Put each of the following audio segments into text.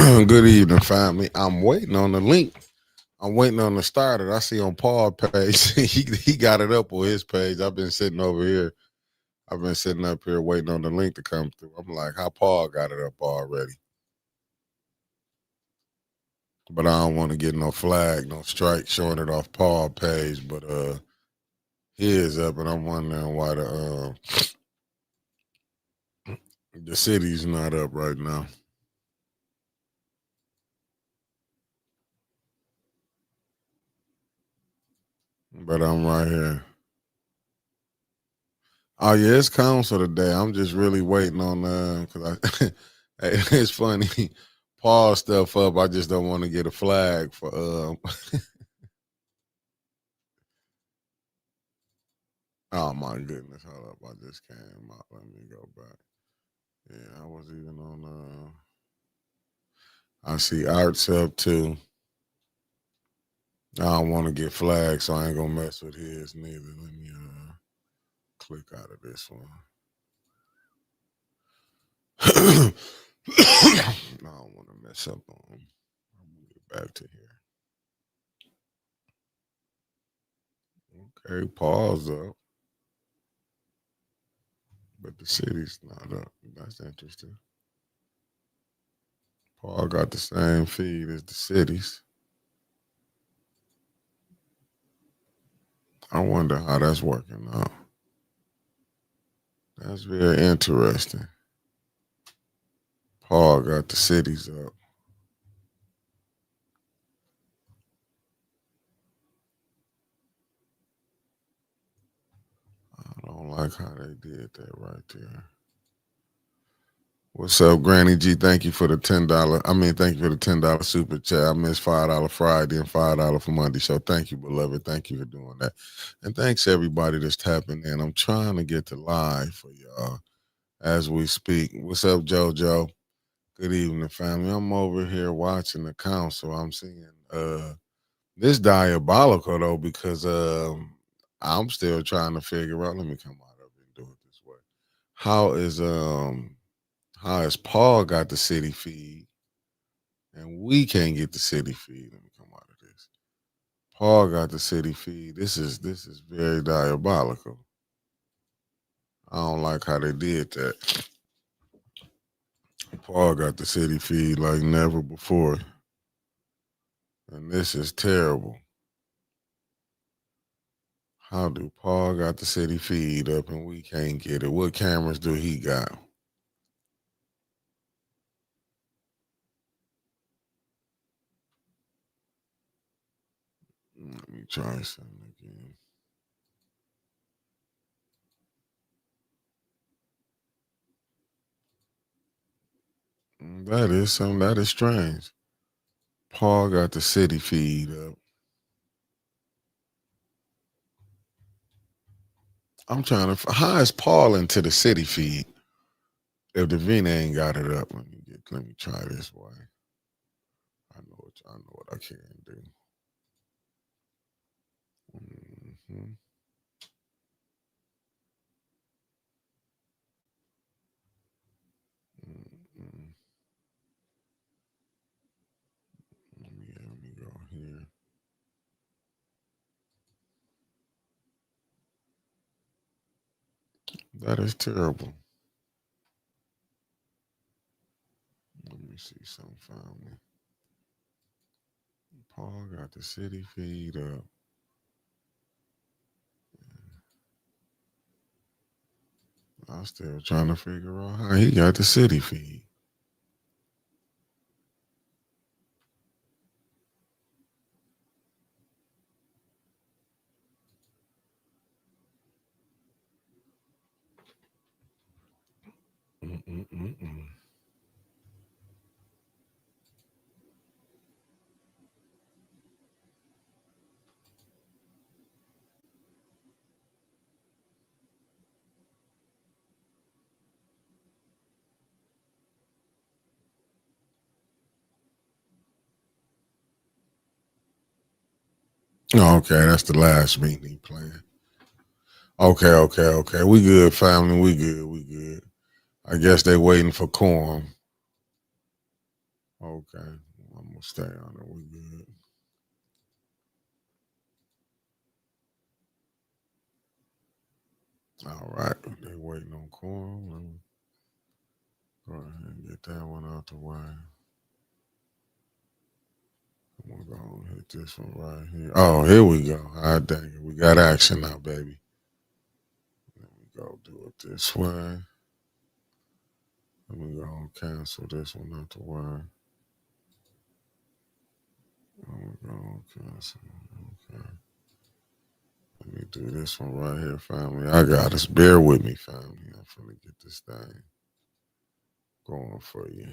Good evening, family. I'm waiting on the link. I'm waiting on the starter. I see on Paul page. he got it up on his page. I've been sitting over here. I've been sitting up here waiting on the link to come through. I'm like, how Paul got it up already? But I don't want to get no flag, no strike showing it off Paul page. But he is up, and I'm wondering why the city's not up right now. But I'm right here. Oh yeah, it's council today. I'm just really waiting on because I it's funny. Paul stuff up. I just don't want to get a flag for oh my goodness, hold up. I just came out. Let me go back. Yeah, I was even on I see Arts up too. I don't want to get flagged, so I ain't gonna mess with his neither. Let me click out of this one. I don't want to mess up on him. I'm gonna get back to here. Okay, Paul's up, but the city's not up. That's interesting. Paul got the same feed as the cities. I wonder how that's working out. That's very interesting. Paul got the cities up. I don't like how they did that right there. What's up, Granny G? Thank you for the $10. Thank you for the $10 super chat. I missed $5 Friday and $5 for Monday. So thank you, beloved. Thank you for doing that. And thanks everybody that's tapping in. I'm trying to get to live for y'all as we speak. What's up, JoJo? Good evening, family. I'm over here watching the council. I'm seeing this diabolical though, because I'm still trying to figure out. Let me come out of it and do it this way. How is how has Paul got the city feed and we can't get the city feed? Let me come out of this. Paul got the city feed. This is very diabolical. I don't like how they did that. Paul got the city feed like never before. And this is terrible. How do Paul got the city feed up and we can't get it? What cameras do he got? Let me try something again. That is something that is strange. Paul got the city feed up. I'm trying to. How is Paul into the city feed if the Vina ain't got it up? Let me try this way. I know what I can do. Mm-hmm. Mm-hmm. Let me go here. That is terrible. Let me see something found me. Paul got the city feed up. I'm still trying to figure out how he got the city feed. Mm-mm-mm-mm. Oh, okay, that's the last meeting he playing. Okay. We good, family. We good. I guess they waiting for quorum. Okay, I'm gonna stay on it. We good. All right, they waiting on quorum. Let me go ahead and get that one out the way. I'm gonna go and hit this one right here. Oh, here we go. Ah, dang it. We got action now, baby. Let me go do it this way. Let me go and cancel this one out the way. Let me go and cancel. Okay. Let me do this one right here, family. I got this. Bear with me, family. I'm finna get this thing going for you.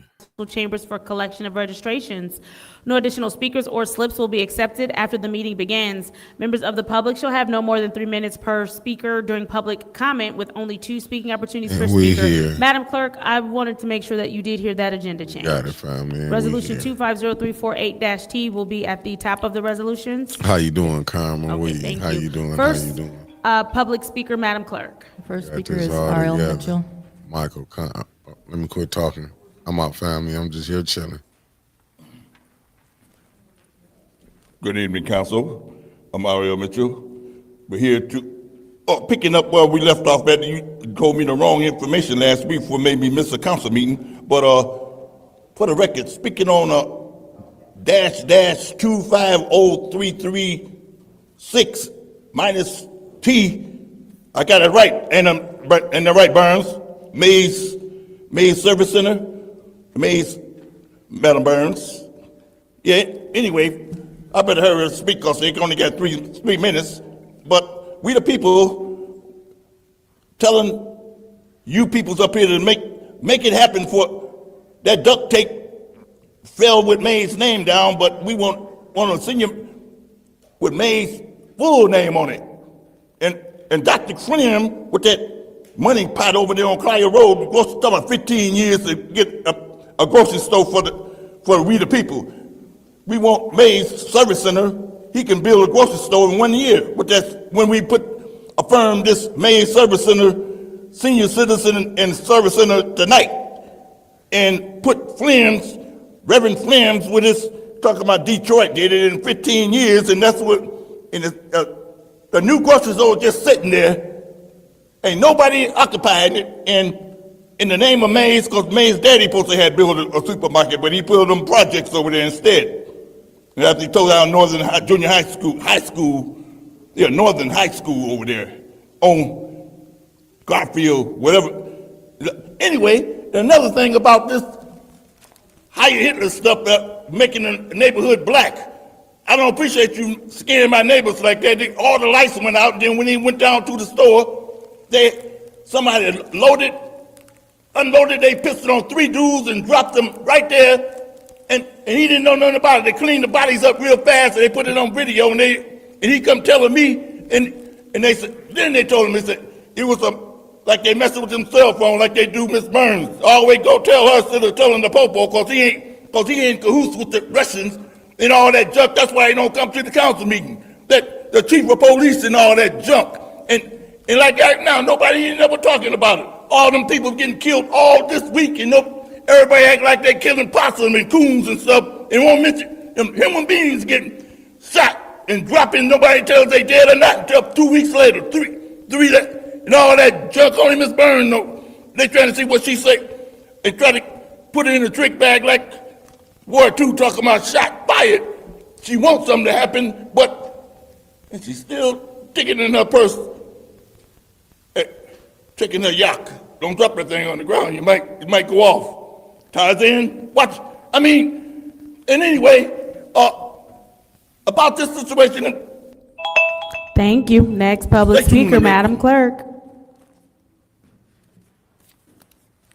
Chambers for collection of registrations. No additional speakers or slips will be accepted after the meeting begins. Members of the public shall have no more than 3 minutes per speaker during public comment, with only 2 speaking opportunities per And we speaker. here. Madam Clerk, I wanted to make sure that you did hear that agenda change. Got it, family. And Resolution 250348-T will be at the top of the resolutions. How you doing, Carmen? Okay, thank How you doing? First, How you doing? Public speaker, Madam Clerk. First Got speaker this is all R.L. together. Mitchell. Michael, let me quit talking. I'm out, family. I'm just here chilling. Good evening, Council. I'm R.L. Mitchell. We're here picking up where we left off at. You told me the wrong information last week for maybe miss a council meeting. But for the record, speaking on -250336 minus T, I got it right. And the right, Burns. Mays Service Center. Mays, Madam Burns. Yeah, anyway, I better hurry and speak because they only got three minutes. But we the people telling you peoples up here to make it happen for that duct tape fell with May's name down, but we want to send you with May's full name on it. And Dr. Flint with that money pot over there on Clio Road, was about 15 years to get a grocery store for we the people. We want May's Service Center. He can build a grocery store in 1 year. But that's when we affirm this May's Service Center, Senior Citizen and Service Center tonight, and put Reverend Flames with his talking about Detroit did it in 15 years, and that's what the new grocery store just sitting there. Ain't nobody occupying it, and in the name of Mays, because Mays' daddy supposed to have built a supermarket, but he built them projects over there instead. And after he told our Northern Junior High School, Northern High School over there on Garfield, whatever. Anyway, another thing about this Heil Hitler stuff, making the neighborhood black. I don't appreciate you scaring my neighbors like that. All the lights went out, and then when he went down to the store, somebody unloaded their pistol on 3 dudes and dropped them right there, and he didn't know nothing about it. They cleaned the bodies up real fast, and they put it on video, and he come telling me, and they said, then they told him, they said, it was like they messing with them cell phone like they do Miss Burns. Always go tell her instead of telling the popo, cause he ain't cahoots with the Russians and all that junk. That's why he don't come to the council meeting. That the chief of police and all that junk. And like right now, nobody ain't never talking about it. All them people getting killed all this week, everybody act like they killing possum and coons and stuff, and won't mention them human beings getting shot and dropping. Nobody tells they dead or not until 2 weeks later, three that, and all that junk. Only Miss Byrne know. They trying to see what she say. They try to put it in a trick bag like War II, talking about shot, fired. She wants something to happen, and she's still digging in her purse. Taking her yak. Don't drop that thing on the ground. It might go off. Tarzan, watch. And anyway, about this situation. Thank you. Next public speaker, Madam Clerk.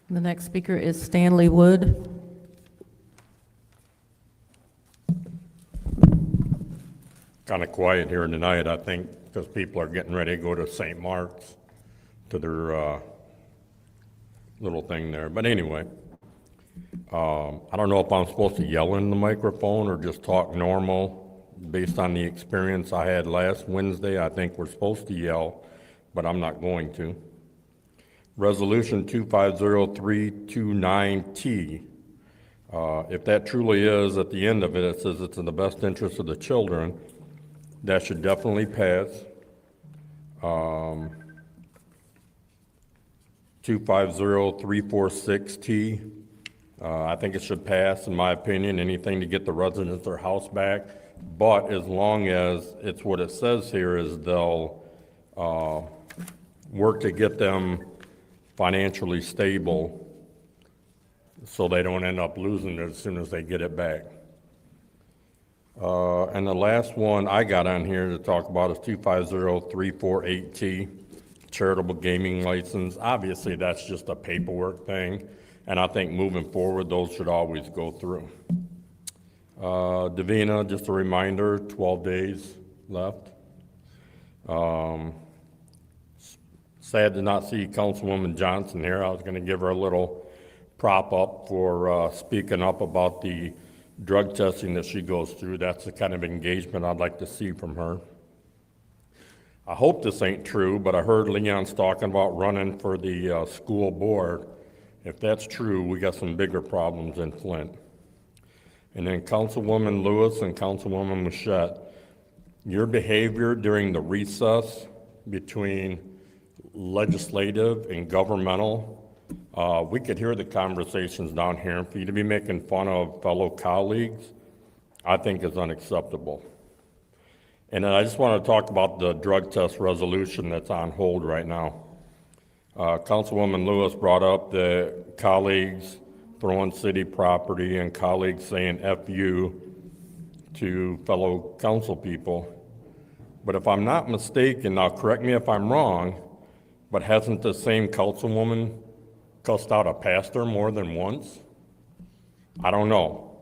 The next speaker is Stanley Wood. Kind of quiet here tonight, I think, because people are getting ready to go to St. Mark's to their little thing there. But anyway, I don't know if I'm supposed to yell in the microphone or just talk normal. Based on the experience I had last Wednesday, I think we're supposed to yell, but I'm not going to. Resolution 250329T, If that truly is, at the end of it, it says it's in the best interest of the children, that should definitely pass. 250346T, I think it should pass, in my opinion, anything to get the residents their house back. But as long as it's what it says here is they'll work to get them financially stable so they don't end up losing it as soon as they get it back. And the last one I got on here to talk about is 250348T, charitable gaming license. Obviously, that's just a paperwork thing, and I think moving forward, those should always go through. Davina, just a reminder, 12 days left. Sad to not see Councilwoman Johnson here. I was going to give her a little prop up for speaking up about the drug testing that she goes through. That's the kind of engagement I'd like to see from her. I hope this ain't true, but I heard Leon's talking about running for the school board. If that's true, we got some bigger problems in Flint. And then Councilwoman Lewis and Councilwoman Machette, your behavior during the recess between legislative and governmental, we could hear the conversations down here, and for you to be making fun of fellow colleagues, I think is unacceptable. And then I just want to talk about the drug test resolution that's on hold right now. Councilwoman Lewis brought up the colleagues throwing city property and colleagues saying F you to fellow council people. But if I'm not mistaken, now correct me if I'm wrong, but hasn't the same councilwoman cussed out a pastor more than once? I don't know.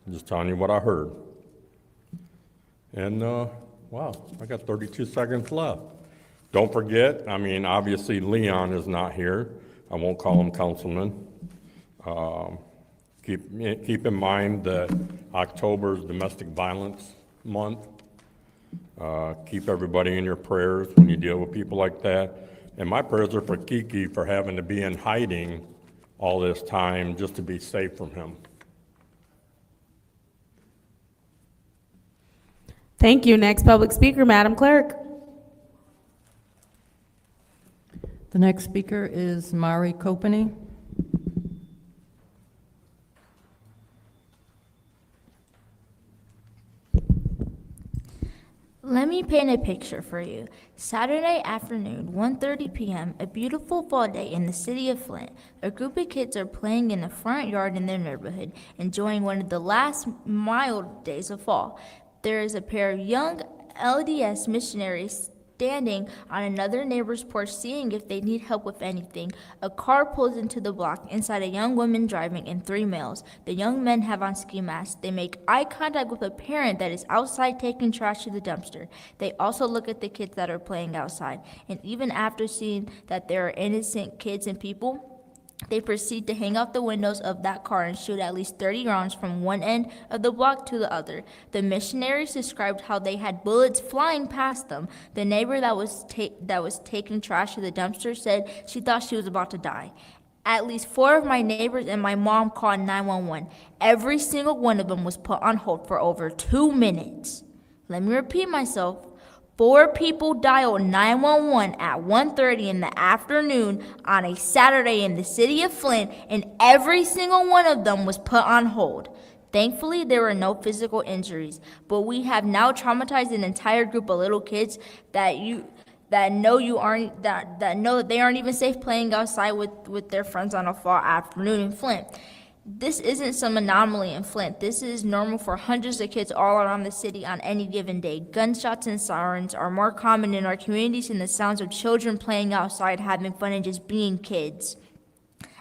I'm just telling you what I heard. And, wow, I got 32 seconds left. Don't forget, I mean, obviously Leon is not here. I won't call him councilman. Keep in mind that October is Domestic Violence Month. Keep everybody in your prayers when you deal with people like that. And my prayers are for Kiki for having to be in hiding all this time just to be safe from him. Thank you. Next public speaker, Madam Clerk. The next speaker is Mari Copany. Let me paint a picture for you. Saturday afternoon, 1:30 p.m., a beautiful fall day in the city of Flint. A group of kids are playing in the front yard in their neighborhood, enjoying one of the last mild days of fall. There is a pair of young LDS missionaries standing on another neighbor's porch seeing if they need help with anything. A car pulls into the block, inside a young woman driving and 3 males. The young men have on ski masks. They make eye contact with a parent that is outside taking trash to the dumpster. They also look at the kids that are playing outside. And even after seeing that there are innocent kids and people, they proceed to hang out the windows of that car and shoot at least 30 rounds from one end of the block to the other. The missionaries described how they had bullets flying past them. The neighbor that was taking trash to the dumpster said she thought she was about to die. At least 4 of my neighbors and my mom called 911. Every single one of them was put on hold for over 2 minutes. Let me repeat myself. 4 people dialed 911 at 1:30 in the afternoon on a Saturday in the city of Flint, and every single one of them was put on hold. Thankfully, there were no physical injuries, but we have now traumatized an entire group of little kids that know that they aren't even safe playing outside with their friends on a fall afternoon in Flint. This isn't some anomaly in Flint. This is normal for hundreds of kids all around the city on any given day. Gunshots and sirens are more common in our communities than the sounds of children playing outside, having fun, and just being kids.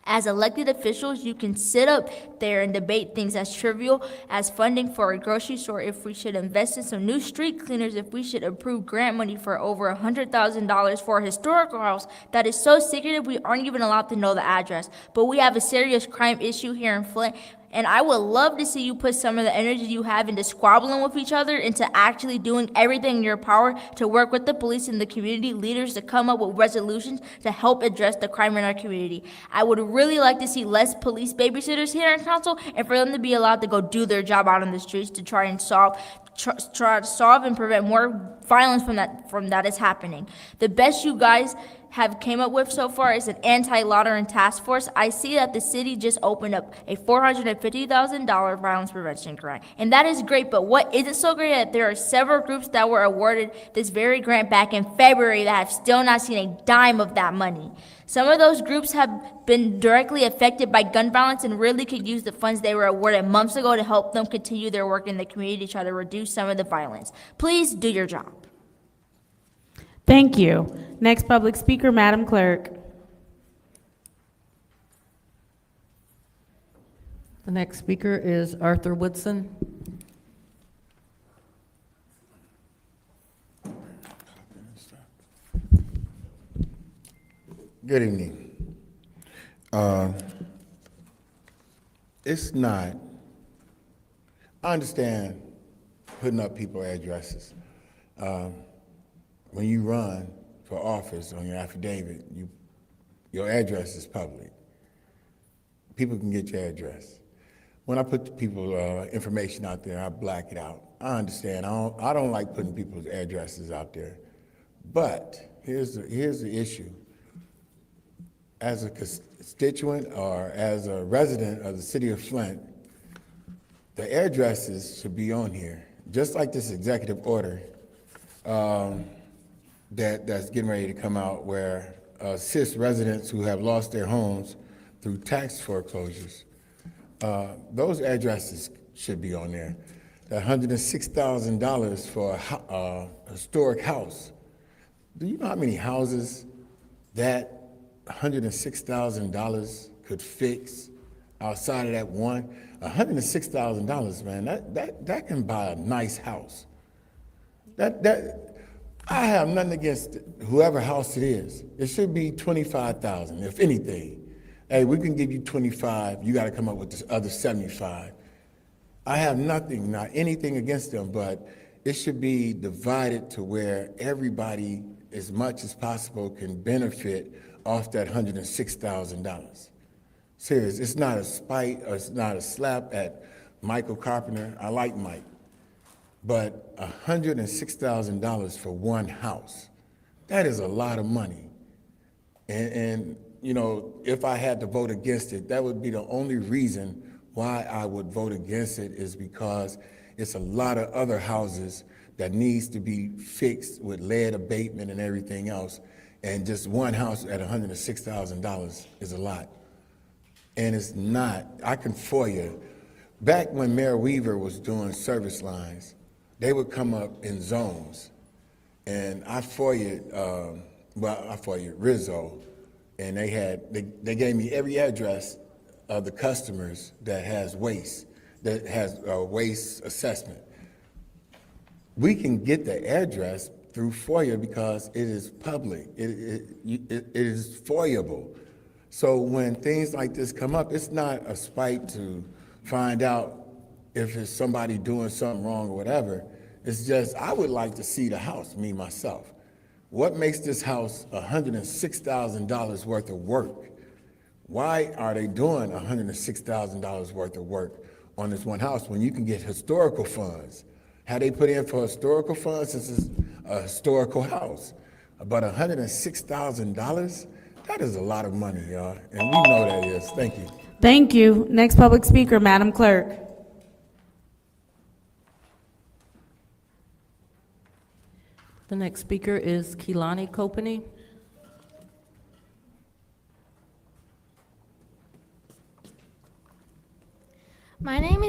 As elected officials, you can sit up there and debate things as trivial as funding for a grocery store, if we should invest in some new street cleaners, if we should approve grant money for over $100,000 for a historical house that is so secretive we aren't even allowed to know the address. But we have a serious crime issue here in Flint, And I would love to see you put some of the energy you have into squabbling with each other into actually doing everything in your power to work with the police and the community leaders to come up with resolutions to help address the crime in our community. I would really like to see less police babysitters here in council and for them to be allowed to go do their job out on the streets to try and solve and prevent more violence from that is happening. The best you guys have came up with so far is an anti-loitering task force. I see that the city just opened up a $450,000 violence prevention grant, and that is great, but what isn't so great is that there are several groups that were awarded this very grant back in February that have still not seen a dime of that money. Some of those groups have been directly affected by gun violence and really could use the funds they were awarded months ago to help them continue their work in the community to try to reduce some of the violence. Please do your job. Thank you. Next public speaker, Madam Clerk. The next speaker is Arthur Woodson. Good evening. It's not, I understand putting up people's addresses. When you run for office on your affidavit, your address is public. People can get your address. When I put people's information out there, I black it out. I understand. I don't like putting people's addresses out there. But here's the issue. As a constituent or as a resident of the city of Flint, the addresses should be on here, just like this executive order that's getting ready to come out, where assist residents who have lost their homes through tax foreclosures. Those addresses should be on there. That $106,000 for a historic house. Do you know how many houses that $106,000 could fix outside of that one? $106,000, man, that can buy a nice house. I have nothing against whoever house it is. It should be $25,000, if anything. Hey, we can give you 25, you gotta come up with this other 75. I have nothing, not anything against them, but it should be divided to where everybody, as much as possible, can benefit off that $106,000. Serious, it's not a spite, or it's not a slap at Michael Carpenter. I like Mike. But $106,000 for one house, that is a lot of money. And you know, if I had to vote against it, that would be the only reason why I would vote against it, is because it's a lot of other houses that needs to be fixed with lead abatement and everything else. And just one house at $106,000 is a lot. And it's not, I can FOIA. Back when Mayor Weaver was doing service lines, they would come up in zones. And I FOIA'd Rizzo, and they gave me every address of the customers that has waste assessment. We can get the address through FOIA because it is public. It is FOIAble. So when things like this come up, it's not a spite to find out if it's somebody doing something wrong or whatever. It's just, I would like to see the house, me, myself. What makes this house $106,000 worth of work? Why are they doing $106,000 worth of work on this one house when you can get historical funds? Had they put in for historical funds, this is a historical house. But $106,000, that is a lot of money, y'all. And we know that is. Thank you. Thank you. Next public speaker, Madam Clerk. The next speaker is Keelani Copany. My name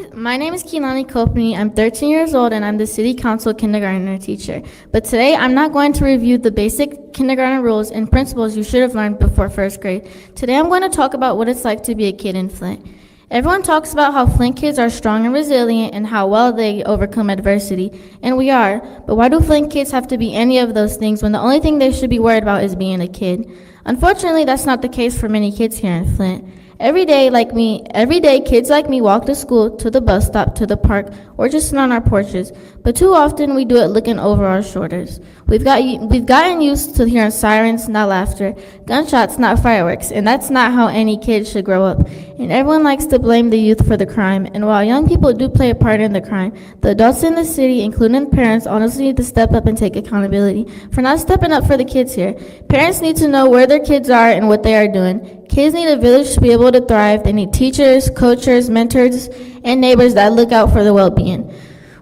is Keelani Copany. I'm 13 years old and I'm the city council kindergartner teacher. But today I'm not going to review the basic kindergarten rules and principles you should have learned before first grade. Today I'm going to talk about what it's like to be a kid in Flint. Everyone talks about how Flint kids are strong and resilient and how well they overcome adversity, and we are, but why do Flint kids have to be any of those things when the only thing they should be worried about is being a kid? Unfortunately, that's not the case for many kids here in Flint. Every day kids like me walk to school, to the bus stop, to the park, or just sit on our porches. But too often we do it looking over our shoulders. We've gotten used to hearing sirens, not laughter, gunshots, not fireworks, and that's not how any kid should grow up. And everyone likes to blame the youth for the crime, and while young people do play a part in the crime, the adults in the city, including parents, honestly need to step up and take accountability for not stepping up for the kids here. Parents need to know where their kids are and what they are doing. Kids need a village to be able to thrive. They need teachers, coaches, mentors, and neighbors that look out for their well-being.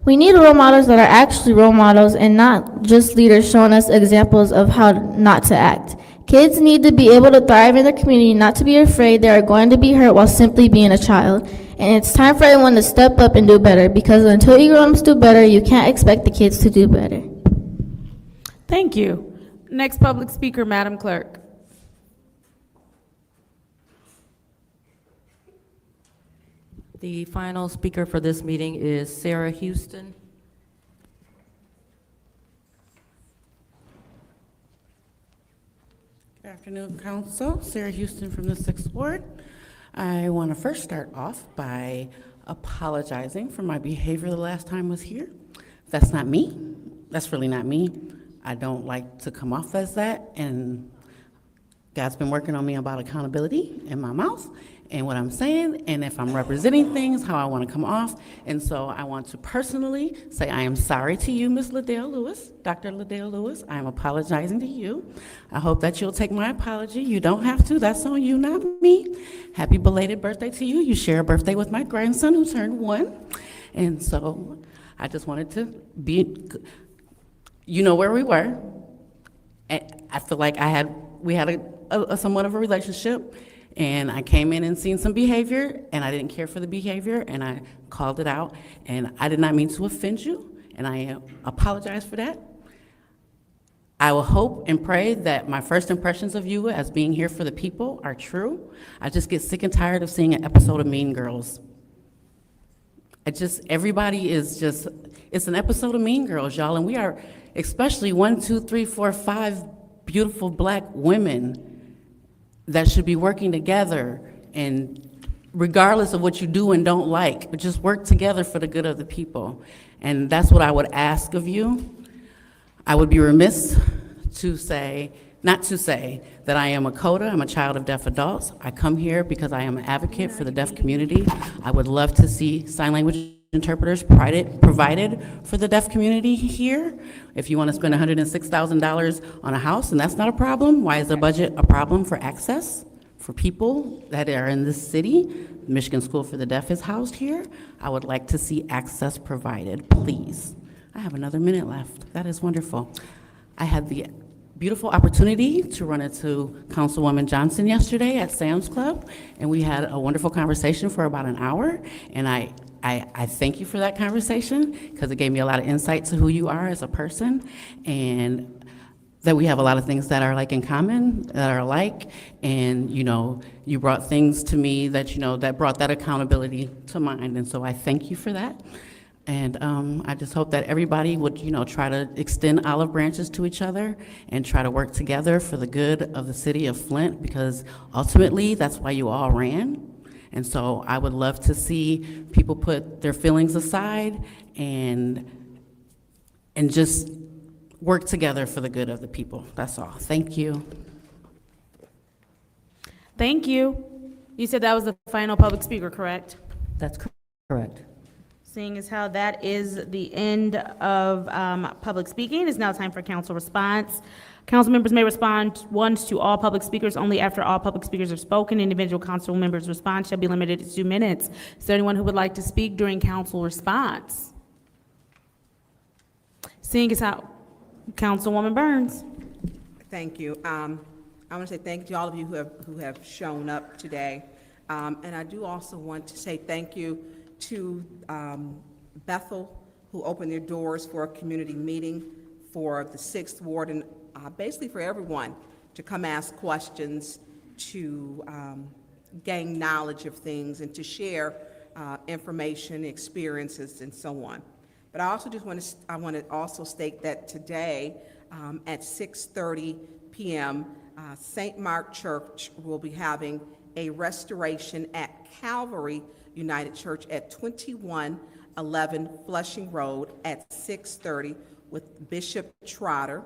We need role models that are actually role models and not just leaders showing us examples of how not to act. Kids need to be able to thrive in their community, not to be afraid they are going to be hurt while simply being a child. And it's time for everyone to step up and do better, because until you grown-ups do better, you can't expect the kids to do better. Thank you. Next public speaker, Madam Clerk. The final speaker for this meeting is Sarah Houston. Good afternoon, Council. Sarah Houston from the 6th Ward. I want to first start off by apologizing for my behavior the last time I was here. That's not me. That's really not me. I don't like to come off as that, and God's been working on me about accountability in my mouth and what I'm saying, and if I'm representing things, how I want to come off. And so I want to personally say I am sorry to you, Ms. Liddell Lewis, Dr. Liddell Lewis. I am apologizing to you. I hope that you'll take my apology. You don't have to. That's on you, not me. Happy belated birthday to you. You share a birthday with my grandson who turned 1. And so I just wanted to be, you know where we were. And I feel like we had a somewhat of a relationship. And I came in and seen some behavior, and I didn't care for the behavior, and I called it out, and I did not mean to offend you, and I apologize for that. I will hope and pray that my first impressions of you as being here for the people are true. I just get sick and tired of seeing an episode of Mean Girls. Everybody is just, it's an episode of Mean Girls, y'all, and we are, especially 1, 2, 3, 4, 5 beautiful black women that should be working together, and regardless of what you do and don't like, but just work together for the good of the people. And that's what I would ask of you. I would be remiss not to say that I am a CODA, I'm a child of deaf adults. I come here because I am an advocate for the deaf community. I would love to see sign language interpreters provided for the deaf community here. If you want to spend $106,000 on a house, and that's not a problem, why is the budget a problem for access for people that are in this city? Michigan School for the Deaf is housed here. I would like to see access provided, please. I have another minute left. That is wonderful. I had the beautiful opportunity to run into Councilwoman Johnson yesterday at Sam's Club, and we had a wonderful conversation for about an hour, and I thank you for that conversation, because it gave me a lot of insight to who you are as a person, and that we have a lot of things that are like in common, that are alike, and you brought things to me that that brought that accountability to mind, and so I thank you for that. And I just hope that everybody would try to extend olive branches to each other and try to work together for the good of the city of Flint, because ultimately that's why you all ran. And so I would love to see people put their feelings aside and just work together for the good of the people. That's all. Thank you. Thank you. You said that was the final public speaker, correct? That's correct. Seeing as how that is the end of public speaking, it's now time for council response. Council members may respond once to all public speakers only after all public speakers are spoken. Individual council members' response shall be limited to 2 minutes. Is there anyone who would like to speak during council response? Seeing as how, Councilwoman Burns. Thank you. I want to say thank you to all of you who have shown up today. And I do also want to say thank you to Bethel, who opened their doors for a community meeting for the 6th Ward, and basically for everyone to come ask questions, to gain knowledge of things, and to share information, experiences, and so on. But I also I want to also state that today at 6:30 p.m., St. Mark Church will be having a restoration at Calvary United Church at 2111 Flushing Road at 6:30 with Bishop Trotter.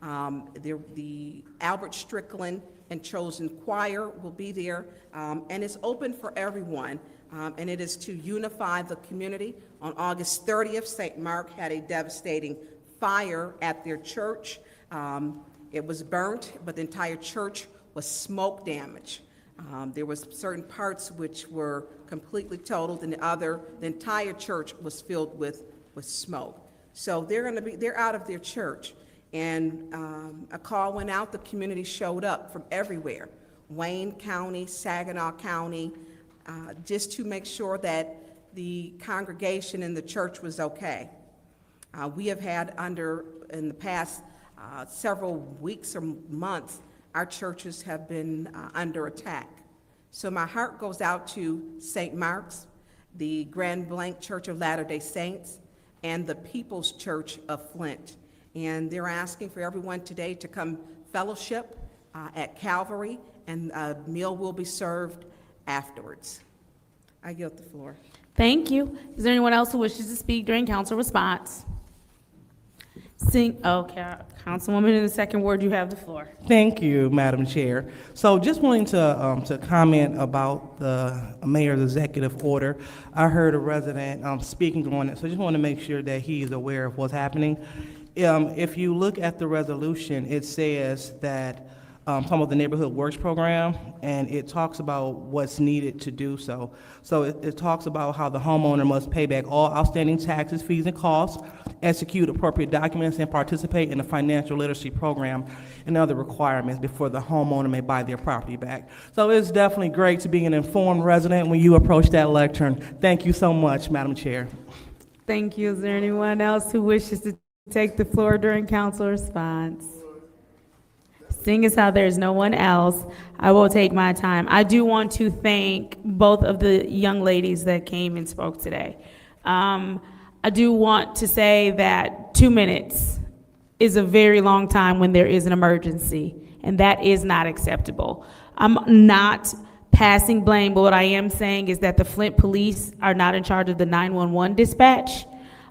The Albert Strickland and Chosen Choir will be there, and it's open for everyone, and it is to unify the community. On August 30th, St. Mark had a devastating fire at their church. It was burnt, but the entire church was smoke damage. There was certain parts which were completely totaled, and the entire church was filled with smoke. So they're out of their church. And a call went out, the community showed up from everywhere, Wayne County, Saginaw County, just to make sure that the congregation in the church was okay. We have had in the past several weeks or months, our churches have been under attack. So my heart goes out to St. Mark's, the Grand Blanc Church of Latter-day Saints, and the People's Church of Flint. And they're asking for everyone today to come fellowship at Calvary, and a meal will be served afterwards. I yield the floor. Thank you. Is there anyone else who wishes to speak during council response? Councilwoman in the second ward, you have the floor. Thank you, Madam Chair. So just wanting to comment about the mayor's executive order. I heard a resident speaking on it, so I just want to make sure that he is aware of what's happening. If you look at the resolution, it says that some of the Neighborhood Works Program, and it talks about what's needed to do so. So it talks about how the homeowner must pay back all outstanding taxes, fees, and costs, execute appropriate documents, and participate in the financial literacy program and other requirements before the homeowner may buy their property back. So it's definitely great to be an informed resident when you approach that lectern. Thank you so much, Madam Chair. Thank you. Is there anyone else who wishes to take the floor during council response? Seeing as how there's no one else, I will take my time. I do want to thank both of the young ladies that came and spoke today. I do want to say that 2 minutes is a very long time when there is an emergency, and that is not acceptable. I'm not passing blame, but what I am saying is that the Flint police are not in charge of the 911 dispatch.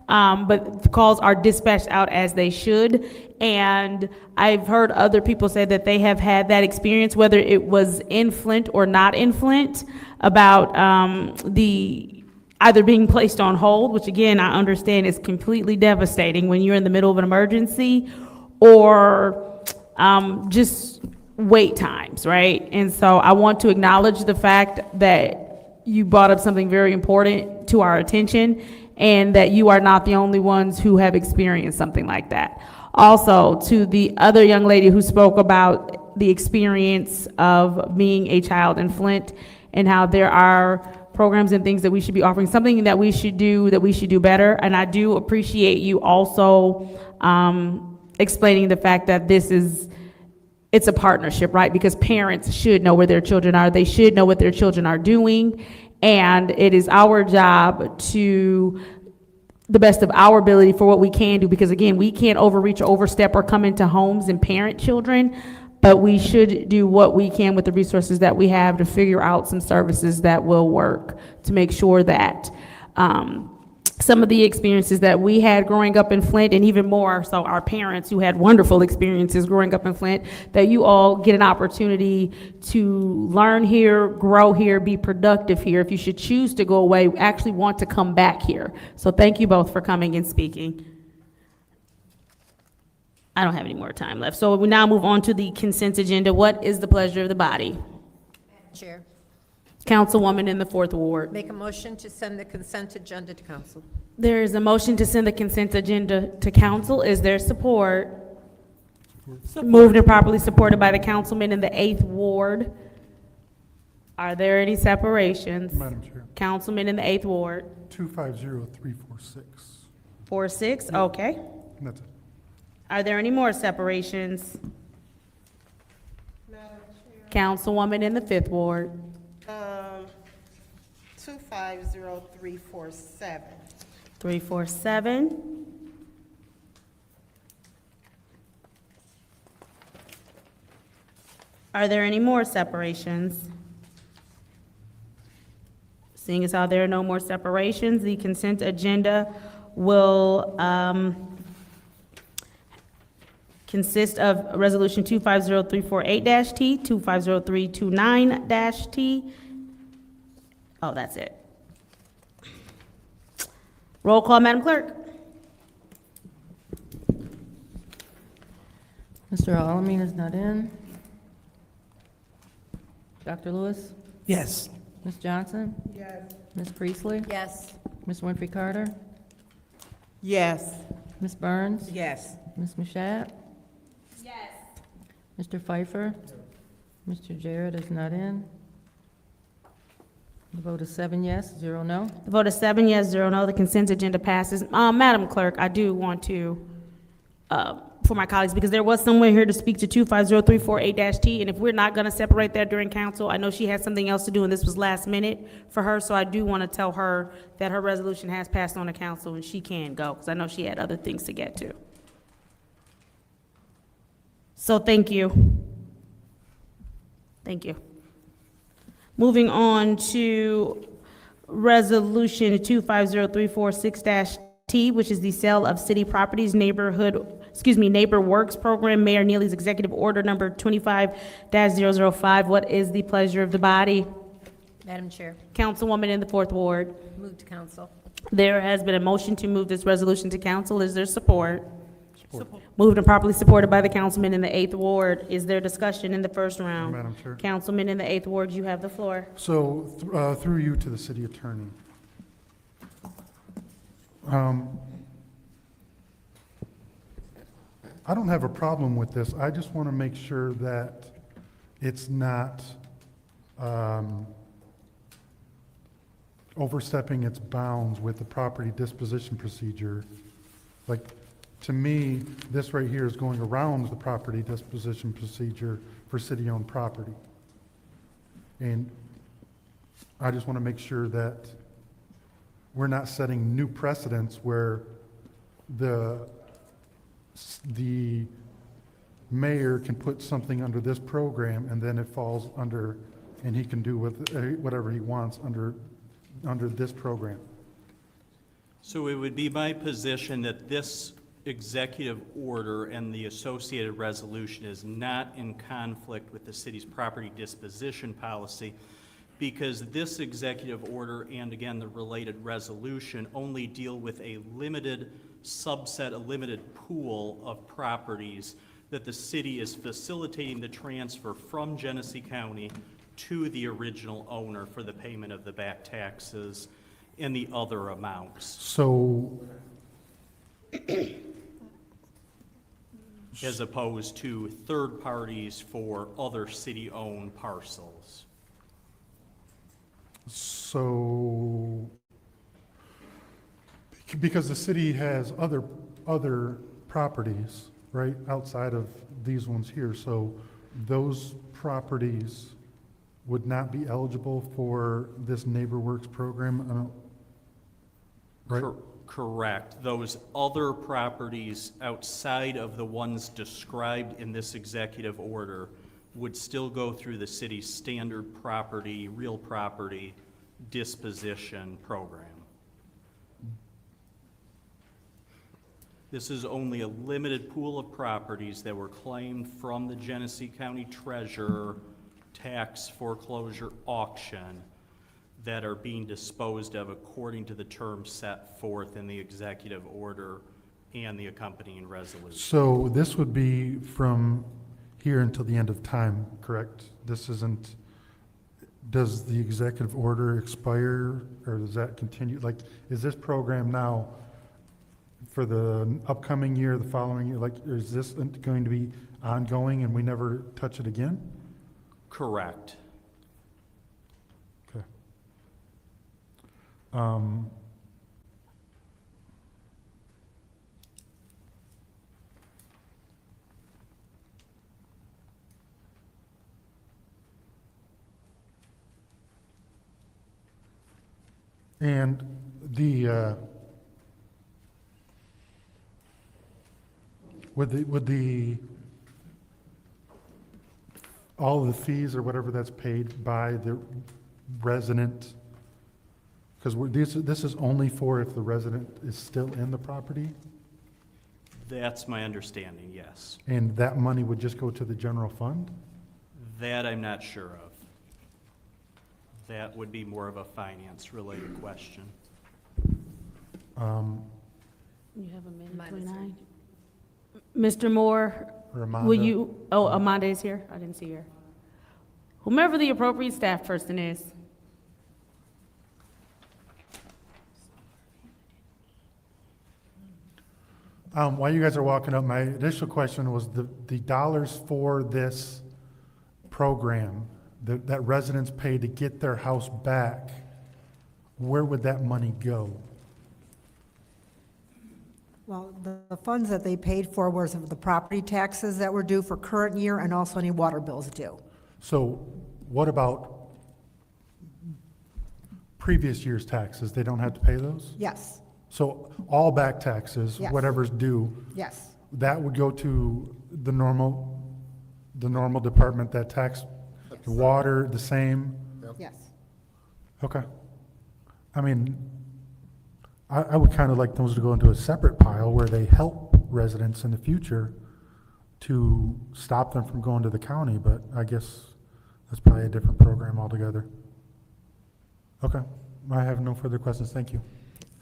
But calls are dispatched out as they should. And I've heard other people say that they have had that experience, whether it was in Flint or not in Flint, about the either being placed on hold, which again, I understand is completely devastating when you're in the middle of an emergency, or just wait times, right? And so I want to acknowledge the fact that you brought up something very important to our attention, and that you are not the only ones who have experienced something like that. Also, to the other young lady who spoke about the experience of being a child in Flint and how there are programs and things that we should be offering, something that we should do better. And I do appreciate you also explaining the fact that it's a partnership, right? Because parents should know where their children are. They should know what their children are doing. And it is our job to the best of our ability for what we can do, because again, we can't overreach or overstep or come into homes and parent children, but we should do what we can with the resources that we have to figure out some services that will work to make sure that some of the experiences that we had growing up in Flint, and even more so our parents who had wonderful experiences growing up in Flint, that you all get an opportunity to learn here, grow here, be productive here. If you should choose to go away, actually want to come back here. So thank you both for coming and speaking. I don't have any more time left. So we now move on to the consent agenda. What is the pleasure of the body? Chair, Councilwoman in the 4th Ward. make a motion to send the consent agenda to council. There is a motion to send the consent agenda to council. Is there support? Moved and properly supported by the councilman in the 8th Ward. Are there any separations? Madam Chair, Councilman in the 8th Ward. 250346. 4-6, okay. And that's it. Are there any more separations? Councilwoman in the 5th Ward. 250347. 347. Are there any more separations? Seeing as how there are no more separations, the consent agenda will consist of Resolution 250348-T, 250329-T. Oh, that's it. Roll call, Madam Clerk. Mr. Alamin is not in. Dr. Lewis? Yes. Ms. Johnson? Yes. Ms. Priestley? Yes. Ms. Winfrey Carter? Yes. Ms. Burns? Yes. Ms. Mashat? Yes. Mr. Pfeiffer? Mr. Jarrett is not in. The vote is 7 yes, 0 no. The vote is 7 yes, 0 no. The consent agenda passes. Madam Clerk, I do want to, for my colleagues, because there was someone here to speak to 250348-T, and if we're not going to separate that during council, I know she had something else to do, and this was last minute for her, so I do want to tell her that her resolution has passed on to council, and she can go, because I know she had other things to get to. So thank you. Thank you. Moving on to Resolution 250346-T, which is the sale of city properties Neighbor Works Program, Mayor Neely's Executive Order Number 25-005. What is the pleasure of the body? Madam Chair, Councilwoman in the Fourth Ward. move to council. There has been a motion to move this resolution to council. Is there support? Support. Moved and properly supported by the councilman in the Eighth Ward. Is there discussion in the first round? Madam Chair. Councilman in the Eighth Ward, you have the floor. So, through you to the city attorney. I don't have a problem with this. I just want to make sure that it's not overstepping its bounds with the property disposition procedure. Like, to me, this right here is going around the property disposition procedure for city-owned property. And I just want to make sure that we're not setting new precedents where the mayor can put something under this program and then it falls under, and he can do with whatever he wants under this program. So it would be my position that this executive order and the associated resolution is not in conflict with the city's property disposition policy, because this executive order and, again, the related resolution only deal with a limited subset, a limited pool of properties that the city is facilitating the transfer from Genesee County to the original owner for the payment of the back taxes and the other amounts. So, as opposed to third parties for other city-owned parcels. so, because the city has other properties, right, outside of these ones here, so those properties would not be eligible for this Neighbor Works program, right? Correct. Those other properties outside of the ones described in this executive order would still go through the city's standard property, real property disposition program. This is only a limited pool of properties that were claimed from the Genesee County Treasurer tax foreclosure auction that are being disposed of according to the terms set forth in the executive order and the accompanying resolution. So this would be from here until the end of time, correct? This isn't, does the executive order expire, or does that continue? Like, is this program now for the upcoming year, the following year, like, is this going to be ongoing and we never touch it again? Correct. Okay. And the would the all the fees or whatever that's paid by the resident Because this is only for if the resident is still in the property? That's my understanding, yes. And that money would just go to the general fund? That I'm not sure of. That would be more of a finance-related question. You have a minute 29. Mr. Moore, Or will Amanda? you, oh, Amanda is here? I didn't see her. Whomever the appropriate staff person is. While you guys are walking up, my initial question was the dollars for this program that residents pay to get their house back, where would that money go? Well, the funds that they paid for was of the property taxes that were due for current year and also any water bills due. So what about previous year's taxes? They don't have to pay those? Yes, So all back taxes, Yes. whatever's due, yes, that would go to the normal department that tax, the water, the same? yes. Okay. I mean, I would kind of like those to go into a separate pile where they help residents in the future to stop them from going to the county, but I guess that's probably a different program altogether. Okay, I have no further questions, thank you.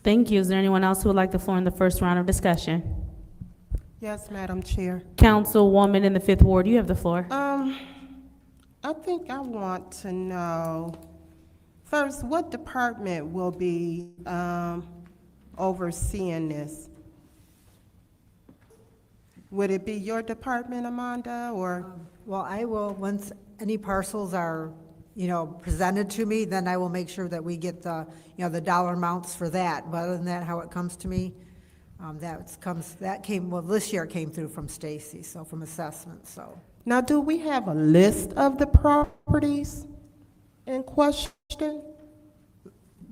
Thank you. Is there anyone else who would like the floor in the first round of discussion? Yes, Madam Chair. Councilwoman in the Fifth Ward, you have the floor. I think I want to know, first, what department will be overseeing this? Would it be your department, Amanda, or? Well, I will, once any parcels are, presented to me, then I will make sure that we get the, the dollar amounts for that. But other than that, how it comes to me, this year it came through from Stacy, so from assessment, so. Now, do we have a list of the properties in question?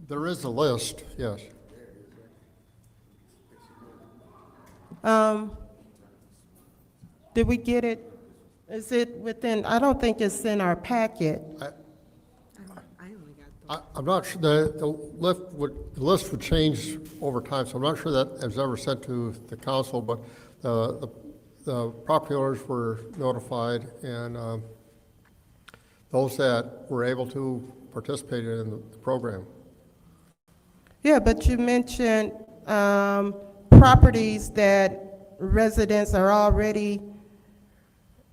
There is a list, yes. Did we get it? Is it within, I don't think it's in our packet. I'm not sure, the list would change over time, so I'm not sure that was ever sent to the council, but the property owners were notified, and those that were able to participate in the program. Yeah, but you mentioned properties that residents are already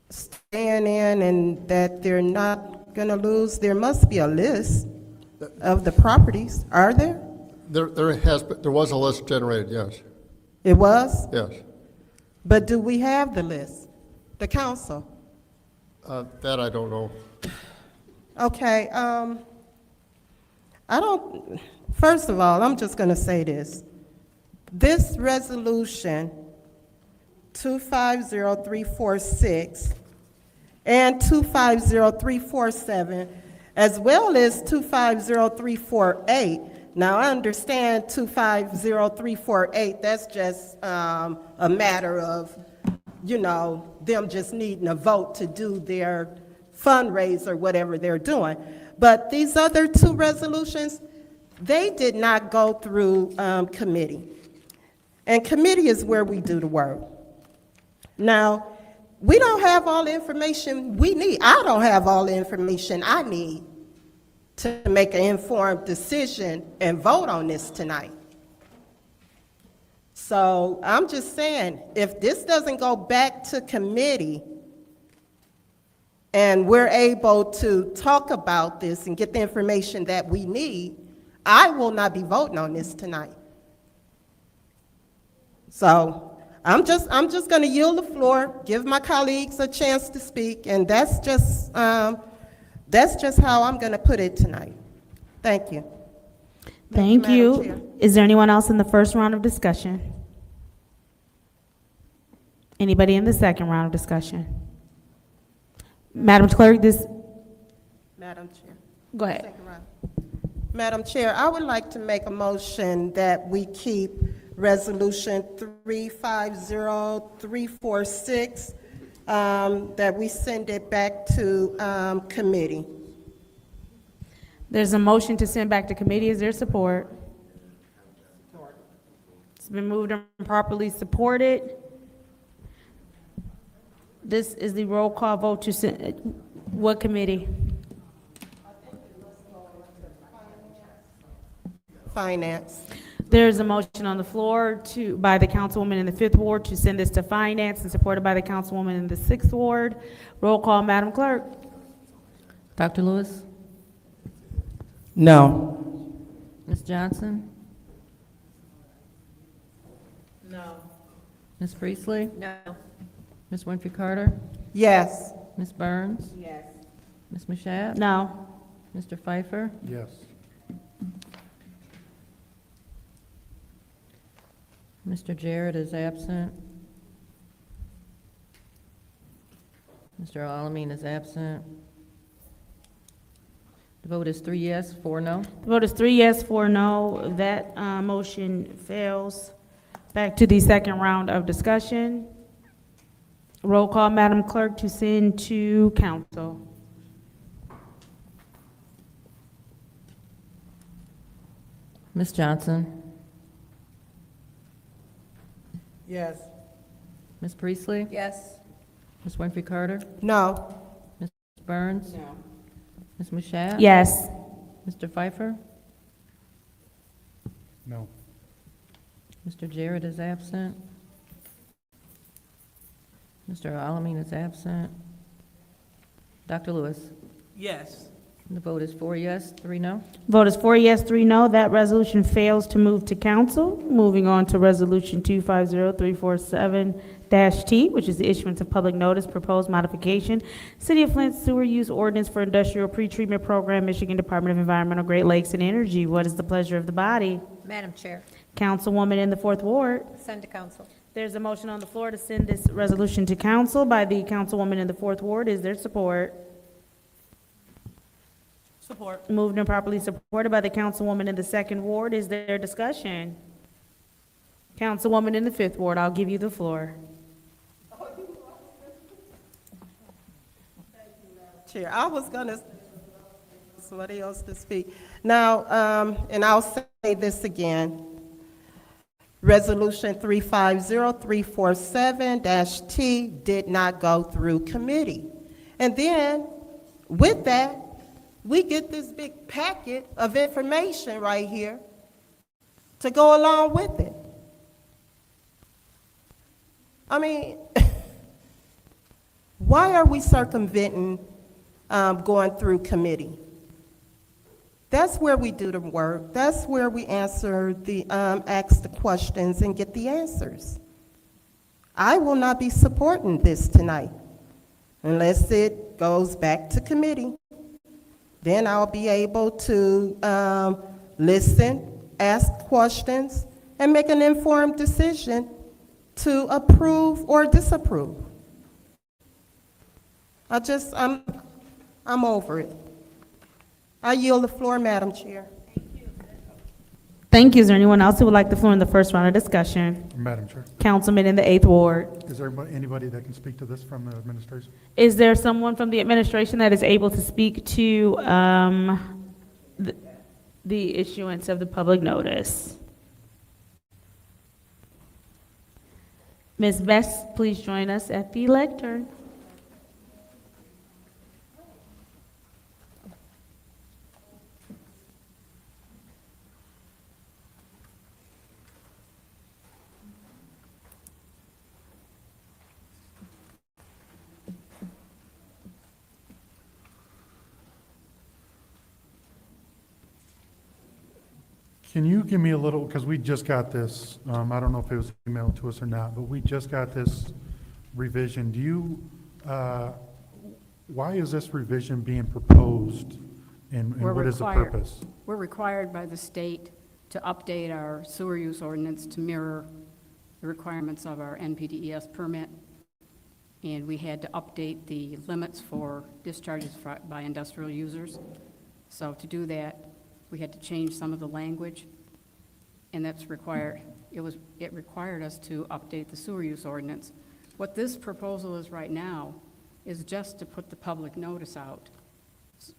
staying in and that they're not going to lose. There must be a list of the properties, are there? There was a list generated, yes. It was? Yes. But do we have the list? The council? That I don't know. Okay, first of all, I'm just going to say this. This resolution, 250346 and 250347, as well as 250348. Now, I understand 250348, that's just a matter of, them just needing a vote to do their fundraiser, whatever they're doing. But these other two resolutions, they did not go through committee. And committee is where we do the work. Now, we don't have all the information we need. I don't have all the information I need to make an informed decision and vote on this tonight. So I'm just saying, if this doesn't go back to committee and we're able to talk about this and get the information that we need, I will not be voting on this tonight. So I'm just going to yield the floor, give my colleagues a chance to speak, and that's just how I'm going to put it tonight. Thank you. Thank Madam you. Chair. Is there anyone else in the first round of discussion? Anybody in the second round of discussion? Madam Clerk, Madam Chair. go ahead. Second round. Madam Chair, I would like to make a motion that we keep Resolution 350346, that we send it back to committee. There's a motion to send back to committee. Is there support? It's been moved and properly supported. This is the roll call vote to send, what committee? Finance. There's a motion on the floor by the councilwoman in the 5th Ward to send this to finance and supported by the councilwoman in the 6th Ward. Roll call, Madam Clerk. Dr. Lewis? No. Ms. Johnson? No. Ms. Priestley? No. Ms. Winfrey Carter? Yes. Ms. Burns? Yes. Ms. Mashat? No. Mr. Pfeiffer? Yes. Mr. Jarrett is absent. Mr. Alamin is absent. The vote is 3 yes, 4 no. The vote is 3 yes, 4 no. That motion fails. Back to the second round of discussion. Roll call, Madam Clerk, to send to council. Ms. Johnson? Yes. Ms. Priestley? Yes. Ms. Winfrey Carter? No. Ms. Burns? No. Ms. Mashat? Yes. Mr. Pfeiffer? No. Mr. Jarrett is absent. Mr. Alamin is absent. Dr. Lewis? Yes. The vote is 4 yes, 3 no. Vote is 4 yes, 3 no. That resolution fails to move to council. Moving on to Resolution 250347-T, which is the issuance of public notice, proposed modification, City of Flint Sewer Use Ordinance for Industrial Pretreatment Program, Michigan Department of Environmental, Great Lakes, and Energy. What is the pleasure of the body? Madam Chair, Councilwoman in the 4th Ward. send to council. There's a motion on the floor to send this resolution to council by the councilwoman in the 4th Ward. Is there support? Support. Moved and properly supported by the councilwoman in the 2nd Ward. Is there discussion? Councilwoman in the 5th Ward, I'll give you the floor. Chair, I was gonna, somebody else to speak. Now, and I'll say this again. Resolution 350347-T did not go through committee. And then, with that, we get this big packet of information right here to go along with it. I mean, why are we circumventing going through committee? That's where we do the work. That's where we answer the, ask the questions and get the answers. I will not be supporting this tonight unless it goes back to committee. Then I'll be able to listen, ask questions, and make an informed decision to approve or disapprove. I'm over it. I yield the floor, Madam Chair. Thank you. Is there anyone else who would like the floor in the first round of discussion? Madam Chair, Councilman in the 8th Ward. is there anybody that can speak to this from the administration? Is there someone from the administration that is able to speak to the issuance of the public notice? Ms. Best, please join us at the lectern. Can you give me a little, because we just got this, I don't know if it was emailed to us or not, but we just got this revision. Do you, why is this revision being proposed, and what is the purpose? We're required by the state to update our sewer use ordinance to mirror the requirements of our NPDES permit, and we had to update the limits for discharges by industrial users. So to do that, we had to change some of the language, and that's required. It required us to update the sewer use ordinance. What this proposal is right now is just to put the public notice out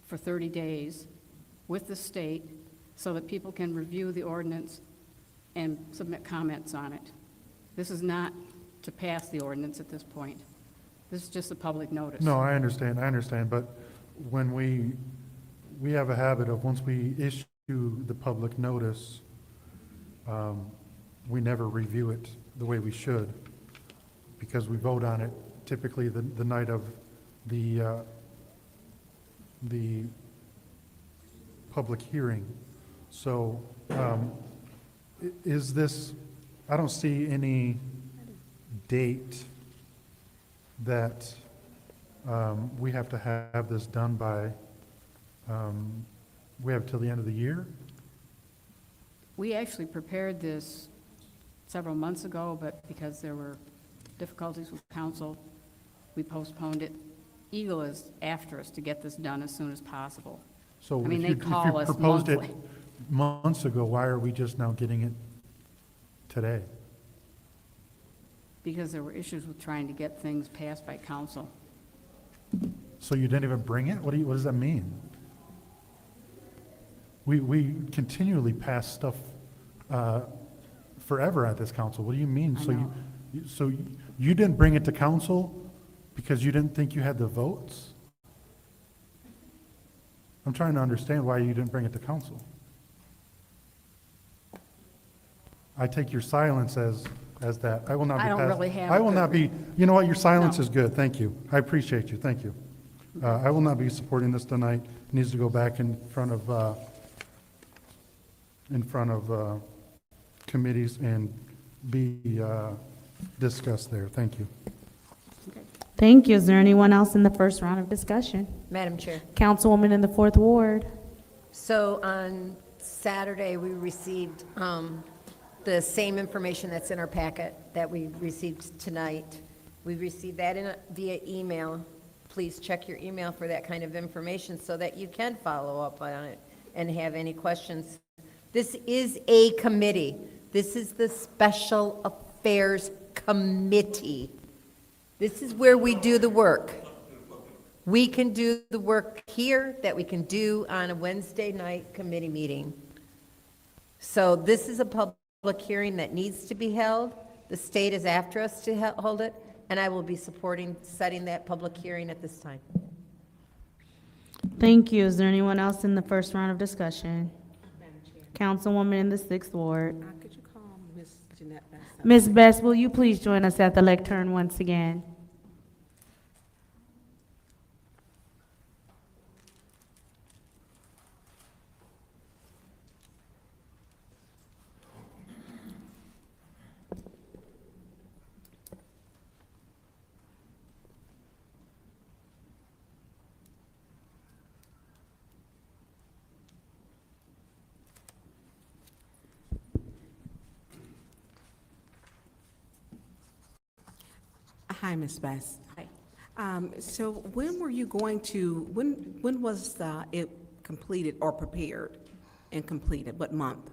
for 30 days with the state so that people can review the ordinance and submit comments on it. This is not to pass the ordinance at this point. This is just a public notice. No, I understand, but when we have a habit of, once we issue the public notice, we never review it the way we should, because we vote on it typically the night of the public hearing. So, is this, I don't see any date that we have to have this done by. We have till the end of the year? We actually prepared this several months ago, but because there were difficulties with council, we postponed it. Eagle is after us to get this done as soon as possible. So I mean, if they you call us proposed it monthly. months ago, why are we just now getting it today? Because there were issues with trying to get things passed by council. So you didn't even bring it? What does that mean? We continually pass stuff forever at this council. What do you mean? So you didn't bring it to council because you didn't think you had the votes? I'm trying to understand why you didn't bring it to council. I take your silence as that. I will not be I don't really have I will the- not be, you know what, your silence No. is good, thank you. I appreciate you, thank you. I will not be supporting this tonight. It needs to go back in front of committees and be discussed there. Thank you. Thank you. Is there anyone else in the first round of discussion? Madam Chair. Councilwoman in the 4th Ward. So on Saturday, we received the same information that's in our packet that we received tonight. We received that via email. Please check your email for that kind of information so that you can follow up on it and have any questions. This is a committee. This is the Special Affairs Committee. This is where we do the work. We can do the work here that we can do on a Wednesday night committee meeting. So this is a public hearing that needs to be held. The state is after us to hold it, and I will be supporting setting that public hearing at this time. Thank you. Is there anyone else in the first round of discussion? Councilwoman in the 6th Ward. Could you call Ms. Jeanette Best? Ms. Best, will you please join us at the lectern once again? Hi, Ms. Best. Hi. So when were you going to, when was it completed or prepared and completed? What month?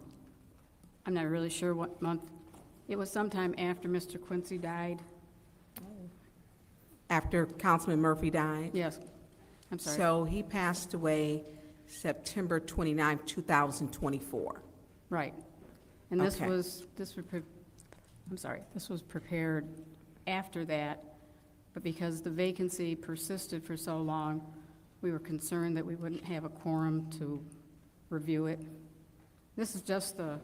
I'm not really sure what month. It was sometime after Mr. Quincy died. After Councilman Murphy died? Yes, I'm sorry. So he passed away September 29, 2024. Right. And this Okay. was prepared after that, but because the vacancy persisted for so long, we were concerned that we wouldn't have a quorum to review it. This is just the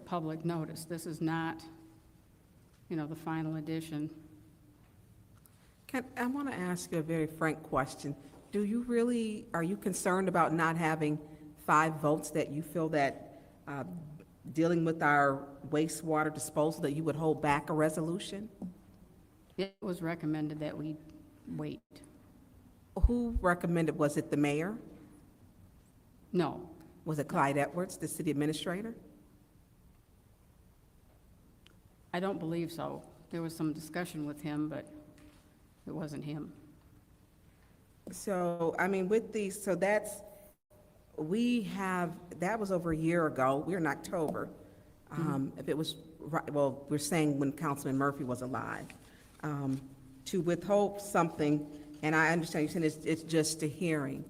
public notice. This is not, the final edition. I want to ask you a very frank question. Are you concerned about not having 5 votes, that you feel that dealing with our wastewater disposal, that you would hold back a resolution? It was recommended that we wait. Who recommended? Was it the mayor? No, Was it Clyde Edwards, the city administrator? I don't believe so. There was some discussion with him, but it wasn't him. So, I mean, with these, so that was over a year ago. We're in October. If it was, right, well, we're saying when Councilman Murphy was alive. To withhold something, and I understand you're saying it's just a hearing,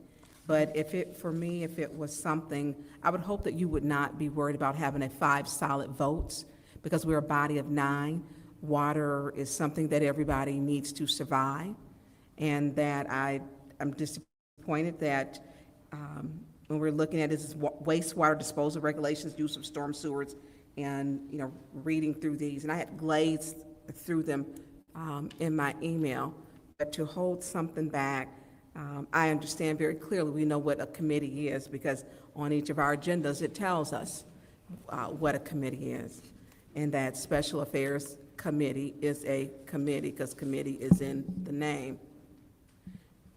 But for me, if it was something, I would hope that you would not be worried about having 5 solid votes, because we're a body of 9. Water is something that everybody needs to survive, and that I'm disappointed that when we're looking at this wastewater disposal regulations, use of storm sewers, and, reading through these, and I had glazed through them in my email, but to hold something back, I understand very clearly, we know what a committee is, because on each of our agendas, it tells us what a committee is, and that Special Affairs Committee is a committee, because committee is in the name.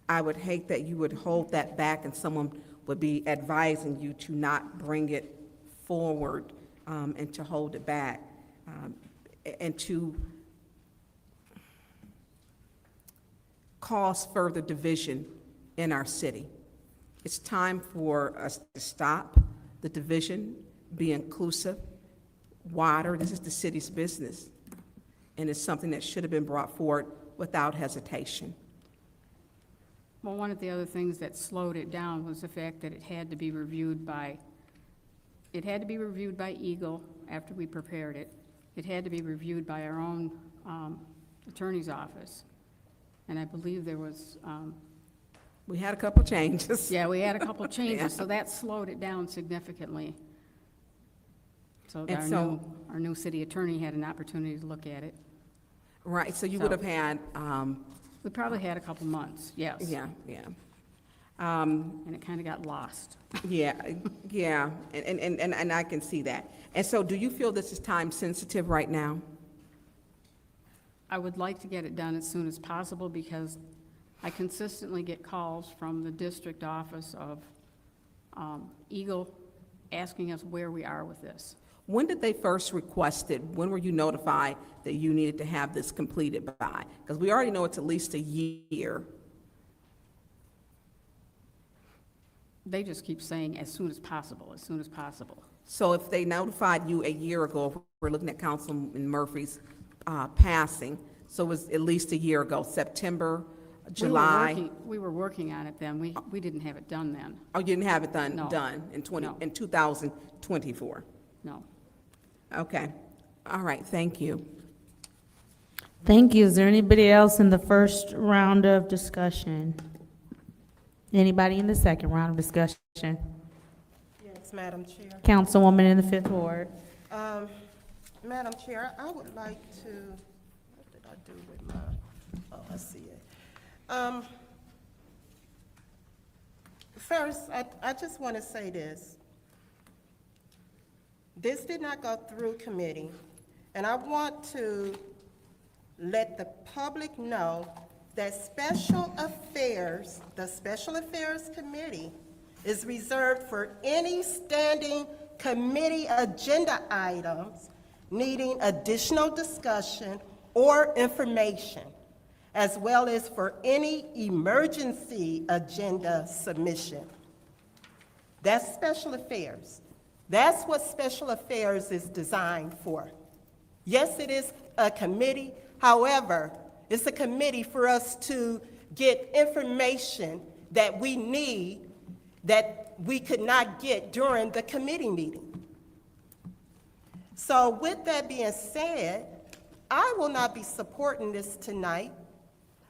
I would hate that you would hold that back and someone would be advising you to not bring it forward and to hold it back and to cause further division in our city. It's time for us to stop the division, be inclusive. Water, this is the city's business, and it's something that should have been brought forward without hesitation. Well, one of the other things that slowed it down was the fact that it had to be reviewed by Eagle after we prepared it. It had to be reviewed by our own attorney's office. And I believe there was... we had a couple changes. Yeah, we had a couple changes, Yeah. so that slowed it down significantly. So And our new city attorney had an opportunity to look at it. Right, so you would have had... we probably had a couple months, yes. Yeah. And it kind of got lost. Yeah, and I can see that. And so do you feel this is time sensitive right now? I would like to get it done as soon as possible, because I consistently get calls from the district office of Eagle asking us where we are with this. When did they first request it? When were you notified that you needed to have this completed by? Because we already know it's at least a year. They just keep saying as soon as possible, as soon as possible. So if they notified you a year ago, if we're looking at Councilman Murphy's passing, so it was at least a year ago, September, July? We were working on it then. We didn't have it done then. Oh, you didn't have it done No. in No. 2024? No. Okay. All right, thank you. Thank you. Is there anybody else in the first round of discussion? Anybody in the second round of discussion? Yes, Madam Chair. Councilwoman in the 5th Ward. Madam Chair, I would like to, what did I do with my, oh, I see it. First, I just want to say this. This did not go through committee, and I want to let the public know that Special Affairs, the Special Affairs Committee, is reserved for any standing committee agenda items needing additional discussion or information, as well as for any emergency agenda submission. That's Special Affairs. That's what Special Affairs is designed for. Yes, it is a committee. However, it's a committee for us to get information that we need that we could not get during the committee meeting. So with that being said, I will not be supporting this tonight.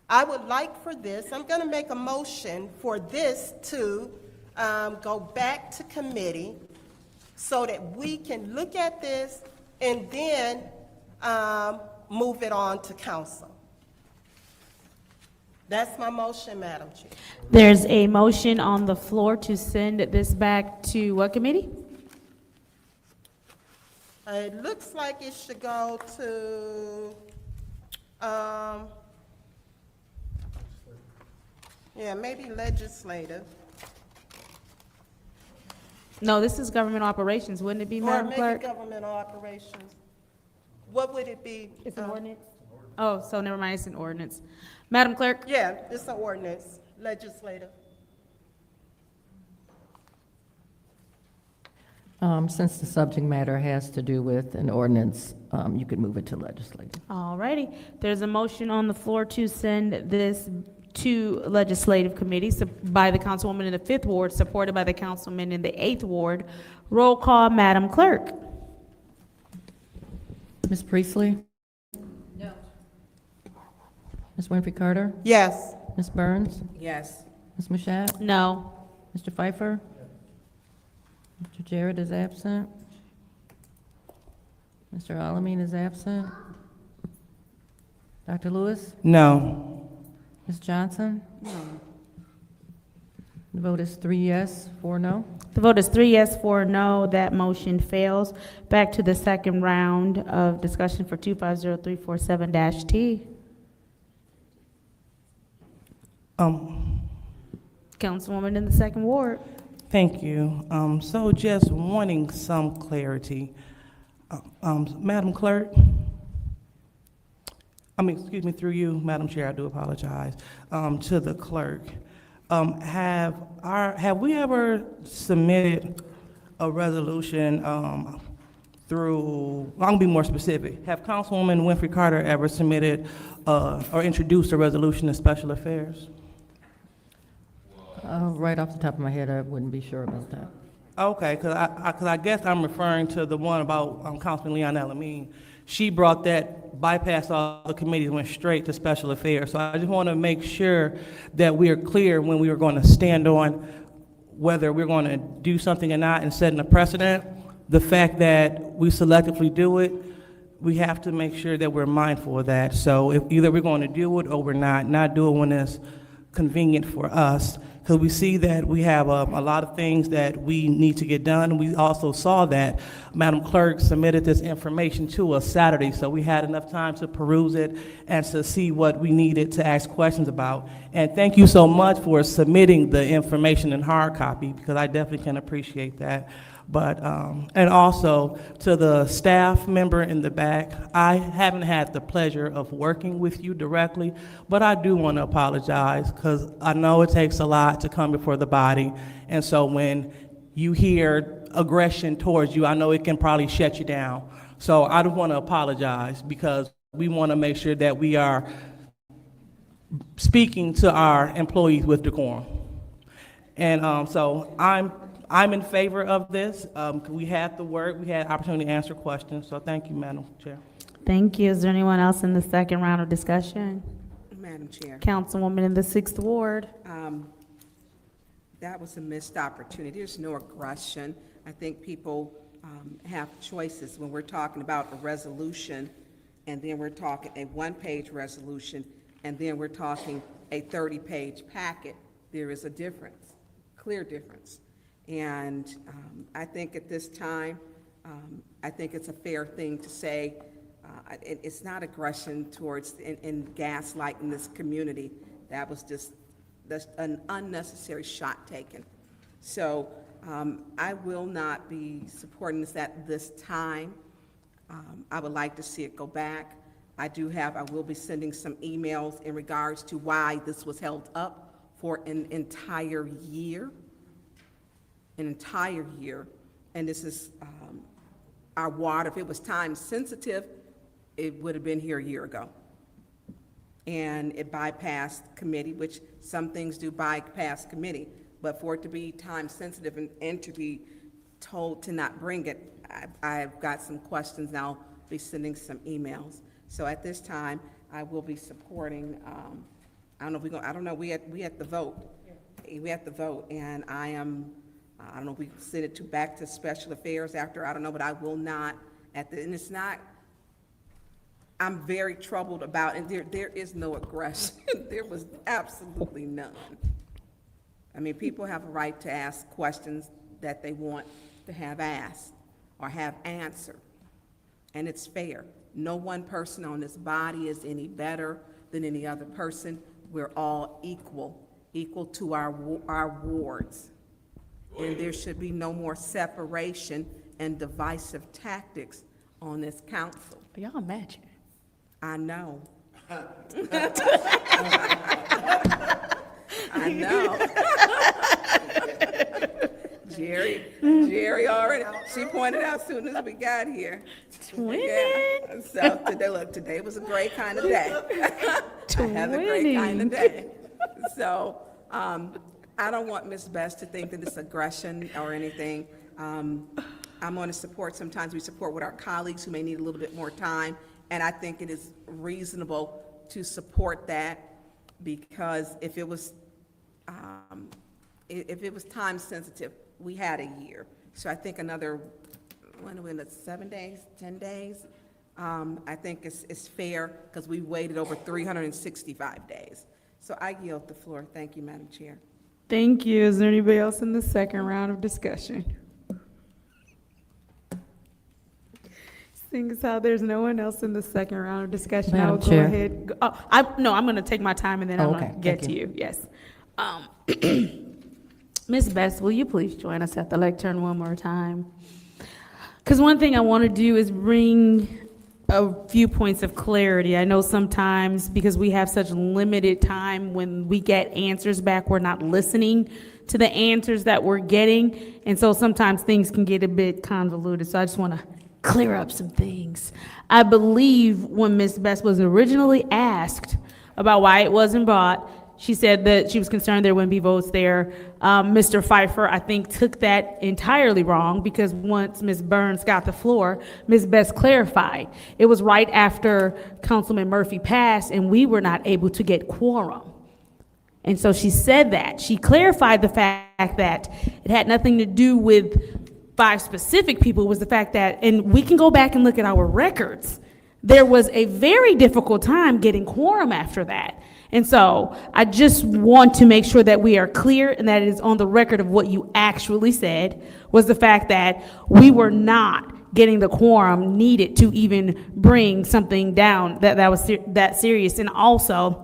I would like for this, I'm going to make a motion for this to go back to committee so that we can look at this and then move it on to council. That's my motion, Madam Chair. There's a motion on the floor to send this back to what committee? It looks like it should go to, yeah, maybe legislative. No, this is government operations, wouldn't it be, Madam Or Clerk? maybe governmental operations. What would it be? It's an ordinance? Oh, so never mind, it's an ordinance. Madam Clerk? Yeah, it's an ordinance, legislative. Since the subject matter has to do with an ordinance, you could move it to legislative. All righty. There's a motion on the floor to send this to Legislative Committee by the Councilwoman in the 5th Ward, supported by the Councilman in the 8th Ward. Roll call, Madam Clerk. Ms. Priestley? No. Ms. Winfrey Carter? Yes. Ms. Burns? Yes. Ms. Mashat? No. Mr. Pfeiffer? Mr. Jarrett is absent. Mr. Alamin is absent. Dr. Lewis? No. Ms. Johnson? No. The vote is 3 yes, 4 no. The vote is 3 yes, 4 no. That motion fails. Back to the second round of discussion for 250347-T. Councilwoman in the 2nd Ward. Thank you. So just wanting some clarity. Madam Clerk, excuse me, through you, Madam Chair, I do apologize, to the clerk. Have we ever submitted a resolution through, I'm gonna be more specific. Have Councilwoman Winfrey Carter ever submitted or introduced a resolution to Special Affairs? Right off the top of my head, I wouldn't be sure about that. Okay, because I guess I'm referring to the one about Councilman Leon Alamin. She brought that, bypassed all the committees, went straight to Special Affairs. So I just want to make sure that we are clear when we are going to stand on whether we're going to do something or not and setting a precedent. The fact that we selectively do it, we have to make sure that we're mindful of that. So if either we're going to do it or we're not do it when it's convenient for us. Because we see that we have a lot of things that we need to get done. We also saw that Madam Clerk submitted this information to us Saturday, so we had enough time to peruse it and to see what we needed to ask questions about. And thank you so much for submitting the information in hard copy, because I definitely can appreciate that. But, and also to the staff member in the back, I haven't had the pleasure of working with you directly, but I do want to apologize because I know it takes a lot to come before the body. And so when you hear aggression towards you, I know it can probably shut you down. So I just want to apologize because we want to make sure that we are speaking to our employees with decorum. And so I'm in favor of this. We had the word, we had opportunity to answer questions, so thank you, Madam Chair. Thank you. Is there anyone else in the second round of discussion? Madam Chair. Councilwoman in the 6th Ward. That was a missed opportunity. There's no aggression. I think people have choices when we're talking about a resolution, and then we're talking a one-page resolution, and then we're talking a 30-page packet. There is a difference, clear difference. And I think at this time, I think it's a fair thing to say it's not aggression towards in gaslighting this community. That was just an unnecessary shot taken. So I will not be supporting this at this time. I would like to see it go back. I will be sending some emails in regards to why this was held up for an entire year. And this is our water. If it was time sensitive, it would have been here a year ago. And it bypassed committee, which some things do bypass committee, but for it to be time sensitive and to be told to not bring it, I've got some questions, and I'll be sending some emails. So at this time, I will be supporting, I don't know, we had the vote. We had the vote, and I don't know if we send it back to Special Affairs after, I don't know, but I will not and it's not, I'm very troubled about, and there is no aggression. There was absolutely none. I mean, people have a right to ask questions that they want to have asked or have answered, and it's fair. No one person on this body is any better than any other person. We're all equal to our wards. And there should be no more separation and divisive tactics on this council. Y'all matching. I know. I know. Jerry already, she pointed out as soon as we got here. Twinning. Yeah. So today was a great kind of day. I had a great kind of day. So, I don't want Ms. Best to think that it's aggression or anything. I'm going to support, sometimes we support with our colleagues who may need a little bit more time, and I think it is reasonable to support that, because if it was time sensitive, we had a year. So I think another, when are we, 7 days, 10 days? I think it's fair, because we waited over 365 days. So I yield the floor. Thank you, Madam Chair. Thank you. Is there anybody else in the second round of discussion? Seeing as how there's no one else in the second round of discussion, I Madam will go Chair. ahead. I'm going to take my time and then I'm Okay, going to get thank to you. Yes. Ms. Best, will you please join us at the lectern one more time? Because one thing I want to do is bring a few points of clarity. I know sometimes, because we have such limited time, when we get answers back, we're not listening to the answers that we're getting. And so sometimes things can get a bit convoluted. So I just want to clear up some things. I believe when Ms. Best was originally asked about why it wasn't brought, she said that she was concerned there wouldn't be votes there. Mr. Pfeiffer, I think, took that entirely wrong, because once Ms. Burns got the floor, Ms. Best clarified. It was right after Councilman Murphy passed and we were not able to get quorum. And so she said that. She clarified the fact that it had nothing to do with 5 specific people. It was the fact that, and we can go back and look at our records, there was a very difficult time getting quorum after that. And so I just want to make sure that we are clear and that it is on the record of what you actually said, was the fact that we were not getting the quorum needed to even bring something down that was that serious. And also,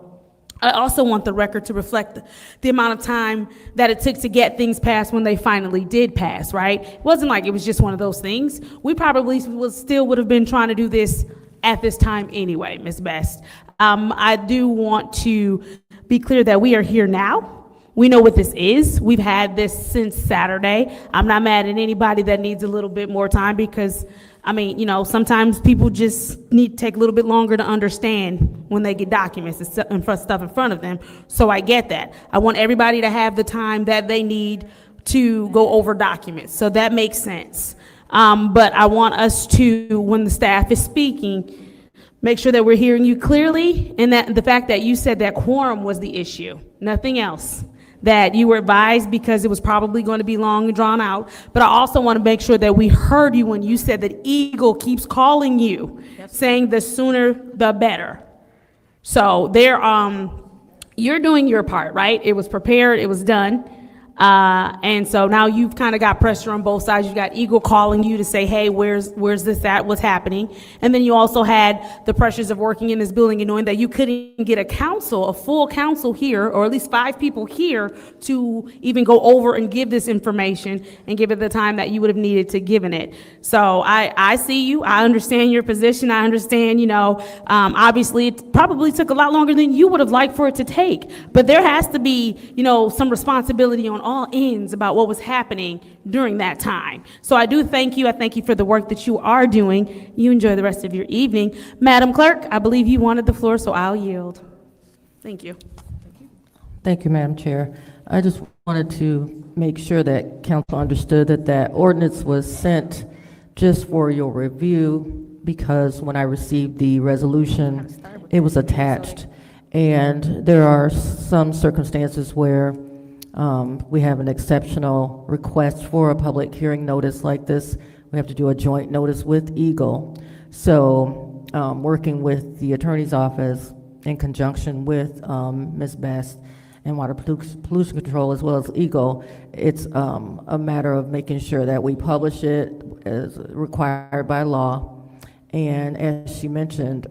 I also want the record to reflect the amount of time that it took to get things passed when they finally did pass, right? It wasn't like it was just one of those things. We probably would have been trying to do this at this time anyway, Ms. Best. I do want to be clear that we are here now. We know what this is. We've had this since Saturday. I'm not mad at anybody that needs a little bit more time, because, I mean, you know, sometimes people just need to take a little bit longer to understand when they get documents and stuff in front of them. So I get that. I want everybody to have the time that they need to go over documents. So that makes sense. But I want us to, when the staff is speaking, make sure that we're hearing you clearly, and that the fact that you said that quorum was the issue, nothing else. That you were advised because it was probably going to be long and drawn out. But I also want to make sure that we heard you when you said that Eagle keeps calling you, saying the sooner the better. So you're doing your part, right? It was prepared, it was done. And so now you've kind of got pressure on both sides. You've got Eagle calling you to say, hey, where's this at? What's happening? And then you also had the pressures of working in this building and knowing that you couldn't get a full council here, or at least 5 people here, to even go over and give this information and give it the time that you would have needed to given it. So I see you. I understand your position. I understand, obviously it probably took a lot longer than you would have liked for it to take. But there has to be, some responsibility on all ends about what was happening during that time. So I do thank you. I thank you for the work that you are doing. You enjoy the rest of your evening. Madam Clerk, I believe you wanted the floor, so I'll yield. Thank you. Thank you, Madam Chair. I just wanted to make sure that council understood that that ordinance was sent just for your review, because when I received the resolution, it was attached. And there are some circumstances where we have an exceptional request for a public hearing notice like this. We have to do a joint notice with Eagle. So working with the attorney's office in conjunction with Ms. Best and Water Pollution Control, as well as Eagle, it's a matter of making sure that we publish it as required by law. And as she mentioned,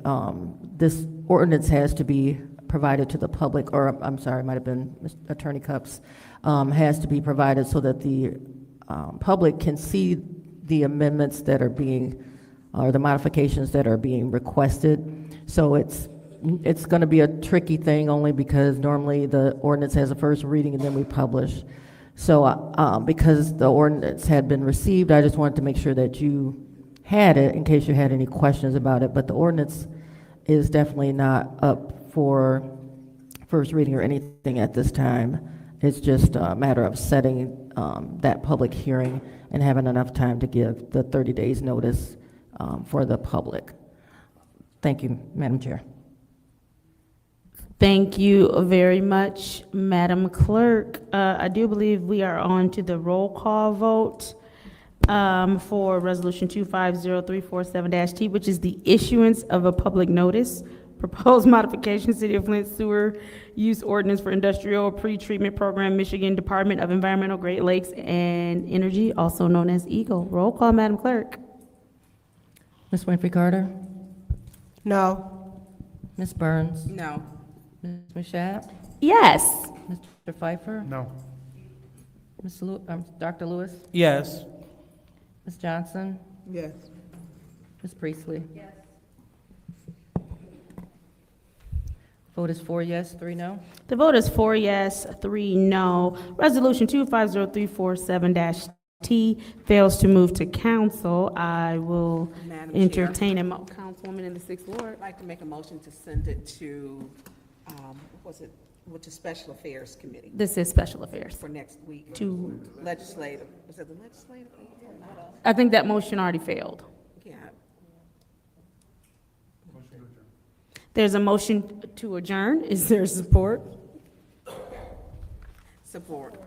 this ordinance has to be provided to the public, or I'm sorry, it might have been Attorney Cups, has to be provided so that the public can see the amendments that are being, or the modifications that are being requested. So it's going to be a tricky thing, only because normally the ordinance has a first reading and then we publish. So because the ordinance had been received, I just wanted to make sure that you had it in case you had any questions about it. But the ordinance is definitely not up for first reading or anything at this time. It's just a matter of setting that public hearing and having enough time to give the 30 days notice for the public. Thank you, Madam Chair. Thank you very much, Madam Clerk. I do believe we are on to the roll call vote for Resolution 250347-T, which is the issuance of a public notice, proposed modification, City of Flint Sewer Use Ordinance for Industrial Pre-Treatment Program, Michigan Department of Environmental, Great Lakes, and Energy, also known as EGLE. Roll call, Madam Clerk. Ms. Winfrey Carter? No. Ms. Burns? No. Ms. Mashat? Yes. Mr. Pfeiffer? No. Dr. Lewis? Yes. Ms. Johnson? Yes. Ms. Priestley? Yes. Vote is 4 yes, 3 no. The vote is 4 yes, 3 no. Resolution 250347-T fails to move to council. I will Madam Chair. entertain a Councilwoman in the Sixth Ward. I'd like to make a motion to send it to, to Special Affairs Committee This is Special Affairs. for next week. To, Legislative, was it the legislative? I think that motion already failed. Yeah. There's a motion to adjourn. Is there support? Support.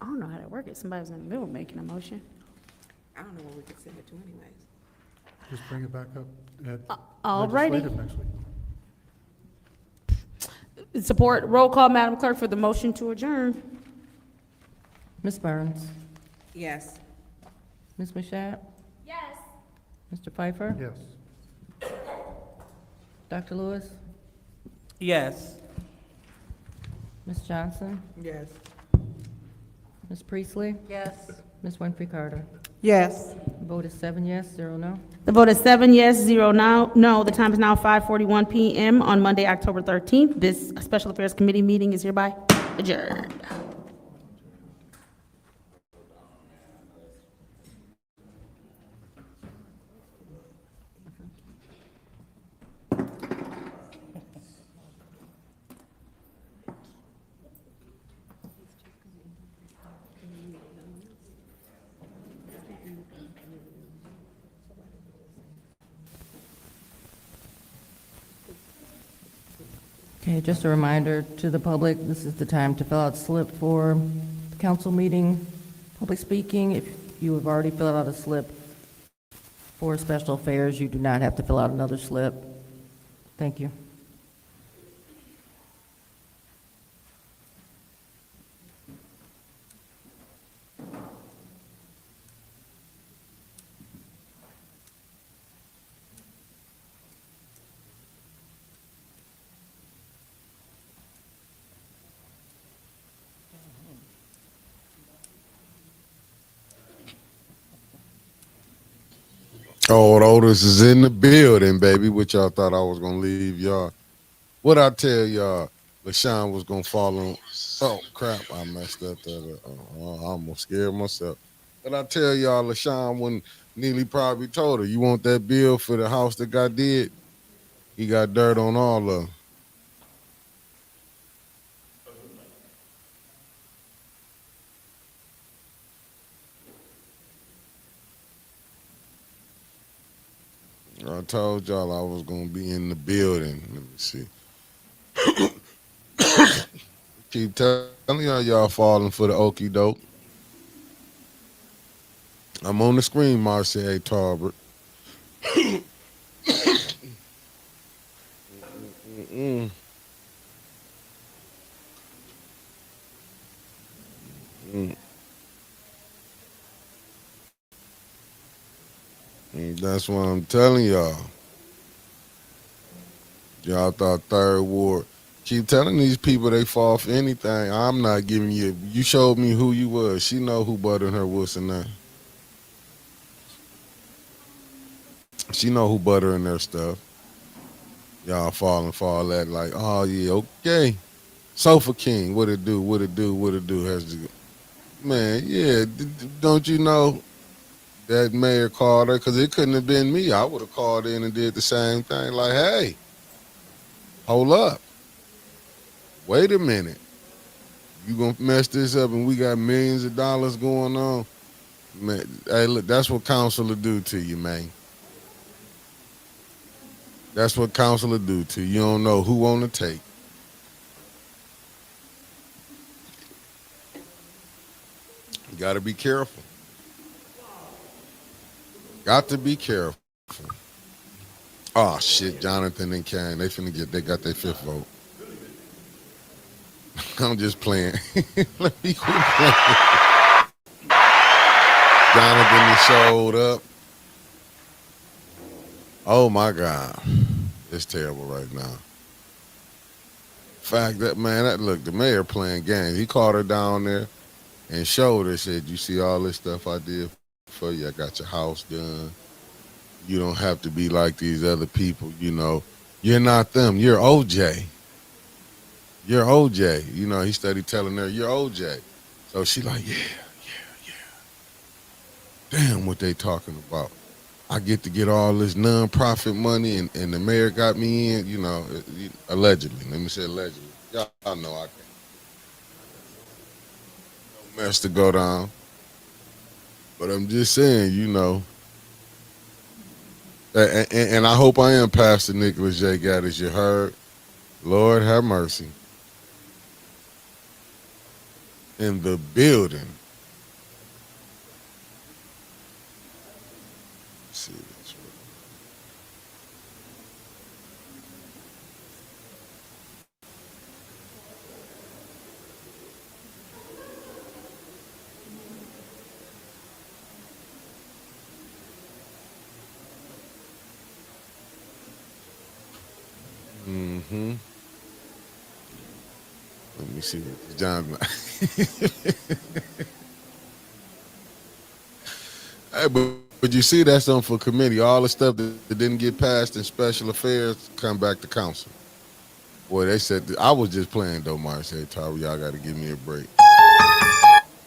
I don't know how that works. Somebody's in the middle making a motion. I don't know what we could send it to anyways. Just bring it back up at All righty. legislative next week. Support. Roll call, Madam Clerk, for the motion to adjourn. Ms. Burns? Yes. Ms. Mashat? Yes. Mr. Pfeiffer? Yes. Dr. Lewis? Yes. Ms. Johnson? Yes. Ms. Priestley? Yes. Ms. Winfrey Carter? Yes. Vote is 7 yes, 0 no. The vote is 7 yes, 0 no. The time is now 5:41 p.m. on Monday, October 13th. This Special Affairs Committee meeting is hereby adjourned. Okay, just a reminder to the public, this is the time to fill out slip for the council meeting, public speaking. If you have already filled out a slip for special affairs, you do not have to fill out another slip. Thank you. Oh, Otis is in the building, baby. What y'all thought I was gonna leave y'all? What I tell y'all, LaShawn was gonna fall on. Oh crap, I messed up that. I almost scared myself. But I tell y'all, LaShawn, when Neely probably told her, "You want that bill for the house that got did?" He got dirt on all of them. I told y'all I was gonna be in the building. Let me see. Keep telling y'all falling for the okey doke. I'm on the screen, Marcy A. Tarbert. That's what I'm telling y'all. Y'all thought third ward. Keep telling these people they fall for anything. I'm not giving you. You showed me who you was. She know who buttering her wuss and that. She know who buttering their stuff. Y'all falling for all that like, oh yeah, okay. Sofa King, what it do? What it do? What it do? Has to. Man, yeah. Don't you know? That mayor called her because it couldn't have been me. I would have called in and did the same thing. Like, hey, hold up. Wait a minute. You gonna mess this up and we got millions of dollars going on? Man, hey, look, that's what council will do to you, man. That's what council will do to you. You don't know who on the take. You gotta be careful. Got to be careful. Oh shit, Jonathan and Karen, they got their fifth vote. I'm just playing. Let me quit playing. Jonathan showed up. Oh my God. It's terrible right now. Fact that, man, look, the mayor playing games. He called her down there and showed her, said, you see all this stuff I did for you? I got your house done. You don't have to be like these other people, you know. You're not them. You're OJ. You're OJ. You know, he started telling her, you're OJ. So she like, yeah. Damn, what they talking about. I get to get all this nonprofit money and the mayor got me in, you know, allegedly. Let me say allegedly. Y'all know I can't. No mess to go down. But I'm just saying, you know. And I hope I am Pastor Nicholas J. Gaddis, you heard. Lord have mercy. In the building. Let's see this Mm-hmm. Let me see what John. Hey, but you see that's something for committee. All the stuff that didn't get passed in special affairs come back to council. Boy, they said I was just playing though. Mark said, "Tari, y'all got to give me a break."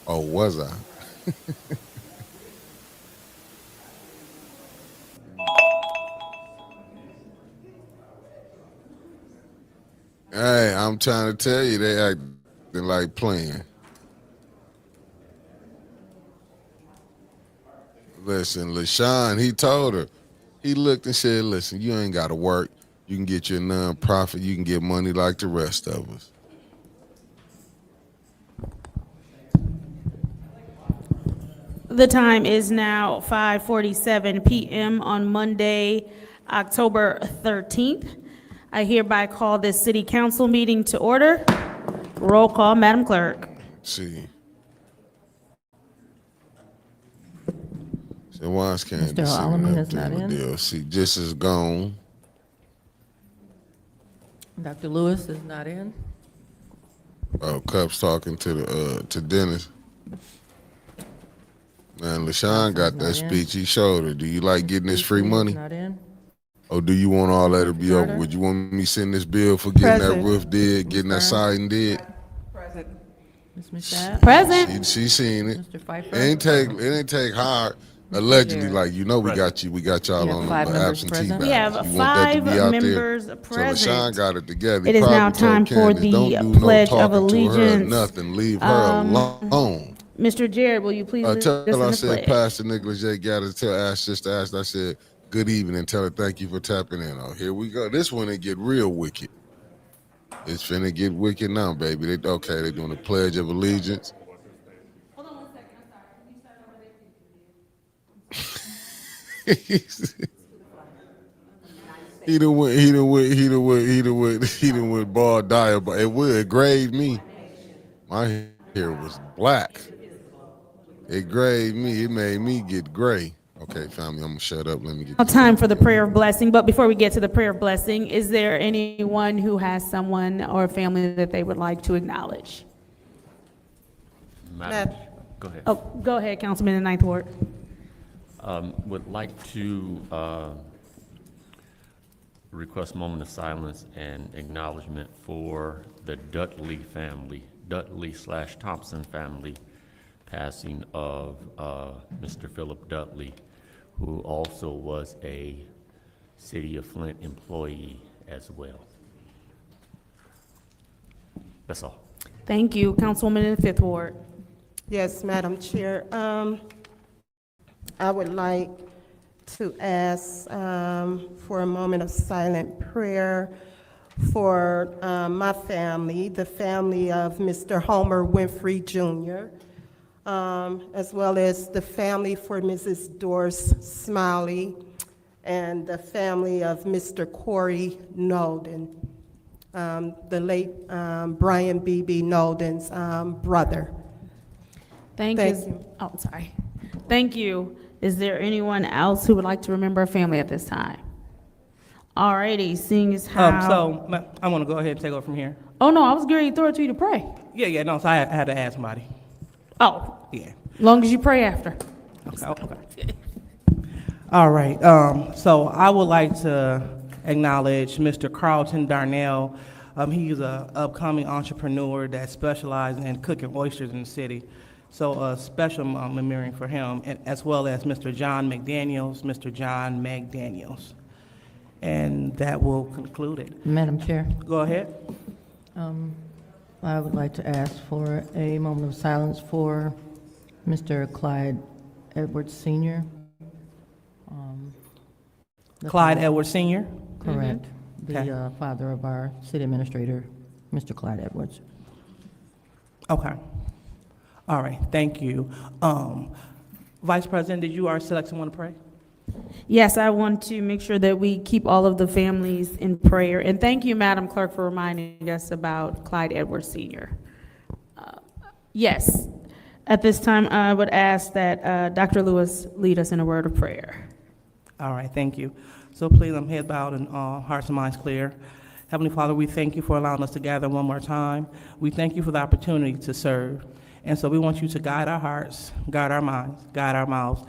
Oh, was I? Hey, I'm trying to tell you, they acting like playing. Listen, LaShawn, he told her, he looked and said, listen, you ain't got to work. You can get your nonprofit. You can get money like the rest of us. The time is now 5:47 p.m. on Monday, October 13th. I hereby call this city council meeting to order. Roll call, Madam Clerk. See. So Wise can't Mr. Alleman is not in. DLC just is gone. Dr. Lewis is not in. Oh, Cup's talking to Dennis. Man, LaShawn got that speech he showed her. Do you like getting this free money? Not in. Or do you want all that to be over? Would you want me to send this bill for getting that roof did, getting that siding did? Present. Ms. Machad? Present. She seen it. Mr. Pfeiffer? It ain't take hard. Allegedly, like, you know, we got y'all We have on 5 the members absentee present. ballot. We have You want that to 5 be out members there? present. So LaShawn got it together. It He is now probably told time for Candace, the don't do Pledge no of talking to her or Allegiance. nothing. Leave her alone. Mr. Jared, will you please lead Tell us in her I the said, pledge? Pastor Nicholas J. Gaddis, I said, good evening, and tell her thank you for tapping in. Oh, here we go. This one, it get real wicked. It's finna get wicked now, baby. They doing the Pledge of Allegiance. Hold on 1 second, I'm sorry. Can you start over there? He done went ball dire, but it graved me. My hair was black. It graved me. It made me get gray. Okay, family, I'm gonna shut up. Let me get Now time for the prayer of blessing, but before we get to the prayer of blessing, is there anyone who has someone or a family that they would like to acknowledge? Madam, go ahead. Oh, go ahead, Councilman in the Ninth Ward. Would like to request a moment of silence and acknowledgement for the Dudley family, Dudley/Thompson family, passing of Mr. Philip Dudley, who also was a City of Flint employee as well. That's all. Thank you. Councilwoman in the Fifth Ward. Yes, Madam Chair. I would like to ask for a moment of silent prayer for my family, the family of Mr. Homer Winfrey Jr., as well as the family for Mrs. Doris Smiley, and the family of Mr. Corey Nolden, the late Brian B.B. Nolden's brother. Thank Thank you. you. Oh, sorry. Thank you. Is there anyone else who would like to remember a family at this time? All righty, seeing as how. I want to go ahead and take over from here. Oh, no, I was going to throw it to you to pray. Yeah, no, so I had to ask somebody. Oh, Yeah. long as you pray after. Okay. All right, so I would like to acknowledge Mr. Carlton Darnell. He's an upcoming entrepreneur that specializes in cooking oysters in the city. So a special memory for him, and as well as Mr. John McDaniels. And that will conclude it. Madam Chair, Go ahead. I would like to ask for a moment of silence for Mr. Clyde Edwards Sr. Clyde Edwards Sr.? Correct. Okay. The father of our city administrator, Mr. Clyde Edwards. Okay. All right, thank you. Vice President, did you or Selection want to pray? Yes, I want to make sure that we keep all of the families in prayer. And thank you, Madam Clerk, for reminding us about Clyde Edwards Sr. Yes, at this time, I would ask that Dr. Lewis lead us in a word of prayer. All right, thank you. So please, heads bowed and hearts and minds clear. Heavenly Father, we thank you for allowing us to gather one more time. We thank you for the opportunity to serve. And so we want you to guide our hearts, guide our minds, guide our mouths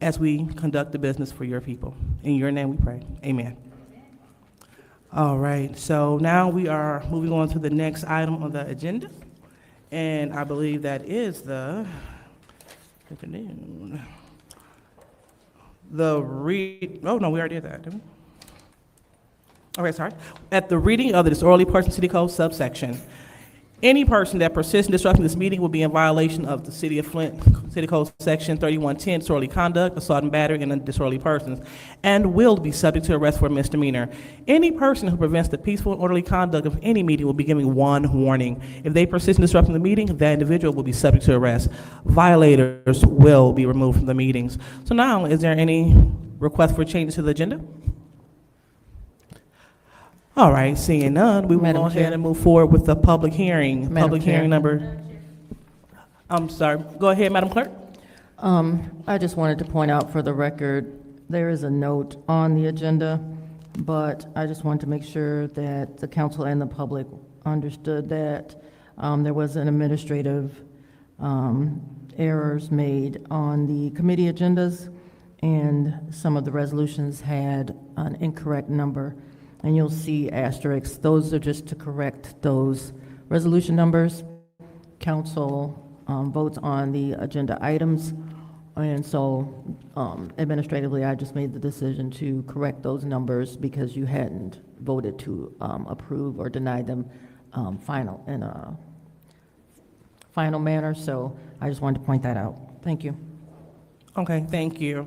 as we conduct the business for your people. In your name we pray. Amen. All right, so now we are moving on to the next item on the agenda. And I believe that is the oh, no, we already did that, didn't we? Okay, sorry. At the reading of the disorderly person city code subsection, any person that persists in disrupting this meeting will be in violation of the City of Flint City Code Section 3110, disorderly conduct, assault and battery, and disorderly persons, and will be subject to arrest for a misdemeanor. Any person who prevents the peaceful and orderly conduct of any meeting will be given one warning. If they persist in disrupting the meeting, that individual will be subject to arrest. Violators will be removed from the meetings. So now, is there any request for changes to the agenda? All right, seeing none, we will go ahead and move forward with the public hearing. Public hearing number, I'm sorry, go ahead, Madam Clerk. I just wanted to point out for the record, there is a note on the agenda, but I just wanted to make sure that the council and the public understood that there was an administrative errors made on the committee agendas, and some of the resolutions had an incorrect number. And you'll see asterisks. Those are just to correct those resolution numbers. Council votes on the agenda items. And so administratively, I just made the decision to correct those numbers because you hadn't voted to approve or deny them in a final manner. So I just wanted to point that out. Thank you. Okay, thank you.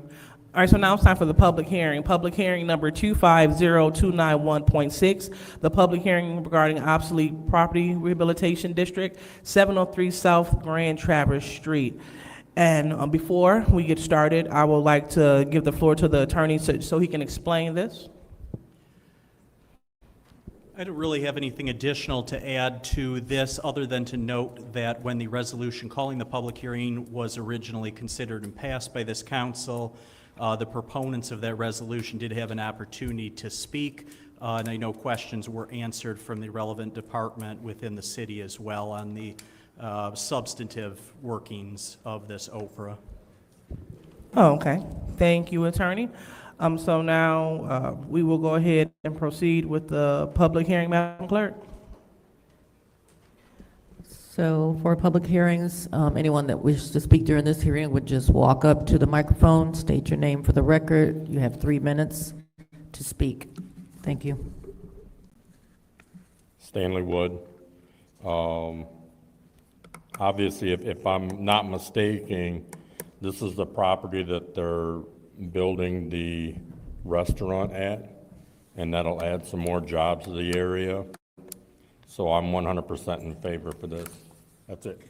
All right, so now it's time for the public hearing. Public hearing number 250291.6, the public hearing regarding obsolete property rehabilitation district, 703 South Grand Traverse Street. And before we get started, I would like to give the floor to the attorney so he can explain this. I don't really have anything additional to add to this other than to note that when the resolution calling the public hearing was originally considered and passed by this council, the proponents of that resolution did have an opportunity to speak, and I know questions were answered from the relevant department within the city as well on the substantive workings of this OPRA. Oh, okay. Thank you, attorney. So now we will go ahead and proceed with the public hearing, Madam Clerk. So for public hearings, anyone that wishes to speak during this hearing would just walk up to the microphone, state your name for the record. You have 3 minutes to speak. Thank you. Stanley Wood, Obviously, if I'm not mistaken, this is the property that they're building the restaurant at, and that'll add some more jobs to the area. So I'm 100% in favor for this. That's it.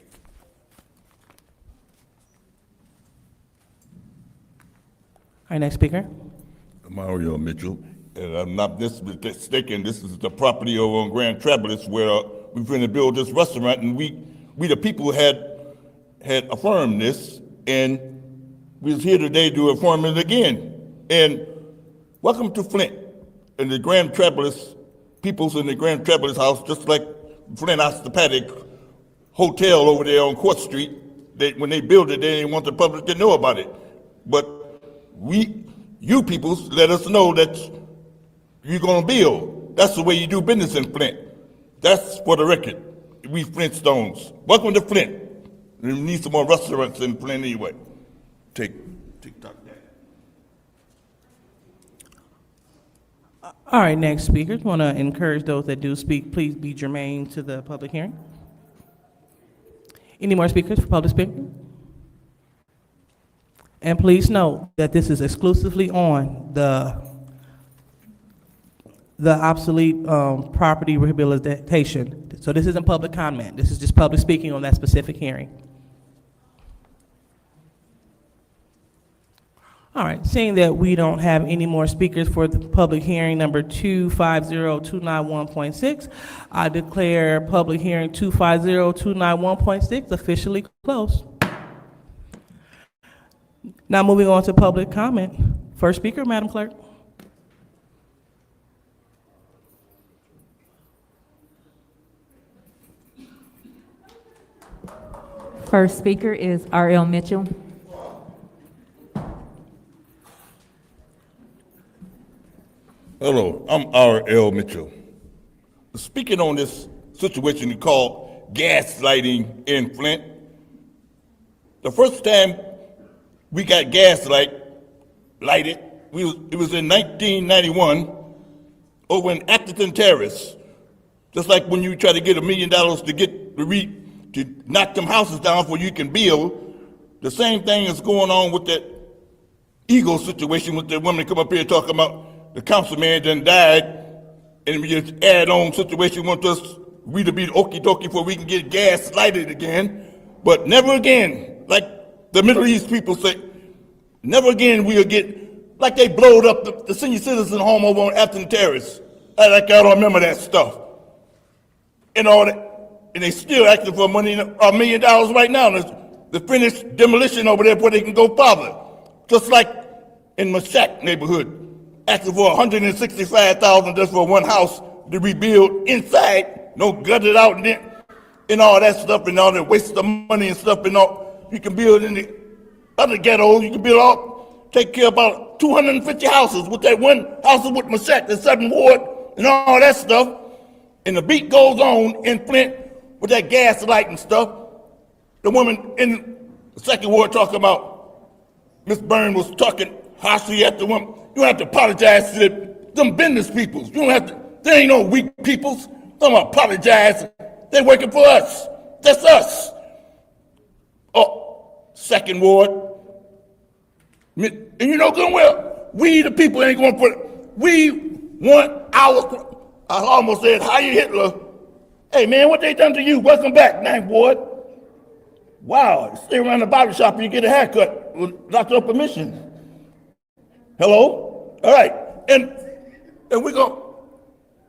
Our next speaker. Mario Mitchell, and I'm not mistaken, this is the property over on Grand Travelers where we're going to build this restaurant, and we the people had affirmed this, and we was here today to affirm it again. And welcome to Flint and the Grand Travelers, people's in the Grand Travelers house, just like Flint Osteopathic Hotel over there on Court Street. When they built it, they didn't want the public to know about it. But you people let us know that you're gonna build. That's the way you do business in Flint. That's for the record. We Flintstones. Welcome to Flint. We need some more restaurants in Flint anyway. Take that. All right, next speakers. Want to encourage those that do speak, please be germane to the public hearing. Any more speakers for public speaking? And please note that this is exclusively on the obsolete property rehabilitation. So this isn't public comment. This is just public speaking on that specific hearing. All right, seeing that we don't have any more speakers for the public hearing number 250291.6, I declare public hearing 250291.6 officially closed. Now moving on to public comment. First speaker, Madam Clerk. First speaker is R.L. Mitchell. Hello, I'm R.L. Mitchell. Speaking on this situation called gaslighting in Flint, the first time we got lighted, it was in 1991 over in Atherton Terrace. Just like when you try to get $1 million to knock them houses down before you can build, the same thing is going on with that Eagle situation with the woman come up here talking about the councilman done died, and we just add on situation want us we to be okie dokie before we can get gas lighted again. But never again, like the Middle East people say, never again we'll get, like they blowed up the senior citizen home over on Atherton Terrace. I don't remember that stuff. And all that. And they still asking for money, $1 million right now to finish demolition over there before they can go farther. Just like in Mashack neighborhood, asking for $165,000 just for one house to rebuild inside, no gutted out and all that stuff and all that waste of money and stuff and all. You can build in the other ghettos, you can build take care of about 250 houses with that one house with Mashack, the 7th Ward and all that stuff. And the beat goes on in Flint with that gas light and stuff. The woman in the 2nd Ward talking about, Miss Byrne was talking harshly at the woman. You don't have to apologize to them business peoples. You don't have to, there ain't no weak peoples. Don't apologize. They're working for us. That's us. Oh, 2nd Ward. And you know good and well, we the people ain't going to put, we want our, I almost said, Heil Hitler. Hey man, what they done to you? Welcome back, 9th Ward. Wow, stay around the barber shop and you get a haircut without your permission. Hello? All right. And we're going,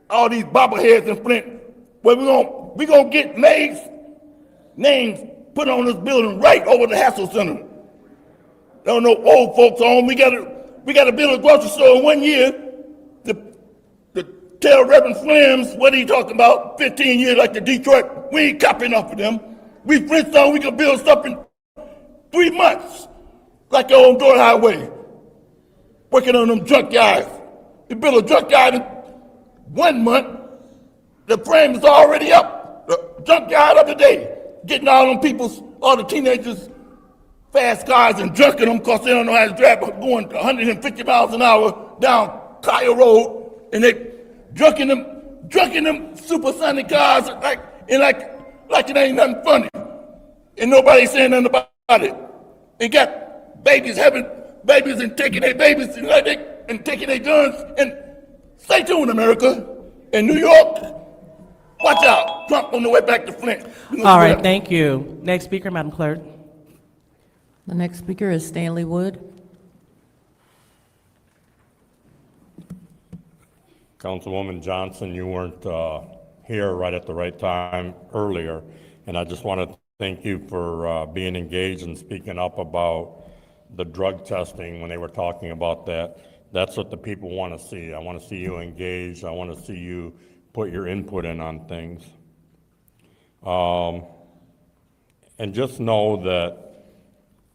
all these bobbleheads in Flint, well, we're going to get May's names put on this building right over the Hassel Center. There don't know old folks on. We got to build a grocery store in 1 year. The tell Reverend Flims, what are you talking about? 15 years like the Detroit. We ain't copying off of them. We Flintstone, we can build stuff in 3 months, like the old Door Highway. Working on them junkyards. You build a junkyard in 1 month, the frame is already up. The junkyard of the day. Getting all them people's, all the teenagers, fast cars and junking them because they don't know how to drive, going 150 miles an hour down Kyle Road, and they junking them supersonic cars like like it ain't nothing funny. And nobody saying nothing about it. They got babies having babies and taking their babies and taking their guns. And stay tuned, America. In New York, watch out. Trump on the way back to Flint. All right, thank you. Next speaker, Madam Clerk. The next speaker is Stanley Wood. Councilwoman Johnson, you weren't here right at the right time earlier, and I just want to thank you for being engaged and speaking up about the drug testing when they were talking about that. That's what the people want to see. I want to see you engaged. I want to see you put your input in on things. And just know that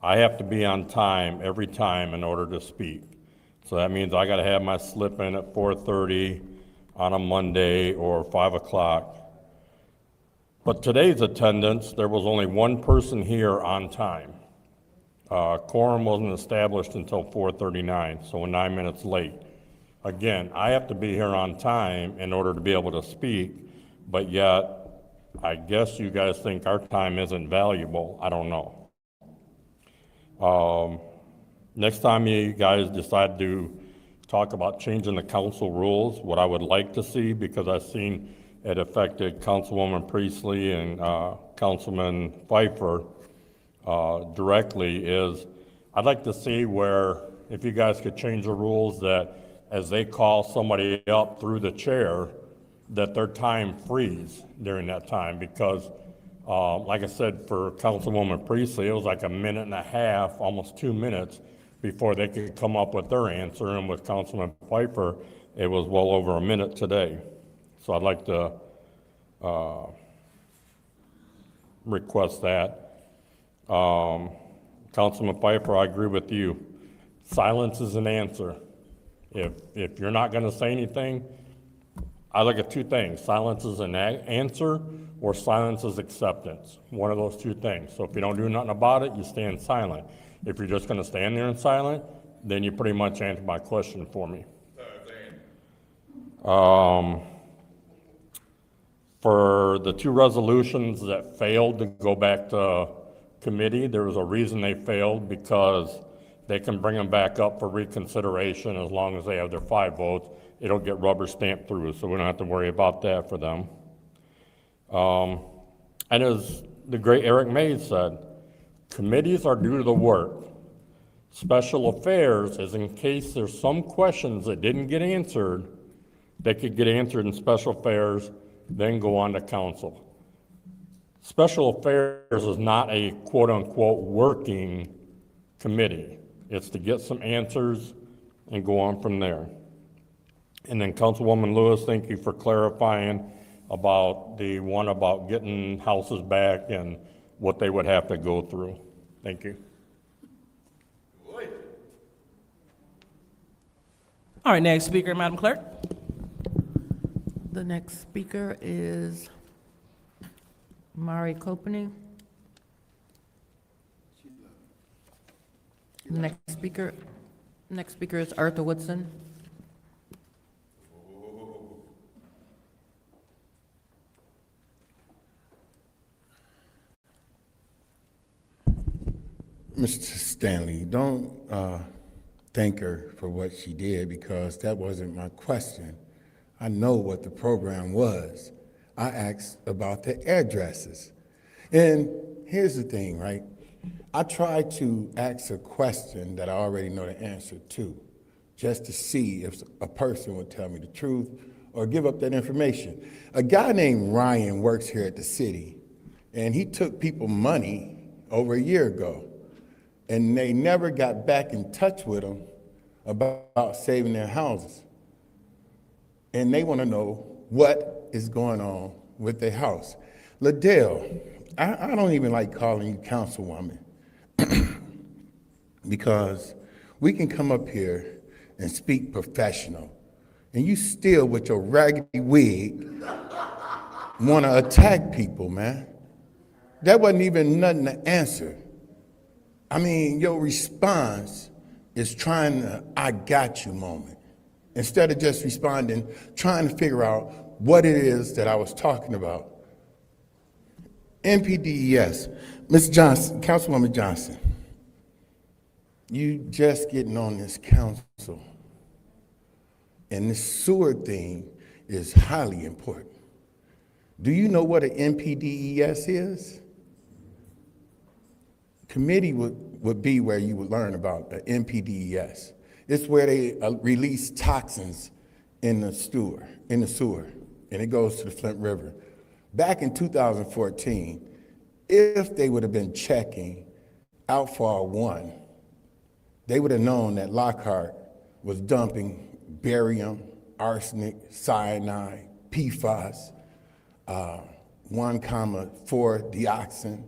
I have to be on time every time in order to speak. So that means I got to have my slip in at 4:30 on a Monday or 5 o'clock. But today's attendance, there was only one person here on time. Quorum wasn't established until 4:39, so we're 9 minutes late. Again, I have to be here on time in order to be able to speak, but yet I guess you guys think our time isn't valuable. I don't know. Next time you guys decide to talk about changing the council rules, what I would like to see, because I've seen it affected Councilwoman Priestley and Councilman Pfeiffer directly, is I'd like to see where, if you guys could change the rules that as they call somebody up through the chair, that their time freeze during that time, because like I said, for Councilwoman Priestley, it was like 1.5 minutes, almost 2 minutes before they could come up with their answer, and with Councilman Pfeiffer, it was well over 1 minute today. So I'd like to request that. Councilman Pfeiffer, I agree with you. Silence is an answer. If you're not going to say anything, I look at two things. Silence is an answer, or silence is acceptance. One of those two things. So if you don't do nothing about it, you stand silent. If you're just going to stand there in silent, then you pretty much answer my question for me. For the two resolutions that failed to go back to committee, there was a reason they failed, because they can bring them back up for reconsideration as long as they have their 5 votes. It'll get rubber stamped through, so we don't have to worry about that for them. And as the great Eric Mays said, committees are due to the work. Special affairs is in case there's some questions that didn't get answered, they could get answered in special affairs, then go on to council. Special affairs is not a quote-unquote working committee. It's to get some answers and go on from there. And then Councilwoman Lewis, thank you for clarifying about the one about getting houses back and what they would have to go through. Thank you. All right, next speaker, Madam Clerk. The next speaker is Mari Kopeny. Next speaker is Arthur Woodson. Mr. Stanley, don't thank her for what she did, because that wasn't my question. I know what the program was. I asked about the addresses. And here's the thing, right? I tried to ask a question that I already know the answer to, just to see if a person would tell me the truth or give up that information. A guy named Ryan works here at the city, and he took people money over a year ago, and they never got back in touch with him about saving their houses. And they want to know what is going on with their house. Liddell, I don't even like calling you councilwoman, because we can come up here and speak professional, and you still, with your raggedy wig, want to attack people, man. That wasn't even nothing to answer. I mean, your response is trying to I got you moment, instead of just responding, trying to figure out what it is that I was talking about. NPDES. Ms. Johnson, Councilwoman Johnson, you just getting on this council, and this sewer thing is highly important. Do you know what an NPDES is? Committee would be where you would learn about the NPDES. It's where they release toxins in the sewer, and it goes to the Flint River. Back in 2014, if they would have been checking Outfall 1, they would have known that Lockhart was dumping barium, arsenic, cyanide, PFAS, 1,4-dioxin,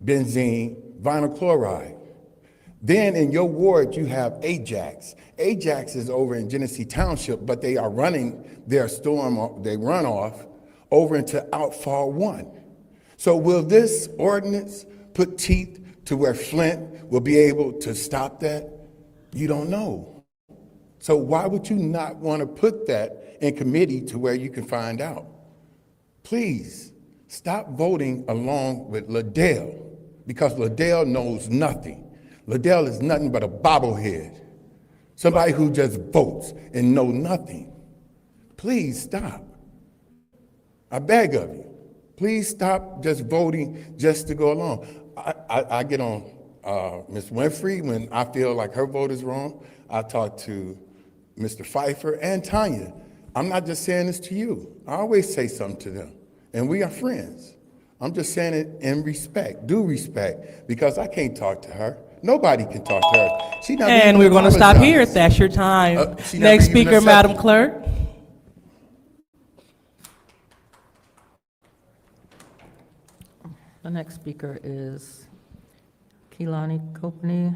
benzene, vinyl chloride. Then in your ward, you have Ajax. Ajax is over in Genesee Township, but they are running their runoff over into Outfall 1. So will this ordinance put teeth to where Flint will be able to stop that? You don't know. So why would you not want to put that in committee to where you can find out? Please, stop voting along with Liddell, because Liddell knows nothing. Liddell is nothing but a bobblehead, somebody who just votes and know nothing. Please stop. I beg of you. Please stop just voting just to go along. I get on Ms. Winfrey when I feel like her vote is wrong. I talk to Mr. Pfeiffer and Tanya. I'm not just saying this to you. I always say something to them, and we are friends. I'm just saying it in respect, due respect, because I can't talk to her. Nobody can talk to her. She never And even we're going to stop apologized. here. That's your time. She never Next even speaker, accepted Madam it. Clerk. The next speaker is Keelani Copeney.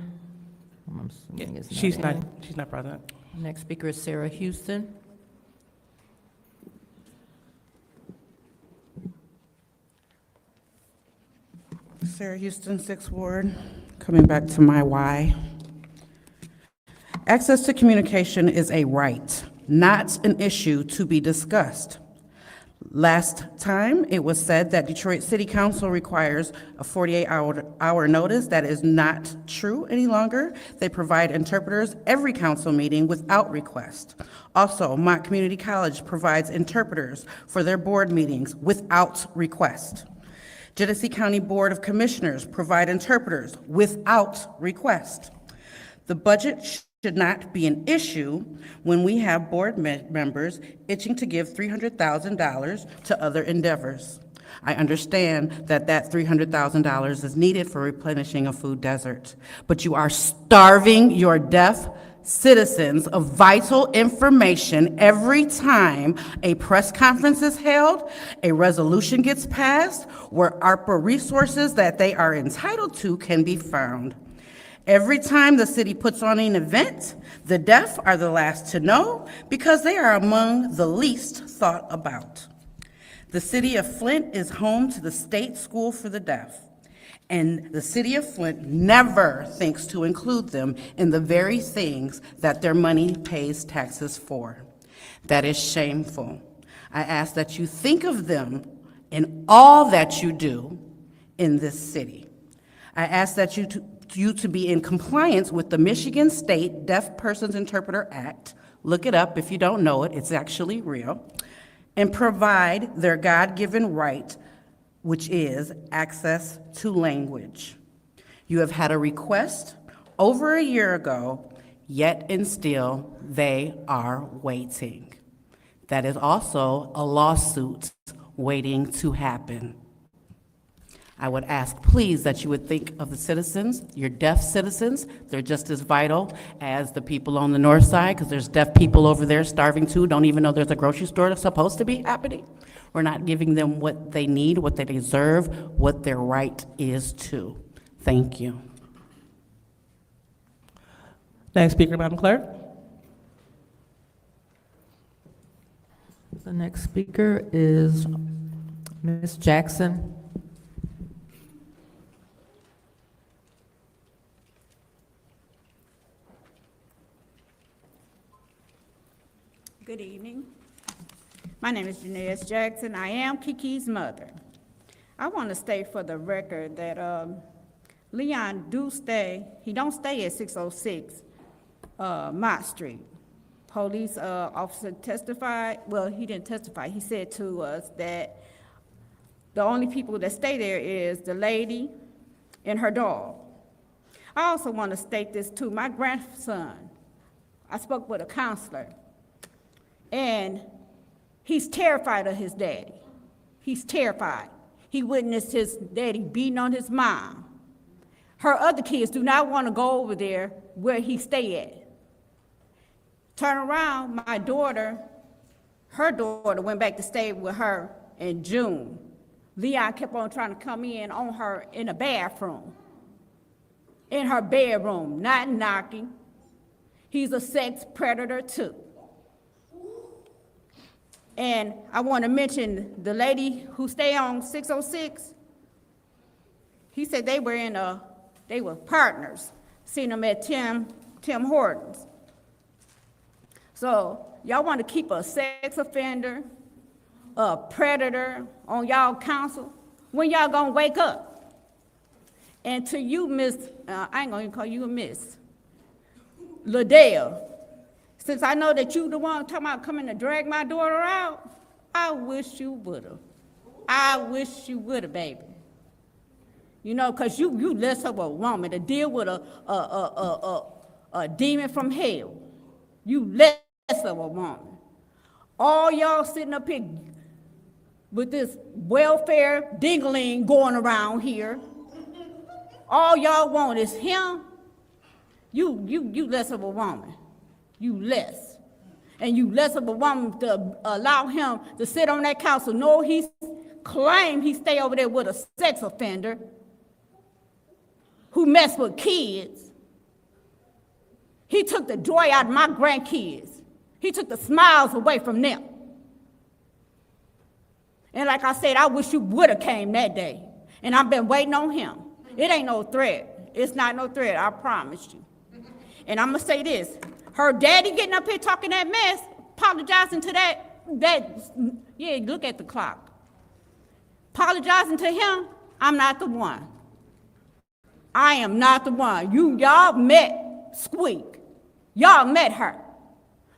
I'm assuming it's She's in. not present. Next speaker is Sarah Houston. Sarah Houston, 6th Ward. Coming back to my why. Access to communication is a right, not an issue to be discussed. Last time, it was said that Detroit City Council requires a 48-hour notice. That is not true any longer. They provide interpreters every council meeting without request. Also, Mott Community College provides interpreters for their board meetings without request. Genesee County Board of Commissioners provide interpreters without request. The budget should not be an issue when we have board members itching to give $300,000 to other endeavors. I understand that that $300,000 is needed for replenishing a food desert, but you are starving your deaf citizens of vital information every time a press conference is held, a resolution gets passed, where ARPA resources that they are entitled to can be found. Every time the city puts on an event, the deaf are the last to know because they are among the least thought about. The city of Flint is home to the State School for the Deaf, and the city of Flint never thinks to include them in the very things that their money pays taxes for. That is shameful. I ask that you think of them in all that you do in this city. I ask that you to be in compliance with the Michigan State Deaf Persons Interpreter Act. Look it up if you don't know it, it's actually real. And provide their God-given right, which is access to language. You have had a request over a year ago, yet and still they are waiting. That is also a lawsuit waiting to happen. I would ask, please, that you would think of the citizens, your deaf citizens. They're just as vital as the people on the north side, because there's deaf people over there starving too, don't even know there's a grocery store that's supposed to be happening. We're not giving them what they need, what they deserve, what their right is to. Thank you. Next speaker, Madam Clerk. The next speaker is Ms. Jackson. Good evening. My name is Janae Jackson. I am Kiki's mother. I want to state for the record that Leon he don't stay at 606 Mott Street. Police officer testified, well, he didn't testify, he said to us that the only people that stay there is the lady and her dog. I also want to state this too. My grandson, I spoke with a counselor, and he's terrified of his daddy. He's terrified. He witnessed his daddy beating on his mom. Her other kids do not want to go over there where he stay at. Turn around, my daughter, her daughter went back to stay with her in June. Leon kept on trying to come in on her in the bathroom, in her bedroom, not knocking. He's a sex predator too. And I want to mention the lady who stayed on 606. He said they were partners. Seen them at Tim Hortons. So y'all want to keep a sex offender, a predator on y'all council? When y'all gonna wake up? And to you, Miss, I ain't gonna even call you a Miss, Liddell, since I know that you the one talking about coming to drag my daughter out, I wish you would've. I wish you would've, baby. You know, cause you less of a woman to deal with a demon from hell. You less of a woman. All y'all sitting up here with this welfare dingling going around here. All y'all want is him. You less of a woman. You less. And you less of a woman to allow him to sit on that council. No, he claimed he stay over there with a sex offender who mess with kids. He took the joy out of my grandkids. He took the smiles away from them. And like I said, I wish you would have came that day. And I've been waiting on him. It ain't no threat. It's not no threat, I promise you. And I'm gonna say this. Her daddy getting up here talking that mess, apologizing to yeah, look at the clock. Apologizing to him, I'm not the one. I am not the one. Y'all met Squeak. Y'all met her.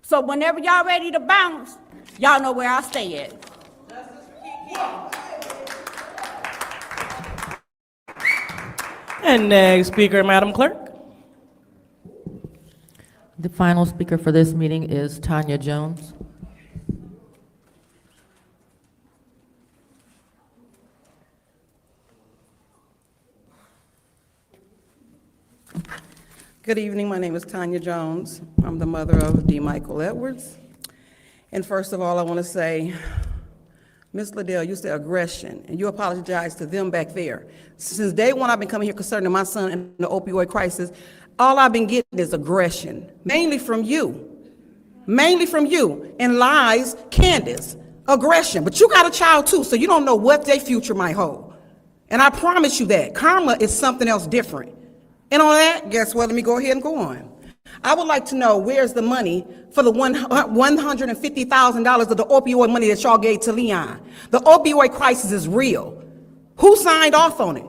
So whenever y'all ready to bounce, y'all know where I stay at. And next speaker, Madam Clerk. The final speaker for this meeting is Tanya Jones. Good evening, my name is Tanya Jones. I'm the mother of D. Michael Edwards. And first of all, I want to say, Ms. Liddell, you said aggression, and you apologize to them back there. Since day one, I've been coming here concerning my son and the opioid crisis. All I've been getting is aggression, mainly from you. And lies, Candace, aggression. But you got a child too, so you don't know what their future might hold. And I promise you that. Karma is something else different. And on that, guess what? Let me go ahead and go on. I would like to know where's the money for the $150,000 of the opioid money that y'all gave to Leon. The opioid crisis is real. Who signed off on it?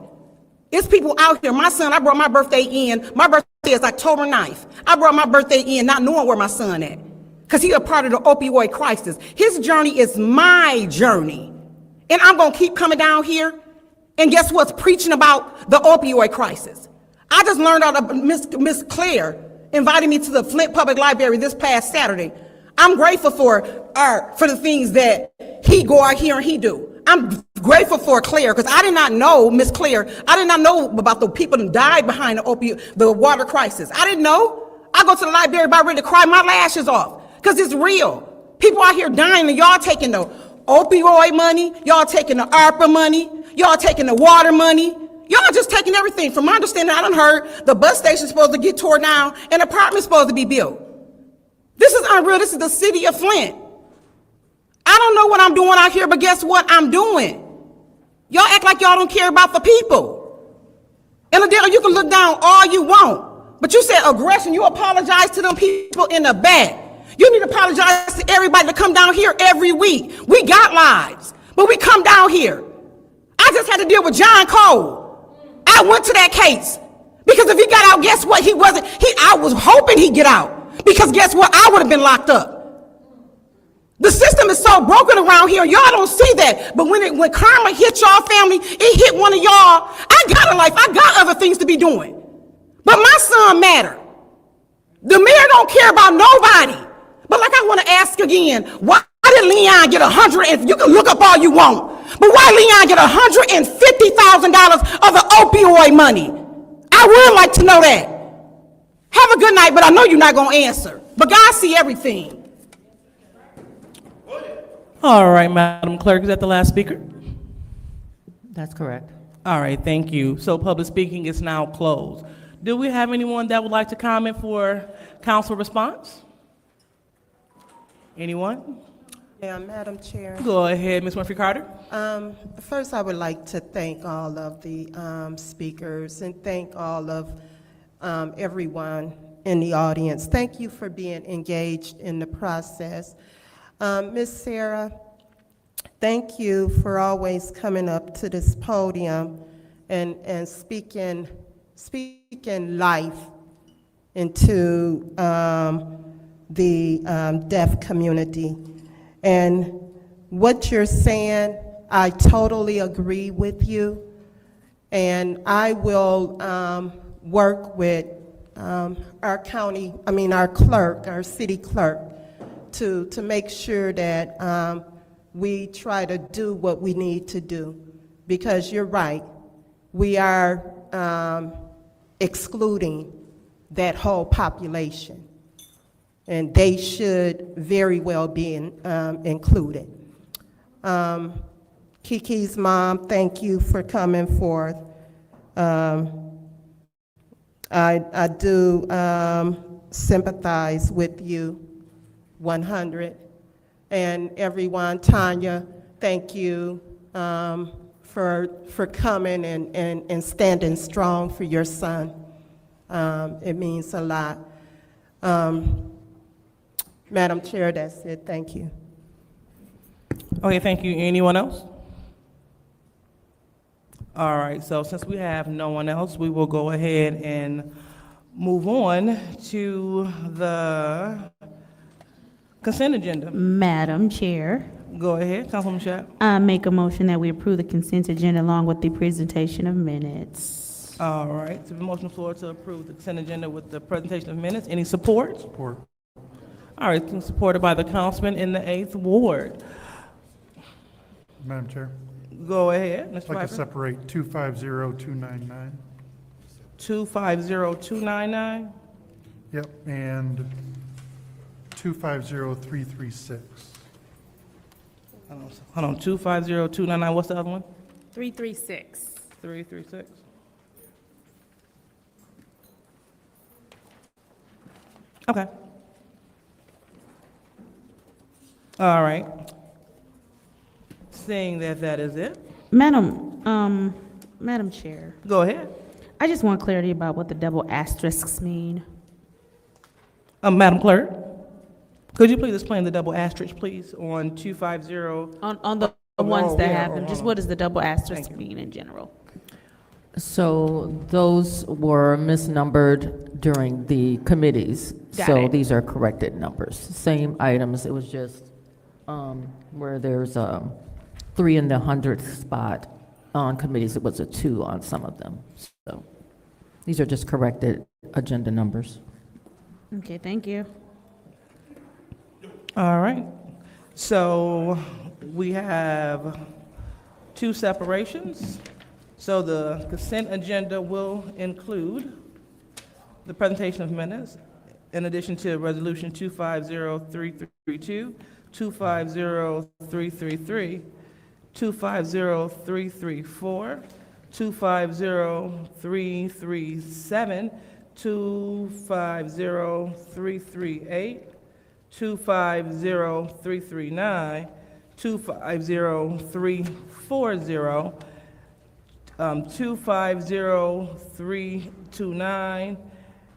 It's people out here. My son, I brought my birthday in. My birthday is October 9th. I brought my birthday in not knowing where my son at, because he a part of the opioid crisis. His journey is my journey. And I'm going to keep coming down here. And guess what's preaching about the opioid crisis? I just learned out of Miss Claire invited me to the Flint Public Library this past Saturday. I'm grateful for the things that he go out here and he do. I'm grateful for Claire, because I did not know, Miss Claire, I did not know about the people who died behind the water crisis. I didn't know. I go to the library about ready to cry my lashes off, because it's real. People out here dying, and y'all taking the opioid money, y'all taking the ARPA money, y'all taking the water money. Y'all just taking everything. From my understanding, I done heard the bus station's supposed to get torn down and apartment's supposed to be built. This is unreal. This is the city of Flint. I don't know what I'm doing out here, but guess what I'm doing? Y'all act like y'all don't care about the people. And Adele, you can look down all you want, but you said aggression. You apologize to them people in the back. You need to apologize to everybody that come down here every week. We got lives, but we come down here. I just had to deal with John Cole. I went to that case. Because if he got out, guess what? I was hoping he'd get out. Because guess what? I would have been locked up. The system is so broken around here, y'all don't see that. But when karma hit y'all family, it hit one of y'all. I got a life, I got other things to be doing. But my son matter. The mayor don't care about nobody. But like I want to ask again, why did Leon get you can look up all you want, but why Leon get $150,000 of the opioid money? I would like to know that. Have a good night, but I know you're not going to answer. But God see everything. All right, Madam Clerk, is that the last speaker? That's correct. All right, thank you. So public speaking is now closed. Do we have anyone that would like to comment for council response? Anyone? Yeah, Madam Chair. Go ahead, Ms. Murphy-Carter. First, I would like to thank all of the speakers and thank all of everyone in the audience. Thank you for being engaged in the process. Ms. Sarah, thank you for always coming up to this podium and speaking life into the deaf community. And what you're saying, I totally agree with you. And I will work with our clerk, our city clerk, to make sure that we try to do what we need to do. Because you're right, we are excluding that whole population. And they should very well be included. Kiki's mom, thank you for coming forth. I do sympathize with you 100. And everyone, Tanya, thank you for coming and standing strong for your son. It means a lot. Madam Chair, that's it. Thank you. Okay, thank you. Anyone else? All right, so since we have no one else, we will go ahead and move on to the consent agenda. Madam Chair, Go ahead, Councilwoman Shep. I make a motion that we approve the consent agenda along with the presentation of minutes. All right, so the motion on the floor to approve the consent agenda with the presentation of minutes. Any support? Support. All right, supported by the councilman in the 8th Ward. Madam Chair, Go ahead, Mr. I'd like to Piper. separate 250299. 250299. Yep, and 250336. Hold on, 250299, what's the other one? 336. 336. Okay. All right. Seeing that that is it, Madam Chair, go ahead. I just want clarity about what the double asterisks mean. Madam Clerk, could you please explain the double asterisk, please, on 250? On the ones that have them, hold just on. what does the double asterisk Thank you. mean in general? So those were misnumbered during the committees. Got So it. these are corrected numbers. Same items, it was just where there's a 3 in the 100th spot on committees, it was a 2 on some of them. So these are just corrected agenda numbers. Okay, thank you. All right. So we have 2 separations. So the consent agenda will include the presentation of minutes, in addition to Resolution 250332, 250333, 250334, 250337, 250338, 250339, 250340, 250329,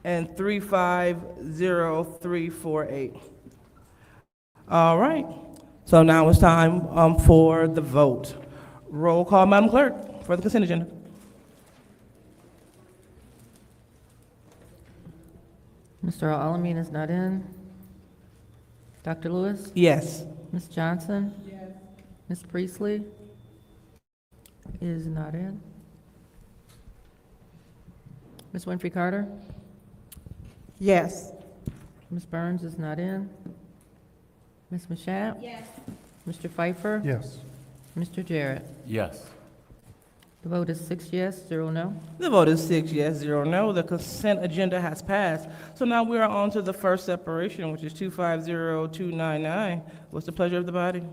and 350348. All right. So now it's time for the vote. Roll call, Madam Clerk. for the consent agenda. Mr. Alamin is not in. Dr. Lewis? Yes. Ms. Johnson? Yes. Ms. Priestley? Is not in. Ms. Winfrey Carter? Yes. Ms. Burns is not in. Ms. Mashat? Yes. Mr. Pfeiffer? Yes. Mr. Jarrett? Yes. The vote is 6 yes, 0 no. The vote is 6 yes, 0 no. The consent agenda has passed. So now we are on to the first separation, which is 250299. What's the pleasure of the body?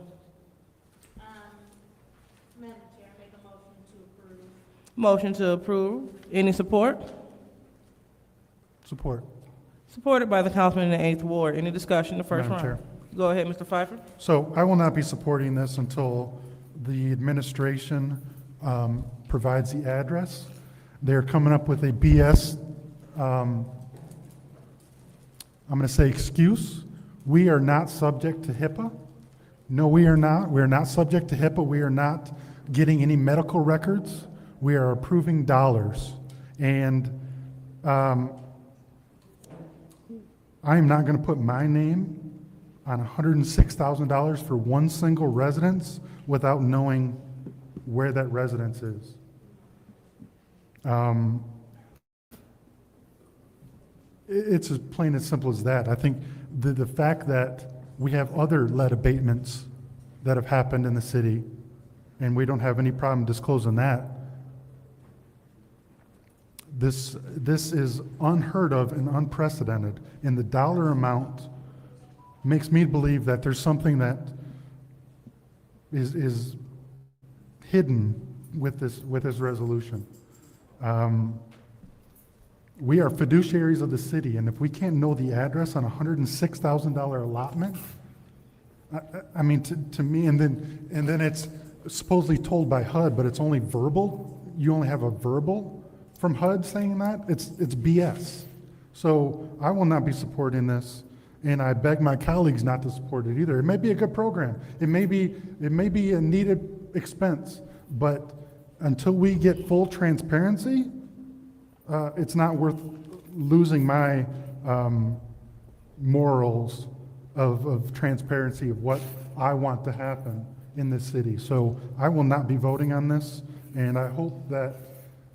Madam Chair, make a motion to approve. Motion to approve. Any support? Support. Supported by the councilman in the 8th Ward. Any discussion, the first Madam round? Chair. Go ahead, Mr. Pfeiffer. So I will not be supporting this until the administration provides the address. They're coming up with a BS, I'm going to say excuse. We are not subject to HIPAA. No, we are not. We are not subject to HIPAA. We are not getting any medical records. We are approving dollars. And I am not going to put my name on $106,000 for one single residence without knowing where that residence is. It's as plain and simple as that. I think the fact that we have other lead abatements that have happened in the city, and we don't have any problem disclosing that, this is unheard of and unprecedented, and the dollar amount makes me believe that there's something that is hidden with this resolution. We are fiduciaries of the city, and if we can't know the address on a $106,000 allotment, I mean, to me, and then it's supposedly told by HUD, but it's only verbal. You only have a verbal from HUD saying that. It's BS. So I will not be supporting this, and I beg my colleagues not to support it either. It may be a good program. It may be a needed expense, but until we get full transparency, it's not worth losing my morals of transparency of what I want to happen in this city. So I will not be voting on this, and I hope that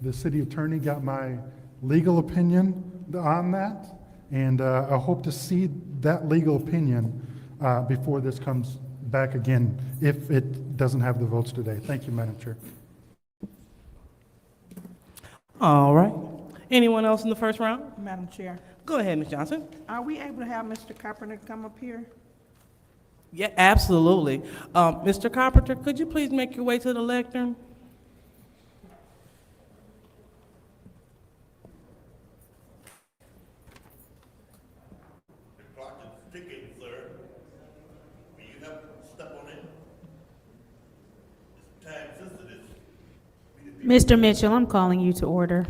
the city attorney got my legal opinion on that, and I hope to see that legal opinion before this comes back again, if it doesn't have the votes today. Thank you, Madam Chair. All right. Anyone else in the first round? Madam Chair, Go ahead, Ms. Johnson. are we able to have Mr. Carpenter come up here? Yeah, absolutely. Mr. Carpenter, could you please make your way to the lectern? The clock is ticking, sir. Will you have to step on it? It's time sensitive. Mr. Mitchell, I'm calling you to order.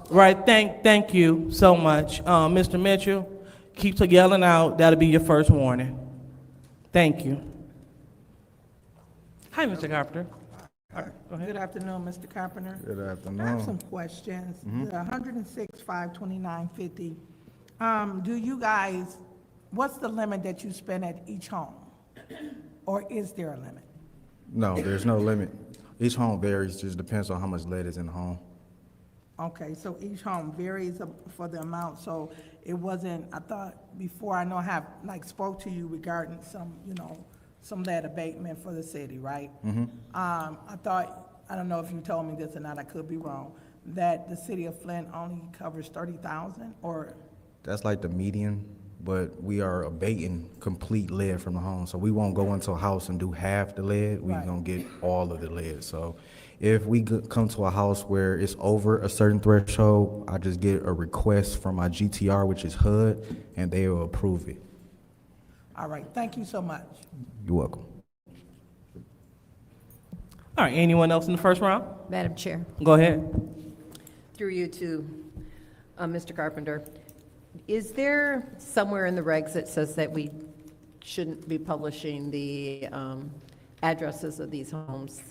Right, thank you so much. Mr. Mitchell, keep yelling out. That'll be your first warning. Thank you. Hi, Mr. Carpenter. All right, go ahead. Good afternoon, Mr. Carpenter. Good afternoon. I have some questions. The 106,529.50. Do you guys, what's the limit that you spend at each home? Or is there a limit? No, there's no limit. Each home varies, just depends on how much lead is in the home. Okay, so each home varies for the amount, so it wasn't, I thought before, I know I have, like, spoke to you regarding some, some lead abatement for the city, right? I thought, I don't know if you told me this or not, I could be wrong, that the city of Flint only covers 30,000, or? That's like the median, but we are abating complete lead from the home. So we won't go into a house and do half the lead, we're Right. gonna get all of the lead. So if we come to a house where it's over a certain threshold, I just get a request from my GTR, which is HUD, and they will approve it. All right, thank you so much. You're welcome. All right, anyone else in the first round? Madam Chair, Go ahead. through you to Mr. Carpenter, is there somewhere in the regs that says that we shouldn't be publishing the addresses of these homes?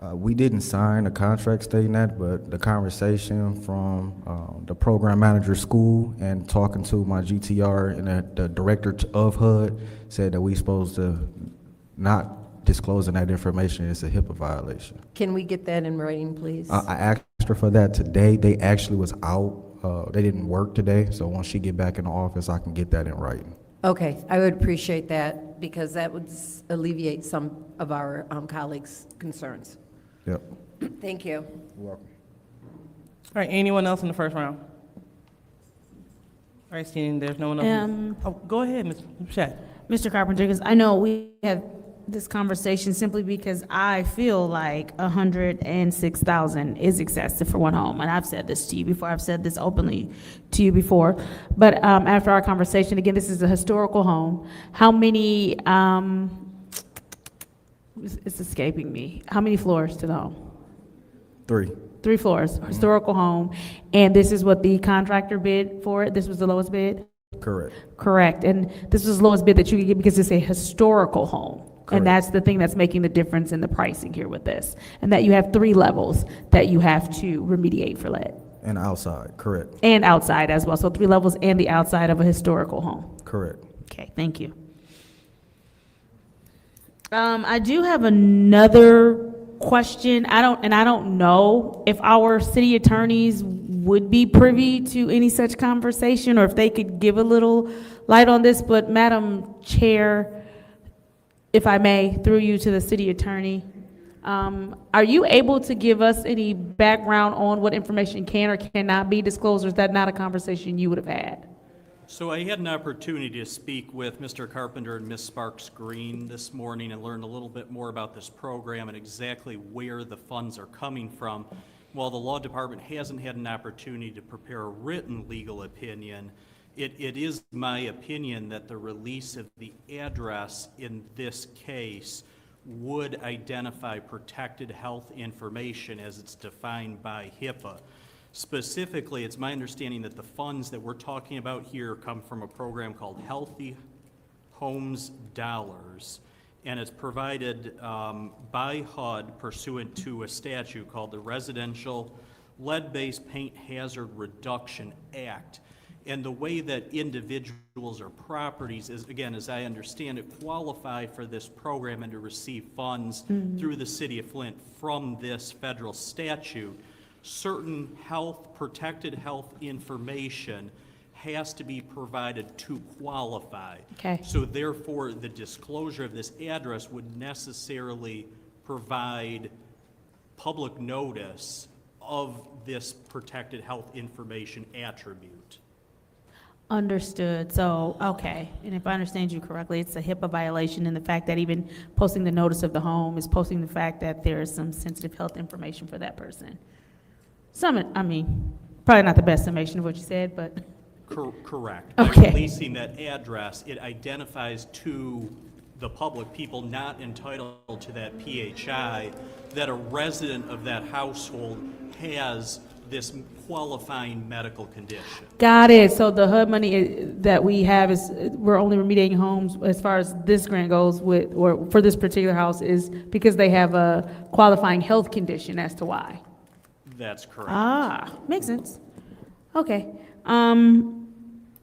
We didn't sign a contract stating that, but the conversation from the program manager school and talking to my GTR and the director of HUD said that we supposed to not disclosing that information is a HIPAA violation. Can we get that in writing, please? I asked her for that today. They actually was out. They didn't work today, so once she get back in the office, I can get that in writing. Okay, I would appreciate that, because that would alleviate some of our colleagues' concerns. Yep. Thank you. You're welcome. All right, anyone else in the first round? All right, seeing there's no one else. Oh, go ahead, Ms. Shat. Mr. Carpenter, because I know we have this conversation simply because I feel like 106,000 is excessive for one home, and I've said this to you before. I've said this openly to you before. But after our conversation, again, this is a historical home. How many? It's escaping me. How many floors to the home? 3. 3 floors. Historical home, and this is what the contractor bid for it. This was the lowest bid. Correct. Correct, and this was the lowest bid that you could get because it's a historical home. Correct. And that's the thing that's making the difference in the pricing here with this. And that you have 3 levels that you have to remediate for lead. And outside, correct. And outside as well, so 3 levels and the outside of a historical home. Correct. Okay, thank you. I do have another question. I don't know if our city attorneys would be privy to any such conversation, or if they could give a little light on this, but Madam Chair, if I may, through you to the city attorney, are you able to give us any background on what information can or cannot be disclosed, or is that not a conversation you would have had? So I had an opportunity to speak with Mr. Carpenter and Ms. Sparks Green this morning and learn a little bit more about this program and exactly where the funds are coming from. While the law department hasn't had an opportunity to prepare a written legal opinion, it is my opinion that the release of the address in this case would identify protected health information as it's defined by HIPAA. Specifically, it's my understanding that the funds that we're talking about here come from a program called Healthy Homes Dollars, and it's provided by HUD pursuant to a statute called the Residential Lead-Based Paint Hazard Reduction Act. And the way that individuals or properties, is, again, as I understand it, qualify for this program and to receive funds through the city of Flint from this federal statute, certain protected health information has to be provided to qualify. Okay. So therefore, the disclosure of this address would necessarily provide public notice of this protected health information attribute. Understood. So, okay, and if I understand you correctly, it's a HIPAA violation in the fact that even posting the notice of the home is posting the fact that there is some sensitive health information for that person. Probably not the best summation of what you said, but. Correct. Okay. By releasing that address, it identifies to the public, people not entitled to that PHI, that a resident of that household has this qualifying medical condition. Got it. So the HUD money that we have is, we're only remediating homes as far as this grant goes with, or for this particular house, is because they have a qualifying health condition as to why. That's correct. Ah, makes sense. Okay.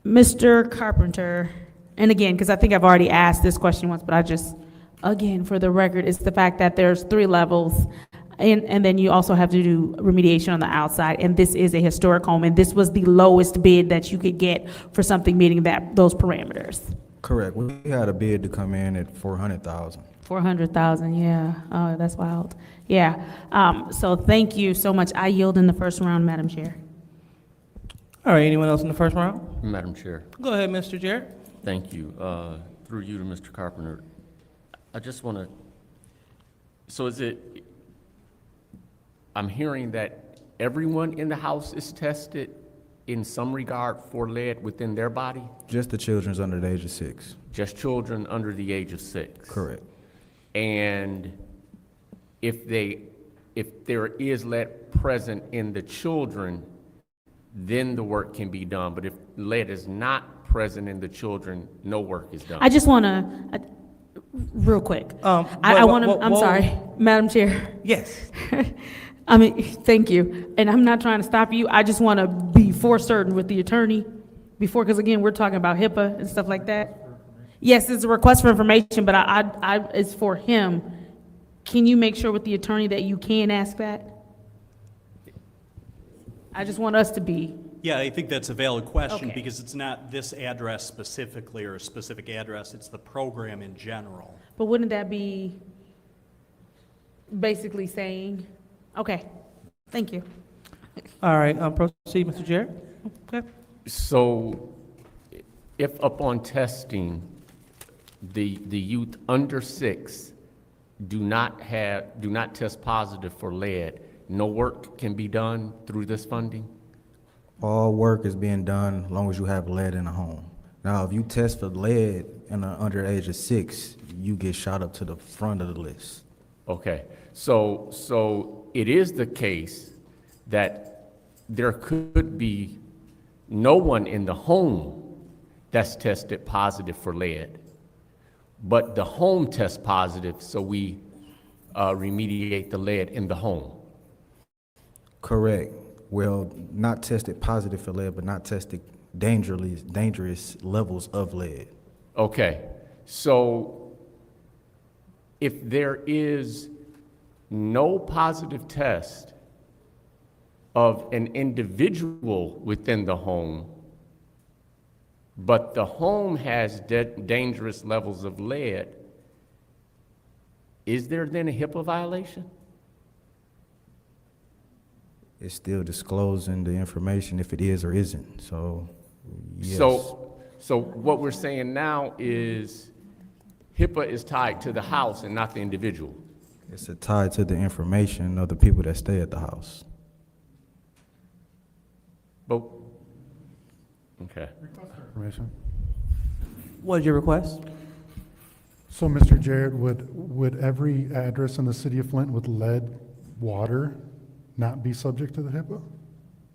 Mr. Carpenter, and again, because I think I've already asked this question once, but I just, again, for the record, it's the fact that there's 3 levels, and then you also have to do remediation on the outside, and this is a historic home, and this was the lowest bid that you could get for something meeting those parameters. Correct. We had a bid to come in at 400,000. 400,000, yeah. Oh, that's wild. Yeah. So thank you so much. I yield in the first round, Madam Chair. All right, anyone else in the first round? Madam Chair. Go ahead, Mr. Jarrett. Thank you. Through you to Mr. Carpenter, I just want to, so is it, I'm hearing that everyone in the house is tested in some regard for lead within their body? Just the children's under the age of 6. Just children under the age of 6? Correct. And if there is lead present in the children, then the work can be done. But if lead is not present in the children, no work is done. I just want to, real quick. Um, I whoa, want to, whoa, I'm whoa. sorry, Madam Chair. Yes. I mean, thank you. And I'm not trying to stop you. I just want to be for certain with the attorney before, because again, we're talking about HIPAA and stuff like that. Yes, it's a request for information, but it's for him. Can you make sure with the attorney that you can ask that? I just want us to be. Yeah, I think that's a valid question Okay. because it's not this address specifically or a specific address, it's the program in general. But wouldn't that be basically saying, okay, thank you. All right, proceed, Mr. Jarrett. Okay. So if upon testing, the youth under 6 do not test positive for lead, no work can be done through this funding? All work is being done as long as you have lead in the home. Now, if you test for lead and are under the age of 6, you get shot up to the front of the list. Okay, so it is the case that there could be no one in the home that's tested positive for lead, but the home tests positive, so we remediate the lead in the home. Correct. Well, not tested positive for lead, but not tested dangerous levels of lead. Okay, so if there is no positive test of an individual within the home, but the home has dangerous levels of lead, is there then a HIPAA violation? It's still disclosing the information if it is or isn't, so yes. So what we're saying now is HIPAA is tied to the house and not the individual. It's tied to the information of the people that stay at the house. But, okay. Information. What is your request? So, Mr. Jarrett, would every address in the city of Flint with lead water not be subject to the HIPAA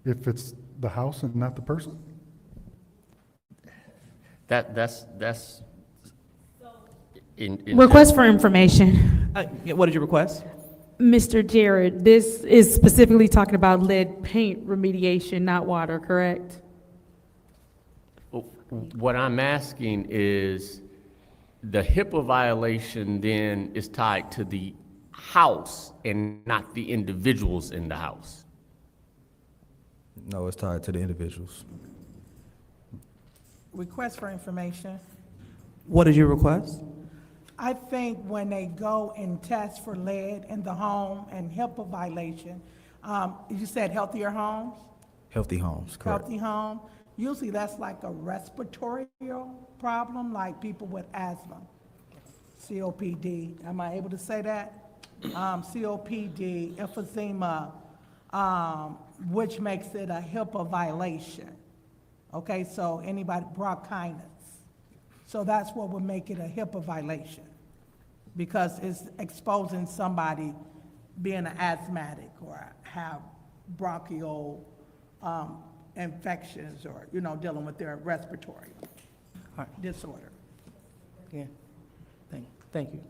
if it's the house and not the person? That's in Request for information. Yeah, what is your request? Mr. Jared, this is specifically talking about lead paint remediation, not water, correct? What I'm asking is, the HIPAA violation then is tied to the house and not the individuals in the house. No, it's tied to the individuals. Request for information. What is your request? I think when they go and test for lead in the home and HIPAA violation, you said healthier homes? Healthy homes, correct. Healthy home. Usually that's like a respiratory problem, like people with asthma, COPD. Am I able to say that? COPD, emphysema, which makes it a HIPAA violation. Okay, so anybody, bronchitis. So that's what would make it a HIPAA violation, because it's exposing somebody being an asthmatic or have bronchial infections or, dealing with their respiratory disorder. Yeah, thank you.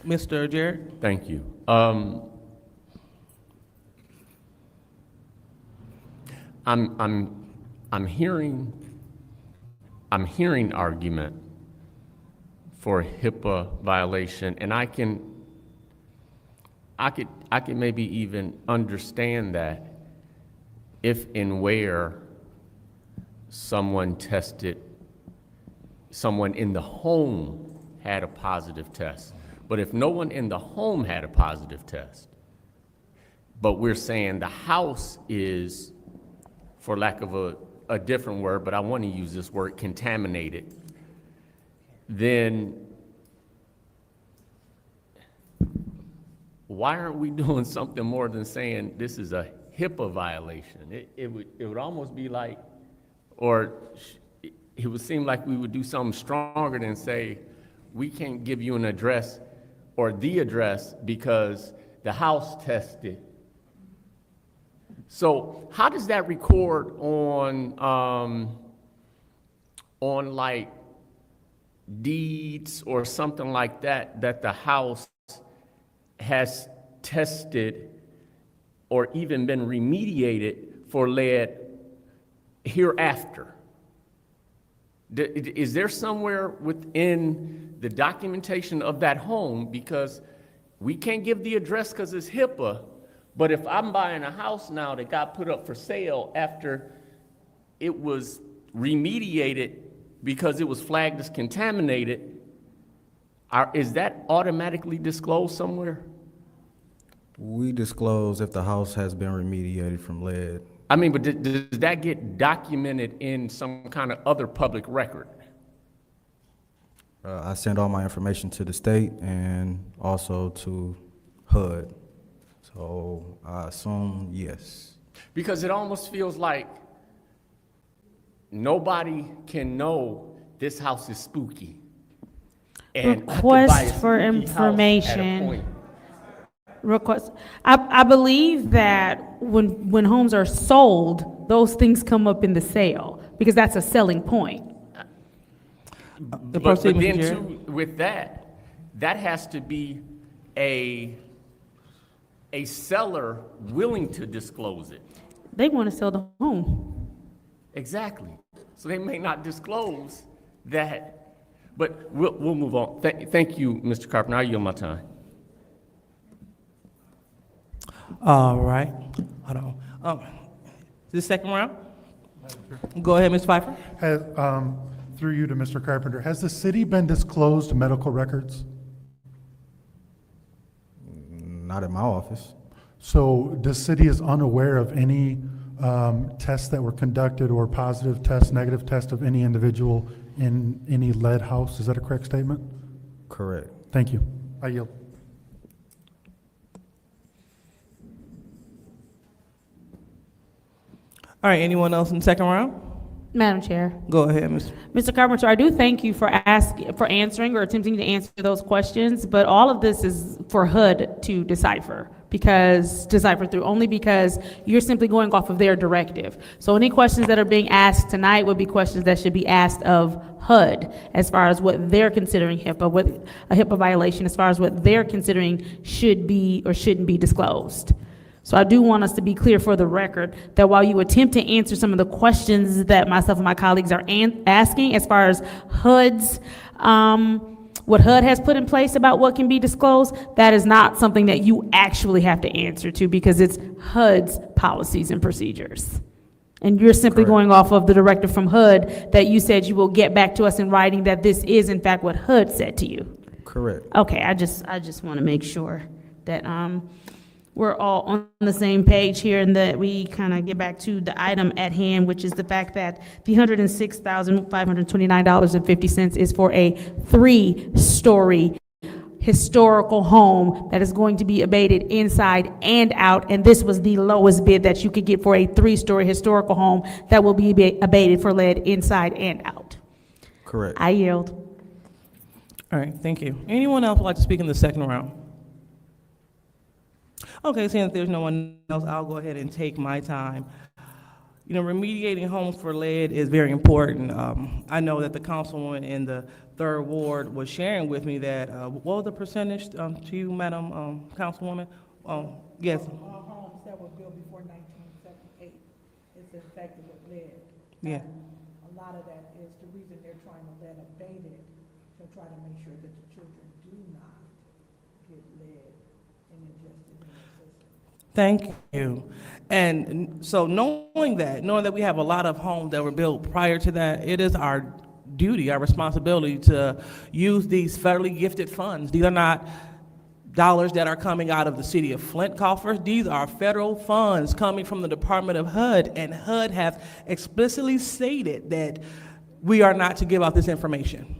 Mr. Jarrett? Thank you. I'm hearing argument for HIPAA violation, and I can maybe even understand that if and where someone in the home had a positive test. But if no one in the home had a positive test, but we're saying the house is, for lack of a different word, but I want to use this word, contaminated, then why aren't we doing something more than saying this is a HIPAA violation? It would almost be like, or it would seem like we would do something stronger than say, we can't give you an address or the address because the house tested. So how does that record on like deeds or something like that, that the house has tested or even been remediated for lead hereafter? Is there somewhere within the documentation of that home, because we can't give the address because it's HIPAA, but if I'm buying a house now that got put up for sale after it was remediated because it was flagged as contaminated, is that automatically disclosed somewhere? We disclose if the house has been remediated from lead. I mean, but does that get documented in some kind of other public record? I send all my information to the state and also to HUD. So I assume yes. Because it almost feels like nobody can know this house is spooky. And Request for information. Request. I believe that when homes are sold, those things come up in the sale because that's a selling point. But then too, with that has to be a seller willing to disclose it. They want to sell the home. Exactly. So they may not disclose that, but we'll move on. Thank you, Mr. Carpenter. I yield my time. All right. Hold on. This second round? Go ahead, Ms. Pfeiffer. Through you to Mr. Carpenter, has the city been disclosed medical records? Not in my office. So the city is unaware of any tests that were conducted or positive tests, negative tests of any individual in any lead house? Is that a correct statement? Correct. Thank you. I yield. All right, anyone else in the second round? Madam Chair. Go ahead, Ms. Mr. Carpenter, I do thank you for answering or attempting to answer those questions, but all of this is for HUD to decipher through, only because you're simply going off of their directive. So any questions that are being asked tonight would be questions that should be asked of HUD as far as what they're considering HIPAA, what a HIPAA violation, as far as what they're considering should be or shouldn't be disclosed. So I do want us to be clear for the record that while you attempt to answer some of the questions that myself and my colleagues are asking as far as HUD's, what HUD has put in place about what can be disclosed, that is not something that you actually have to answer to because it's HUD's policies and procedures. And you're simply going off of the directive from HUD that you said you will get back to us in writing that this is in fact what HUD said to you. Correct. Okay, I just want to make sure that we're all on the same page here and that we kind of get back to the item at hand, which is the fact that the $106,529.50 is for a 3-story historical home that is going to be abated inside and out, and this was the lowest bid that you could get for a 3-story historical home that will be abated for lead inside and out. Correct. I yield. All right, thank you. Anyone else would like to speak in the second round? Okay, since there's no one else, I'll go ahead and take my time. You know, remediating homes for lead is very important. I know that the councilwoman in the 3rd Ward was sharing with me that, what was the percentage to you, Madam Councilwoman? Yes. All homes that were built before 1978 is infected with lead. Yeah. A lot of that is the reason they're trying to lead abated, to try to make sure that the children do not get lead and ingested in the system. Thank you. And so knowing that we have a lot of homes that were built prior to that, it is our duty, our responsibility to use these federally gifted funds. These are not dollars that are coming out of the city of Flint coffers. These are federal funds coming from the Department of HUD, and HUD has explicitly stated that we are not to give out this information.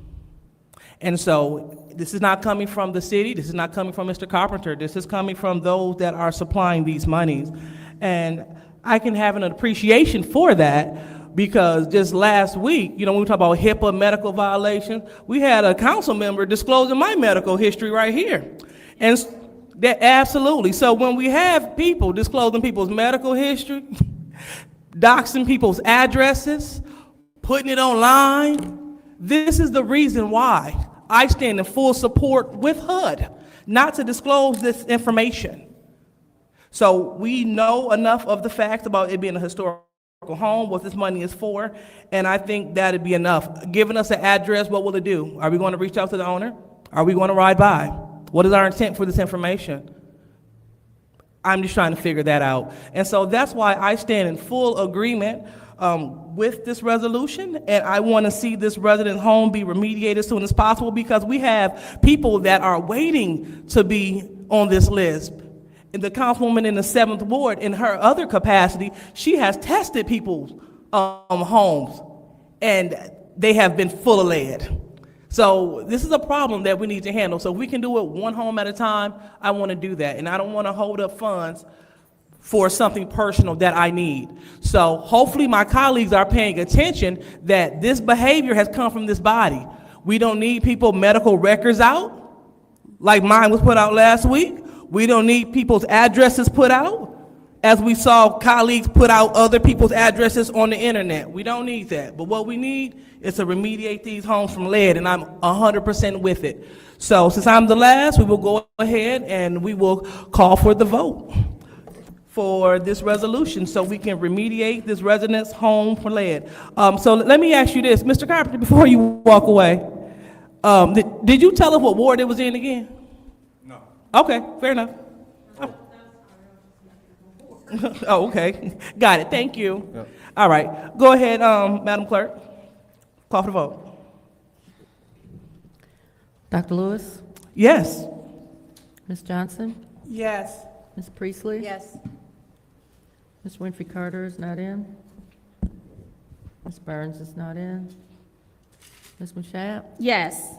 And so this is not coming from the city, this is not coming from Mr. Carpenter, this is coming from those that are supplying these monies. And I can have an appreciation for that because just last week, you know, when we talk about HIPAA medical violations, we had a council member disclosing my medical history right here. And that absolutely. So when we have people disclosing people's medical history, doxing people's addresses, putting it online, This is the reason why I stand in full support with HUD, not to disclose this information. So we know enough of the facts about it being a historical home, what this money is for, and I think that'd be enough. Giving us an address, what will it do? Are we going to reach out to the owner? Are we going to ride by? What is our intent for this information? I'm just trying to figure that out. And so that's why I stand in full agreement with this resolution, and I want to see this resident home be remediated as soon as possible, because we have people that are waiting to be on this list. And the councilwoman in the 7th Ward, in her other capacity, she has tested people's homes, and they have been full of lead. So this is a problem that we need to handle. So if we can do it one home at a time, I want to do that. And I don't want to hold up funds for something personal that I need. So hopefully my colleagues are paying attention that this behavior has come from this body. We don't need people medical records out, like mine was put out last week. We don't need people's addresses put out, as we saw colleagues put out other people's addresses on the internet. We don't need that. But what we need is to remediate these homes from lead, and I'm 100% with it. So since I'm the last, we will go ahead and we will call for the vote for this resolution so we can remediate this resident's home for lead. So let me ask you this, Mr. Carpenter, before you walk away, did you tell us what ward it was in again? No. Okay, fair enough. Oh, okay. Got it. Thank you. Yep. All right. Go ahead, Madam Clerk. Call for the vote. Dr. Lewis? Yes. Ms. Johnson? Yes. Ms. Priestley? Yes. Ms. Winfrey Carter is not in. Ms. Burns is not in. Ms. Mashat? Yes.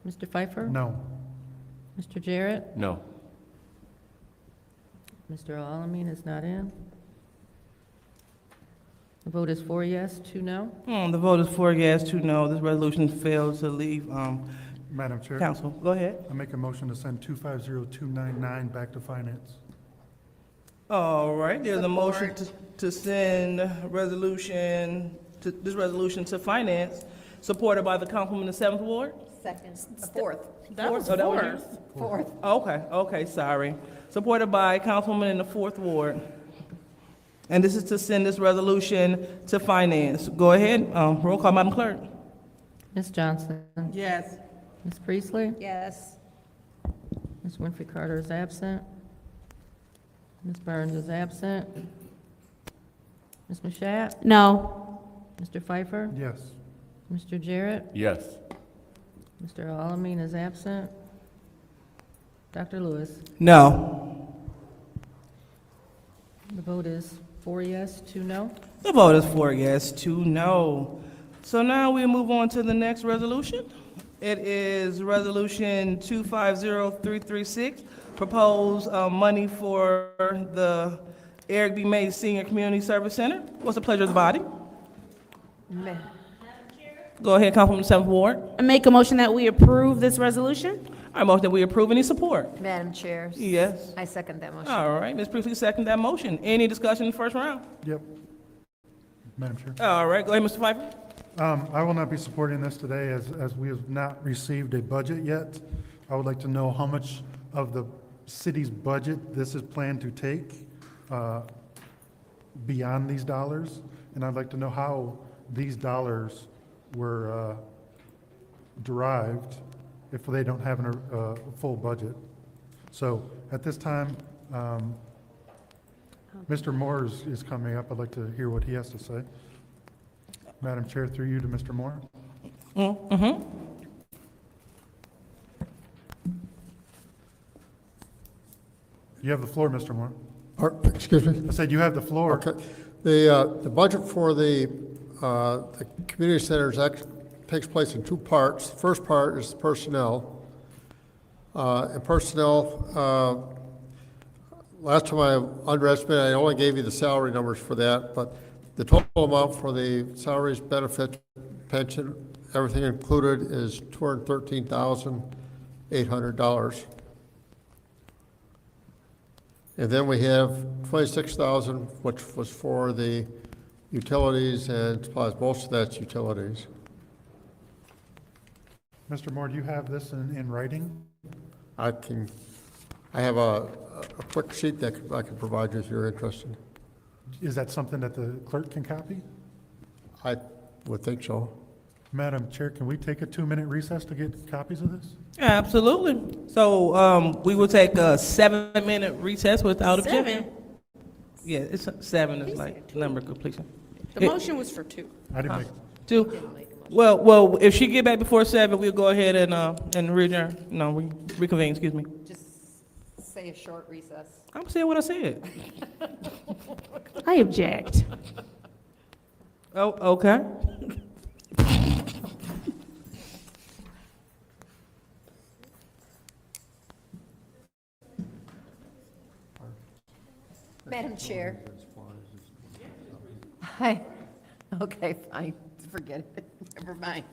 Mr. Pfeiffer? No. Mr. Jarrett? No. Mr. Alamin is not in. The vote is 4 yes, 2 no. The vote is 4 yes, 2 no. This resolution fails to leave Madam Chair. council. Go ahead. I make a motion to send 250299 back to finance. All right, there's a motion to send this resolution to finance, supported by the councilwoman in the 7th Ward? Second, fourth. That was Oh, that was fourth. Fourth. Okay, sorry. Supported by councilwoman in the 4th Ward. And this is to send this resolution to finance. Go ahead, roll call, Madam Clerk. Ms. Johnson? Yes. Ms. Priestley? Yes. Ms. Winfrey Carter is absent. Ms. Burns is absent. Ms. Mashat? No. Mr. Pfeiffer? Yes. Mr. Jarrett? Yes. Mr. Alamin is absent. Dr. Lewis? No. The vote is 4 yes, 2 no. The vote is 4 yes, 2 no. So now we move on to the next resolution. It is Resolution 250336, propose money for the Eric B. Mays Senior Community Service Center. What's the pleasure of the body? Go ahead, Councilwoman 7th Ward. I make a motion that we approve this resolution. I motion that we approve. Any support? Madam Chair. Yes. I second that motion. All right, Ms. Priestley second that motion. Any discussion in the first round? Yep. Madam Chair. All right, go ahead, Mr. Pfeiffer. I will not be supporting this today as we have not received a budget yet. I would like to know how much of the city's budget this is planned to take beyond these dollars. And I'd like to know how these dollars were derived if they don't have a full budget. So at this time, Mr. Moore is coming up. I'd like to hear what he has to say. Madam Chair, through you to Mr. Moore. Mm-hmm. You have the floor, Mr. Moore. Excuse me? I said you have the floor. Okay. The budget for the community centers takes place in two parts. The first part is personnel. And personnel, last time I underestimated, I only gave you the salary numbers for that, but the total amount for the salaries, benefits, pension, everything included is $213,800. And then we have $26,000, which was for the utilities and supplies. Most of that's utilities. Mr. Moore, do you have this in writing? I have a quick sheet that I can provide you if you're interested. Is that something that the clerk can copy? I would think so. Madam Chair, can we take a 2-minute recess to get copies of this? Absolutely. So, we will take a 7-minute recess without objection. 7? Yeah, it's 7 is like number of completion. The motion was for 2. I didn't make, 2. Well, if she get back before 7, we'll go ahead and reconvene, excuse me. Just say a short recess. I'm saying what I said. I object. Oh, okay. Madam Chair. Hi. Okay, fine. Forget it. Never mind.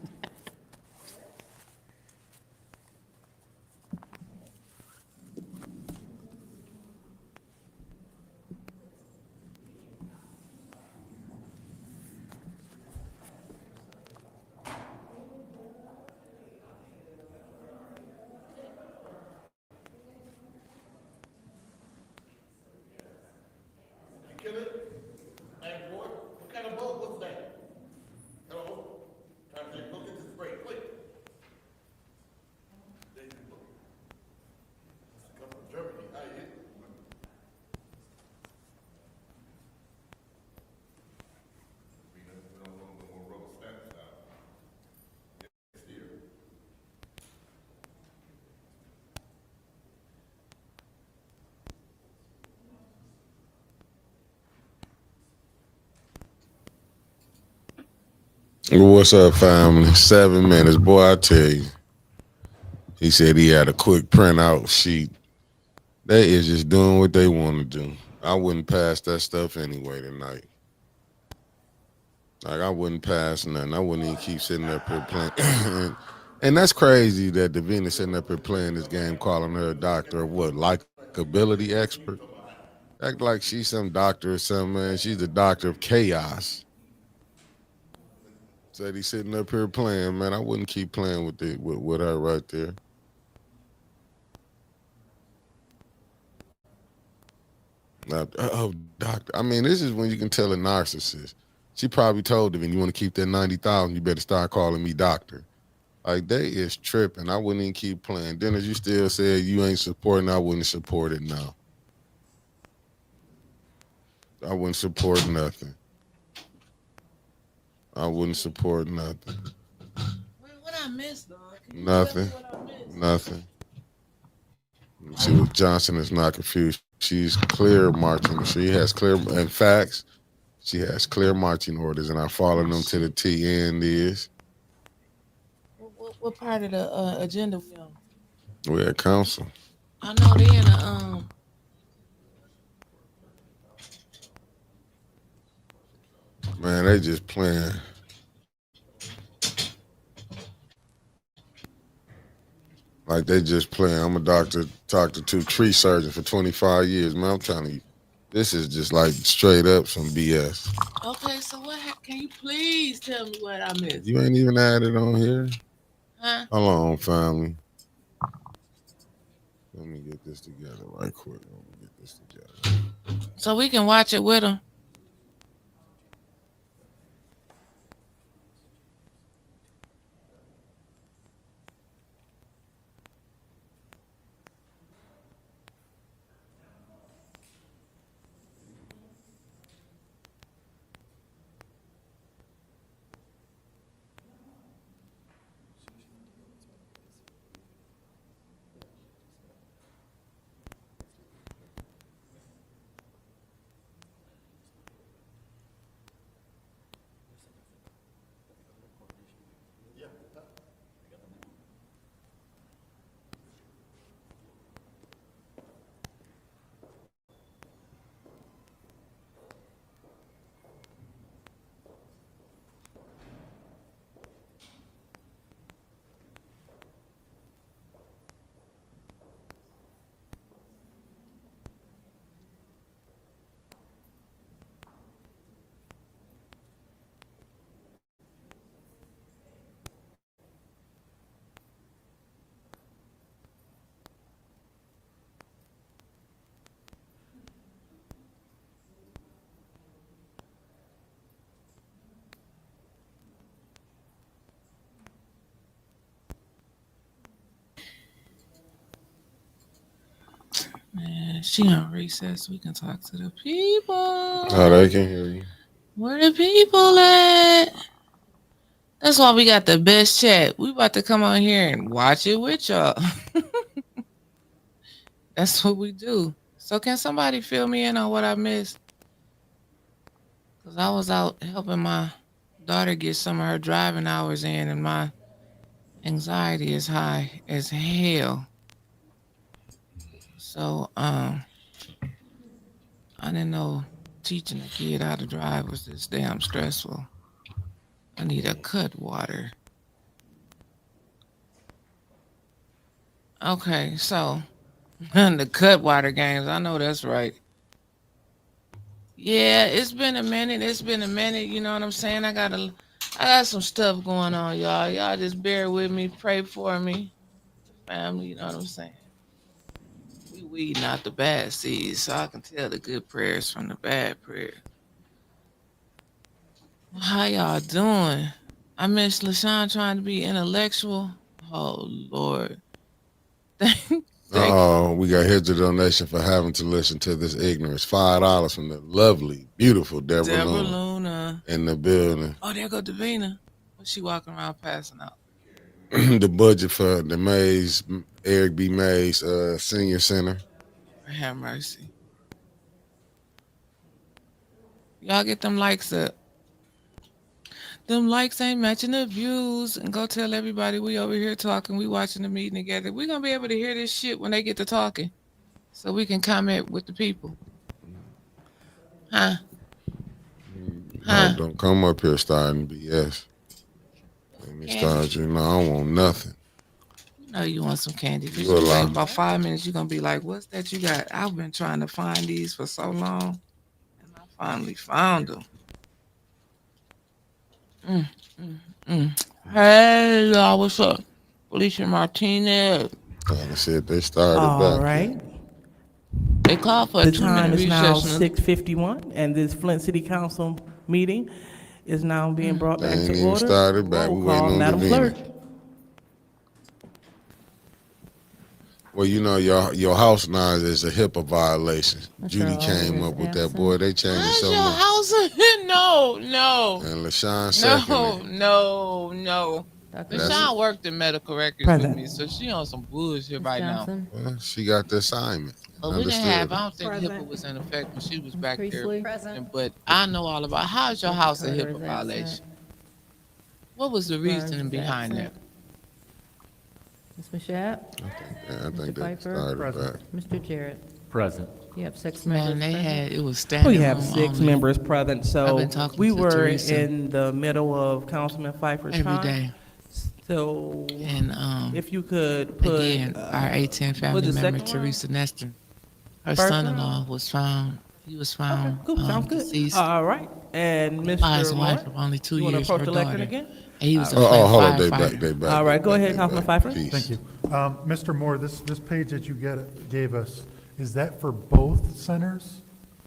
What kind of boat was that? Hello? Trying to look at this break, quick. Come from Germany, how you? We don't want no more rubber stamps out. It's here. What's up, family? 7 minutes, boy. I tell you. He said he had a quick printout sheet. They is just doing what they want to do. I wouldn't pass that stuff anyway tonight. Like, I wouldn't pass nothing. I wouldn't even keep sitting up here playing. And that's crazy that Davina sitting up here playing this game, calling her a doctor of what, likability expert? Act like she's some doctor or something, man. She's the doctor of chaos. Said he's sitting up here playing, man. I wouldn't keep playing with her right there. Oh, doctor. I mean, this is when you can tell a narcissist. She probably told him, you want to keep that 90,000, you better start calling me doctor. Like, they is tripping. I wouldn't even keep playing. Dennis, you still said you ain't supporting. I wouldn't support it now. I wouldn't support nothing. I wouldn't support nothing. What I missed, dog? Nothing. Nothing. See what Johnson is not confused. She's clear marching. She has clear, in facts, she has clear marching orders, and I follow them to the T. End is. What part of the agenda we on? We're at council. I know they in a Man, they just playing. Like, they just playing. I'm a doctor, talked to 2 tree surgeons for 25 years. Man, I'm telling you, this is just like straight up some BS. Okay, so can you please tell me what I missed? You ain't even added on here. Huh? Hold on, family. Let me get this together right quick. Let me get this together. So we can watch it with them. She on recess. We can talk to the people. Oh, they can hear you. Where the people at? That's why we got the best chat. We about to come on here and watch it with y'all. That's what we do. So can somebody fill me in on what I missed? Because I was out helping my daughter get some of her driving hours in, and my anxiety is high as hell. So I didn't know teaching a kid how to drive was this damn stressful. I need a cut water. Okay, so the cut water games, I know that's right. Yeah, it's been a minute. It's been a minute. You know what I'm saying? I got some stuff going on, y'all. Y'all just bear with me. Pray for me, family. You know what I'm saying? We weeding out the bad seeds, so I can tell the good prayers from the bad prayers. How y'all doing? I miss LaShawn trying to be intellectual. Oh Lord. Oh, we got here's a donation for having to listen to this ignorance. $5 from the lovely, beautiful Deborah Luna in the building. Oh, there go Davina. What's she walking around passing out? The budget for the Mays, Eric B. Mays Senior Center. Have mercy. Y'all get them likes up. Them likes ain't matching the views. And go tell everybody we over here talking. We watching the meeting together. We gonna be able to hear this shit when they get to talking. So we can comment with the people. Huh? No, don't come up here starting BS. Let me start you. No, I don't want nothing. You know you want some candy. You a lie. Like about 5 minutes, you're gonna be like, what's that you got? I've been trying to find these for so long. And I finally found them. Hey, y'all, what's up? Felicia Martinez. Like I said, they started All back. right. They called for a The 2-minute time is now recess. 6:51, and this Flint City Council meeting is now being brought They back ain't to even order. started back. Roll We call, waiting on Madam Davina. Clerk. Well, you know, your house now is a HIPAA violation. Mr. Judy came Oliver up is with that. absent. Boy, they changed it so Your much. house? No. And LaShawn seconded. No. Dr. LaShawn worked in medical records Present. with me, so she on some bullshit right Johnson, Well, she got the assignment. now. But we didn't have, I don't think Present. HIPAA was in effect when she was back Priestley, Present. But I know all about, how's your Dr. house a Carter HIPAA is violation? absent. What was the Burns reasoning is behind that? absent. Ms. Mashat, I think they Pfeiffer. started back. Mr. Jarrett. Present. You have 6 Man, members they present. had, it was standing We have room 6 only. members present, I've so been talking we to were Teresa in the middle of Councilman Pfeiffer's every time. day. So And if you could put. again, our A10 what's family the member, second one? Teresa Nestor, her First son-in-law was found, he was Okay, found cool, sounds good. deceased All right, and by his Mr. wife Moore, of only 2 you want to years, her approach the lectern daughter. again? And he was a Oh, Flint hold on, they firefighter. back. All right, go they ahead, back. Councilman Pfeiffer. Peace. Thank you. Mr. Moore, this page that you gave us, is that for both centers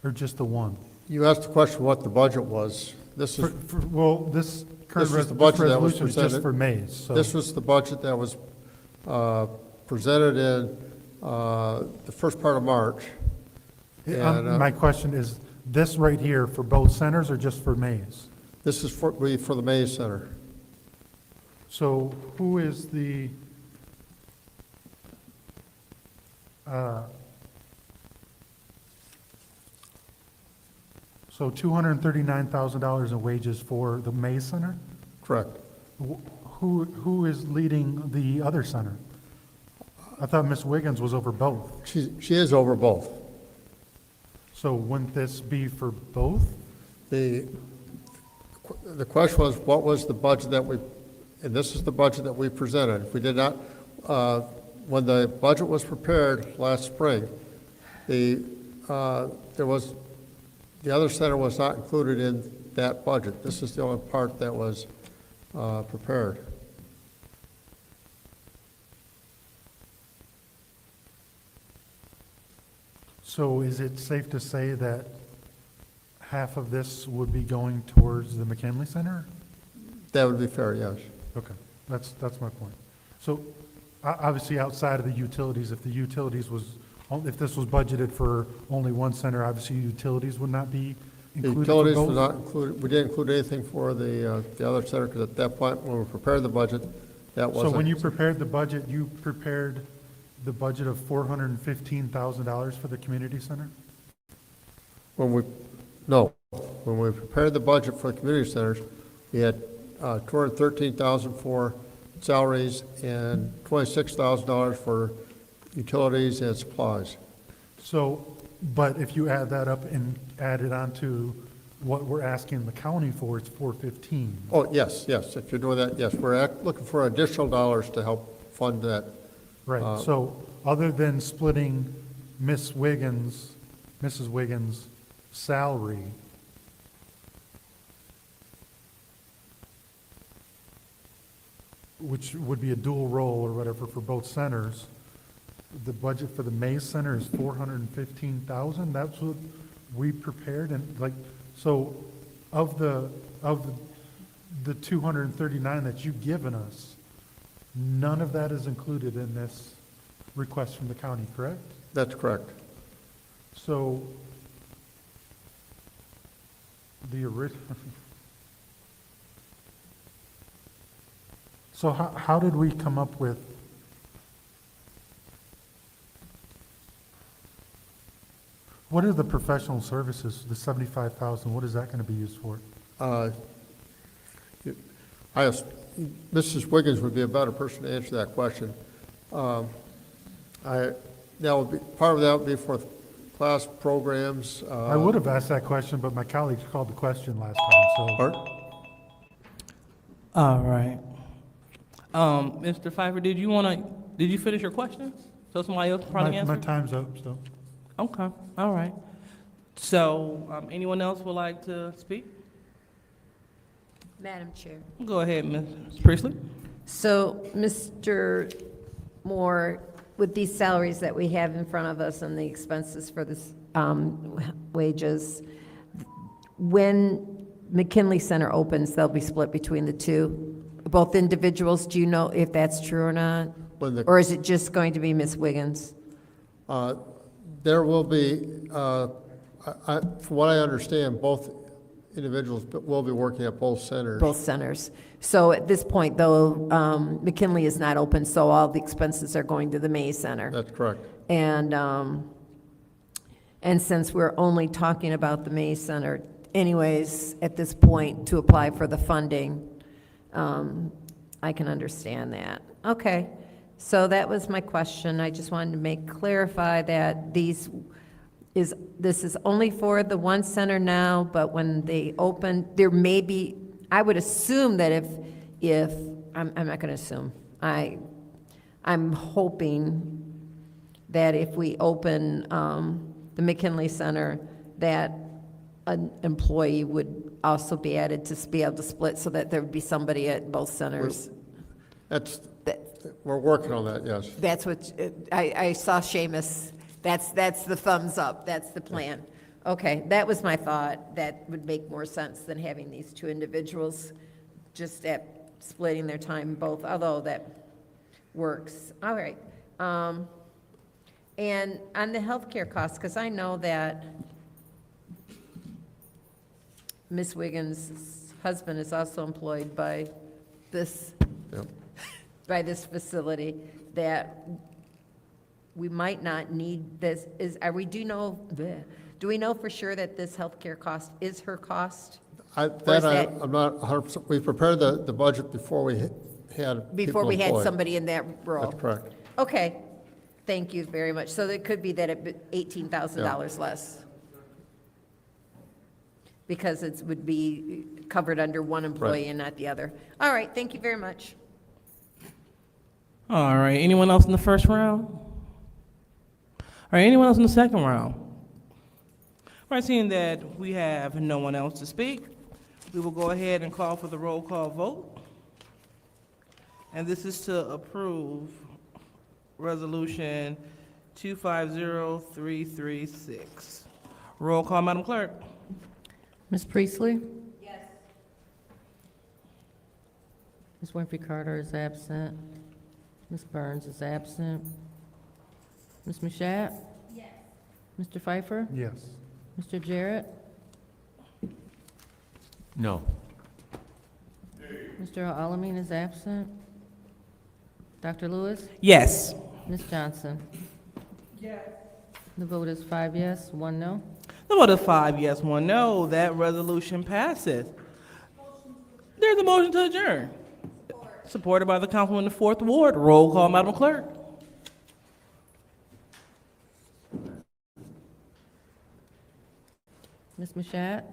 or just the one? You asked the question what the budget was. This is, Well, this current this was the this budget that was resolution is just presented. for Mays, so. This was the budget that was presented in the first part of March. And, My question is, this right here for both centers or just for Mays? This is for the Mays Center. So who is the, so $239,000 in wages for the Mays Center? Correct. Who is leading the other center? I thought Ms. Wiggins was over both. She is over both. So wouldn't this be for both? The question was, what was the budget that we, and this is the budget that we presented. If we did not, when the budget was prepared last spring, the other center was not included in that budget. This is the only part that was prepared. So is it safe to say that half of this would be going towards the McKinley Center? That would be fair, yes. Okay, that's my point. So obviously outside of the utilities, if the utilities was if this was budgeted for only one center, obviously utilities would not be The included for utilities were both? not included, we didn't include anything for the other center, because at that point, when we prepared the budget, that So wasn't. when you prepared the budget, you prepared the budget of $415,000 for the community center? When we prepared the budget for the community centers, we had $213,000 for salaries and $26,000 for utilities and supplies. So, but if you add that up and add it on to what we're asking the county for, it's 415. Oh, yes, if you're doing that, yes, we're looking for additional dollars to help fund that. Right, so other than splitting Mrs. Wiggins' salary, which would be a dual role or whatever for both centers, the budget for the Mays Center is 415,000. That's what we prepared, and like, so of the 239 that you've given us, none of that is included in this request from the county, correct? That's correct. So the original. So how did we come up with? What are the professional services, the 75,000, what is that going to be used for? Mrs. Wiggins would be a better person to answer that question. That would be, part of that would be for class programs. I would have asked that question, but my colleagues called the question last time, so. Pardon? All right. Mr. Pfeiffer, did you finish your questions? So somebody else probably answer? My time's up, so. Okay, all right. So, anyone else would like to speak? Madam Chair. Go ahead, Ms. Priestley. So, Mr. Moore, with these salaries that we have in front of us and the expenses for this wages, when McKinley Center opens, they'll be split between the two, both individuals. Do you know if that's true or not? Or is it just going to be Ms. Wiggins? There will be, from what I understand, both individuals will be working at both centers. Both centers. So at this point, though, McKinley is not open, so all the expenses are going to the May Center. That's correct. And since we're only talking about the May Center anyways, at this point, to apply for the funding, I can understand that. Okay, so that was my question. I just wanted to clarify that this is only for the one center now, but when they open, there may be, I would assume that if I'm not going to assume, I'm hoping that if we open the McKinley Center, that an employee would also be added to be able to split so that there would be somebody at both centers. We're working on that, yes. That's what, I saw Seamus, that's the thumbs up, that's the plan. Okay, that was my thought. That would make more sense than having these two individuals just at splitting their time both, although that works. All right. And on the healthcare costs, because I know that Ms. Wiggins' husband is also employed by this, by this facility, that we might not need this. Do we know for sure that this healthcare cost is her cost? I'm not 100%. We prepared the budget before we had Before we had employed. somebody in that role? That's correct. Okay, thank you very much. So it could be that it $18,000 less. Because it would be covered under one employee and not the other. All right, thank you very much. All right, anyone else in the first round? All right, anyone else in the second round? All right, seeing that we have no one else to speak, we will go ahead and call for the roll call vote. And this is to approve Resolution 250336. Roll call, Madam Clerk. Ms. Priestley? Yes. Ms. Winfrey Carter is absent. Ms. Burns is absent. Ms. Mashat? Mr. Pfeiffer? Yes. Mr. Jarrett? No. Mr. Alamin is absent. Dr. Lewis? Yes. Ms. Johnson? Yes. The vote is 5 yes, 1 no. The vote is 5 yes, 1 no. That resolution passes. There's a motion to adjourn. Supported by the councilman in the 4th Ward. Roll call, Madam Clerk. Ms. Mashat?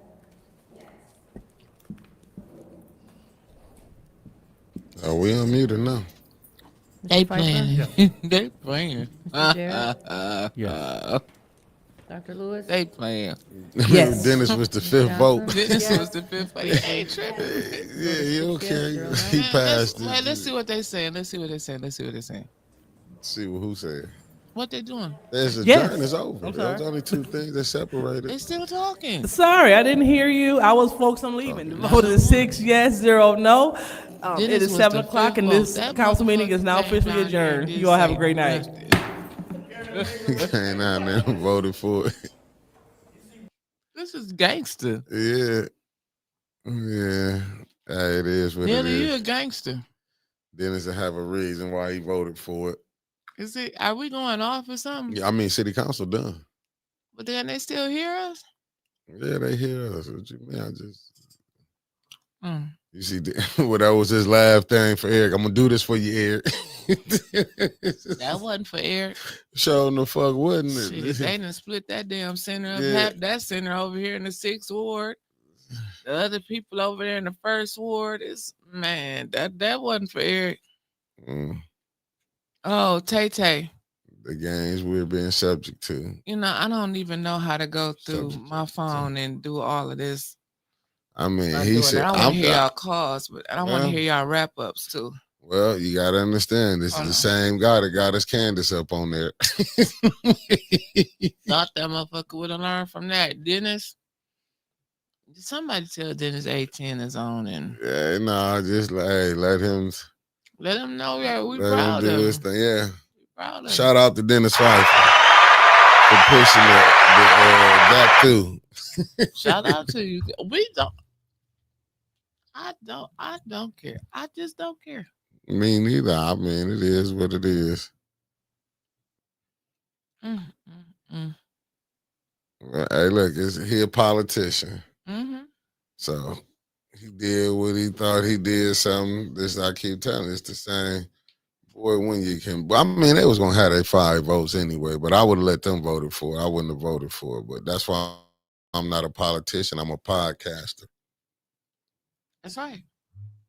Are we unmuted now? They Mr. Pfeiffer? playing. They playing. Mr. Jarrett? Yes. Dr. Lewis? They playing. Yes. Dennis was the fifth vote. Dennis was the fifth vote. He ain't tripping. Yeah, you okay? Yes, He passed Wait, it. let's see what they saying. Let's see what they saying. Let's see what they saying. See what who said. What they doing? There's a Yes. adjourn. It's over. I'm There's sorry. only two things that separated. They still talking. Sorry, I didn't hear you. I was focused on leaving. The vote is 6 yes, 0 no. It Dennis is was 7 the o'clock fifth and vote. this That council meeting motherfucker is now came officially down here and adjourned. did You all have a say great night. He came out there and voted for it. This is gangster. Yeah. Yeah. Hey, it is what Nearly it you a is. gangster. Dennis will have a reason why he voted for it. Is it? Are we going off or something? Yeah, I mean, city council done. But then they still hear us? Yeah, they hear us. What you mean? I just, Mm. you see, well, that was his last thing for Eric. I'm gonna do this for you, Eric. That wasn't for Eric. Showing the fuck, wasn't Shit, it? they done split that damn center up. Yeah. Half that center over here in the 6th Ward. The other people over there in the 1st Ward is, man, that wasn't for Eric. Mm, Oh, Tay-Tay. the games we're being subject to. You know, I don't even know how to go through Subject my phone and do all of this. I mean, I he do it. said, I want to hear y'all calls, but I want to hear y'all wrap ups too. Well, you gotta understand, this is the same guy that got us Candace up on there. Thought that motherfucker would have learned from that. Dennis, somebody tell Dennis 810 is on and Yeah, no, just hey, let him know that we let him proud do of his him. thing. Yeah. Proud of Shout out to Dennis Pfeiffer for pushing that through. Shout out to you. I don't care. I just don't care. Me neither. I mean, it is what it is. Well, hey, look, he a politician. Mm-hmm. So he did what he thought he did. Something. This I keep telling you, it's the same. Boy, when you can, I mean, they was gonna have their 5 votes anyway, but I would have let them vote for it. I wouldn't have voted for it. But that's why I'm not a politician. I'm a podcaster. That's right.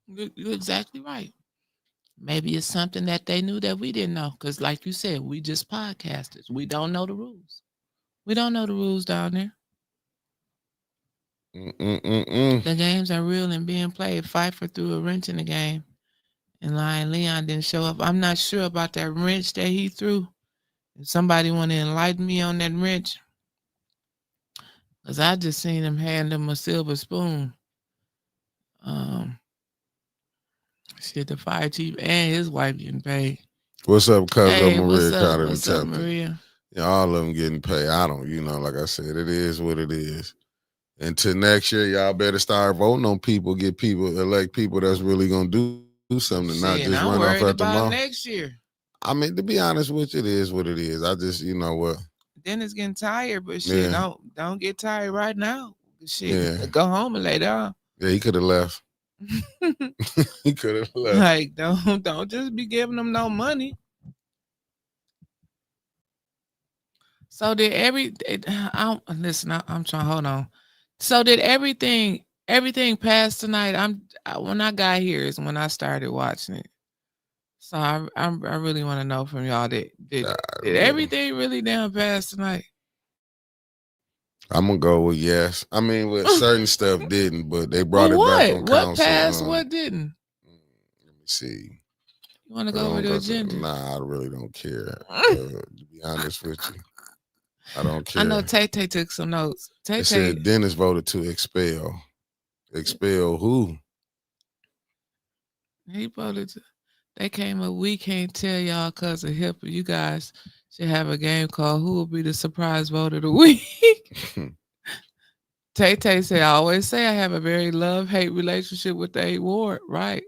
You're exactly right. Maybe it's something that they knew that we didn't know. Because like you said, we just podcasters. We don't know the rules. We don't know the rules down there. The games are real and being played. Pfeiffer threw a wrench in the game. And Lion Leon didn't show up. I'm not sure about that wrench that he threw. If somebody want to enlighten me on that wrench. Because I just seen him hand him a silver spoon. Shit, the fire chief and his wife getting paid. What's up, cousin Hey, Maria what's up? Carter? What's up, Maria? Yeah, all of them getting paid. I don't, like I said, it is what it is. Until next year, y'all better start voting on people, elect people that's really gonna do something, and not Shit, just I'm run off worried at the about mouth. next year. I mean, to be honest with you, it is what it is. I just, you know what? Dennis getting tired, but shit, Yeah. don't get tired right now. Shit, Yeah. go home and lay down. Yeah, he could have left. He could have left. Like, don't just be giving them no money. So did listen, I'm trying, hold on. So did everything pass tonight? When I got here is when I started watching it. So I really want to know from y'all did everything really down pass tonight? I'm gonna go with yes. I mean, with certain stuff didn't, but they brought Well, it back on what council. passed? What didn't? Let me see. You want to go over the agenda? Nah, I really don't care. To be honest with you, I don't care. I know Tay-Tay took some notes. They Tay-Tay, said Dennis voted to expel. Expel who? he voted to, They came up, we can't tell y'all because of HIPAA. You guys should have a game called Who Will Be the Surprise Vote of the Week? Tay said, I always say I have a very love-hate relationship with the 8th Ward. Right.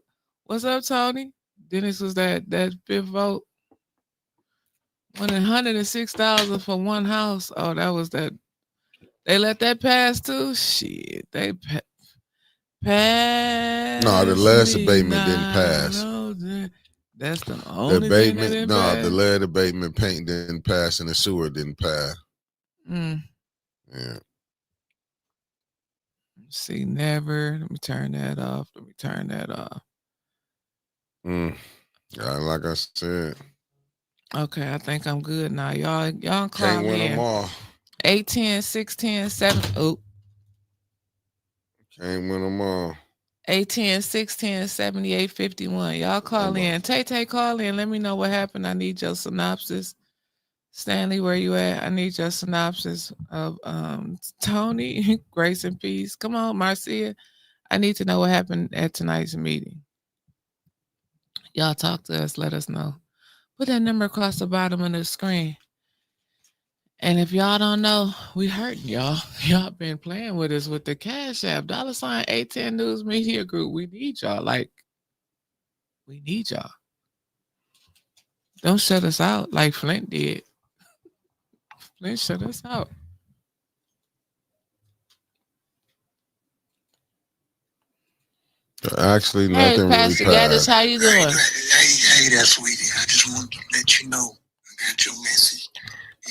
What's up, Tony? Dennis was that 5th vote. 106,000 for one house. Oh, that was that. They let that pass too? Shit. They passed. No, the last abatement didn't pass. That's the The only thing that abatement, didn't no, pass. the lead abatement paint didn't pass and the sewer didn't pass. Mm. Yeah. See, never. Let me turn that off. Like I said. Okay, I think I'm good now. Y'all call Can't me win them in. all. 810, 610, 7. Oh. Can't win them all. 810, 610, 7851. Y'all call in. Tay, call in. Let me know what happened. I need your synopsis. Stanley, where you at? I need your synopsis of Tony, grace and peace. Come on, Marcia. I need to know what happened at tonight's meeting. Y'all talk to us. Let us know. Put that number across the bottom of the screen. And if y'all don't know, we hurting y'all. Y'all been playing with us with the Cash App. $ 810 News Media Group. We need y'all. We need y'all. Don't shut us out like Flint did. Flint shut us out. Actually, Hey, nothing Pastor really Gaddis, passed. how you doing? Hey there, sweetie. I just wanted to let you know I got your message.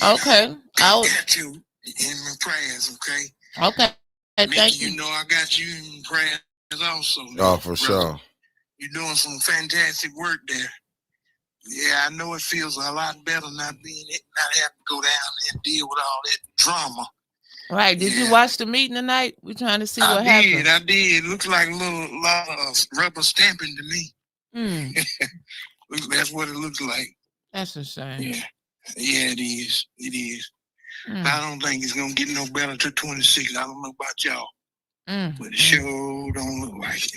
Okay. I got you in my prayers, okay? Okay. Mickey, Thank you. you know I got you in prayers also. Oh, for sure. You're doing some fantastic work there. Yeah, I know it feels a lot better not having to go down and deal with all that drama. Right. Did you watch the meeting tonight? We're trying to see what happened. I did. Looks like a lot of rubber stamping to me. That's what it looks like. That's a shame. Yeah, it is. It is. I don't think it's gonna get no better to 26. I don't know about y'all, but it sure don't look like it.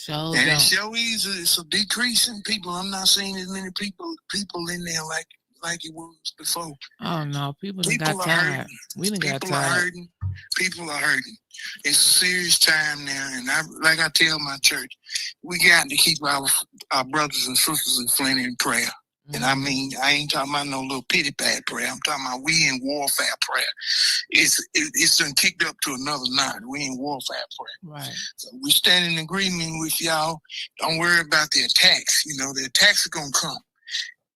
And it sure is. It's a decrease in people. I'm not seeing as many people in there like it was before. Oh no, people got tired. We done got tired. People are hurting. It's a serious time now, and I tell my church, we got to keep our brothers and sisters in Flint in prayer. And I mean, I ain't talking about no little pity pat prayer. I'm talking about we in warfare prayer. It's done kicked up to another notch. We in warfare prayer. Right. So we stand in agreement with y'all. Don't worry about the attacks. You know, the attacks are gonna come.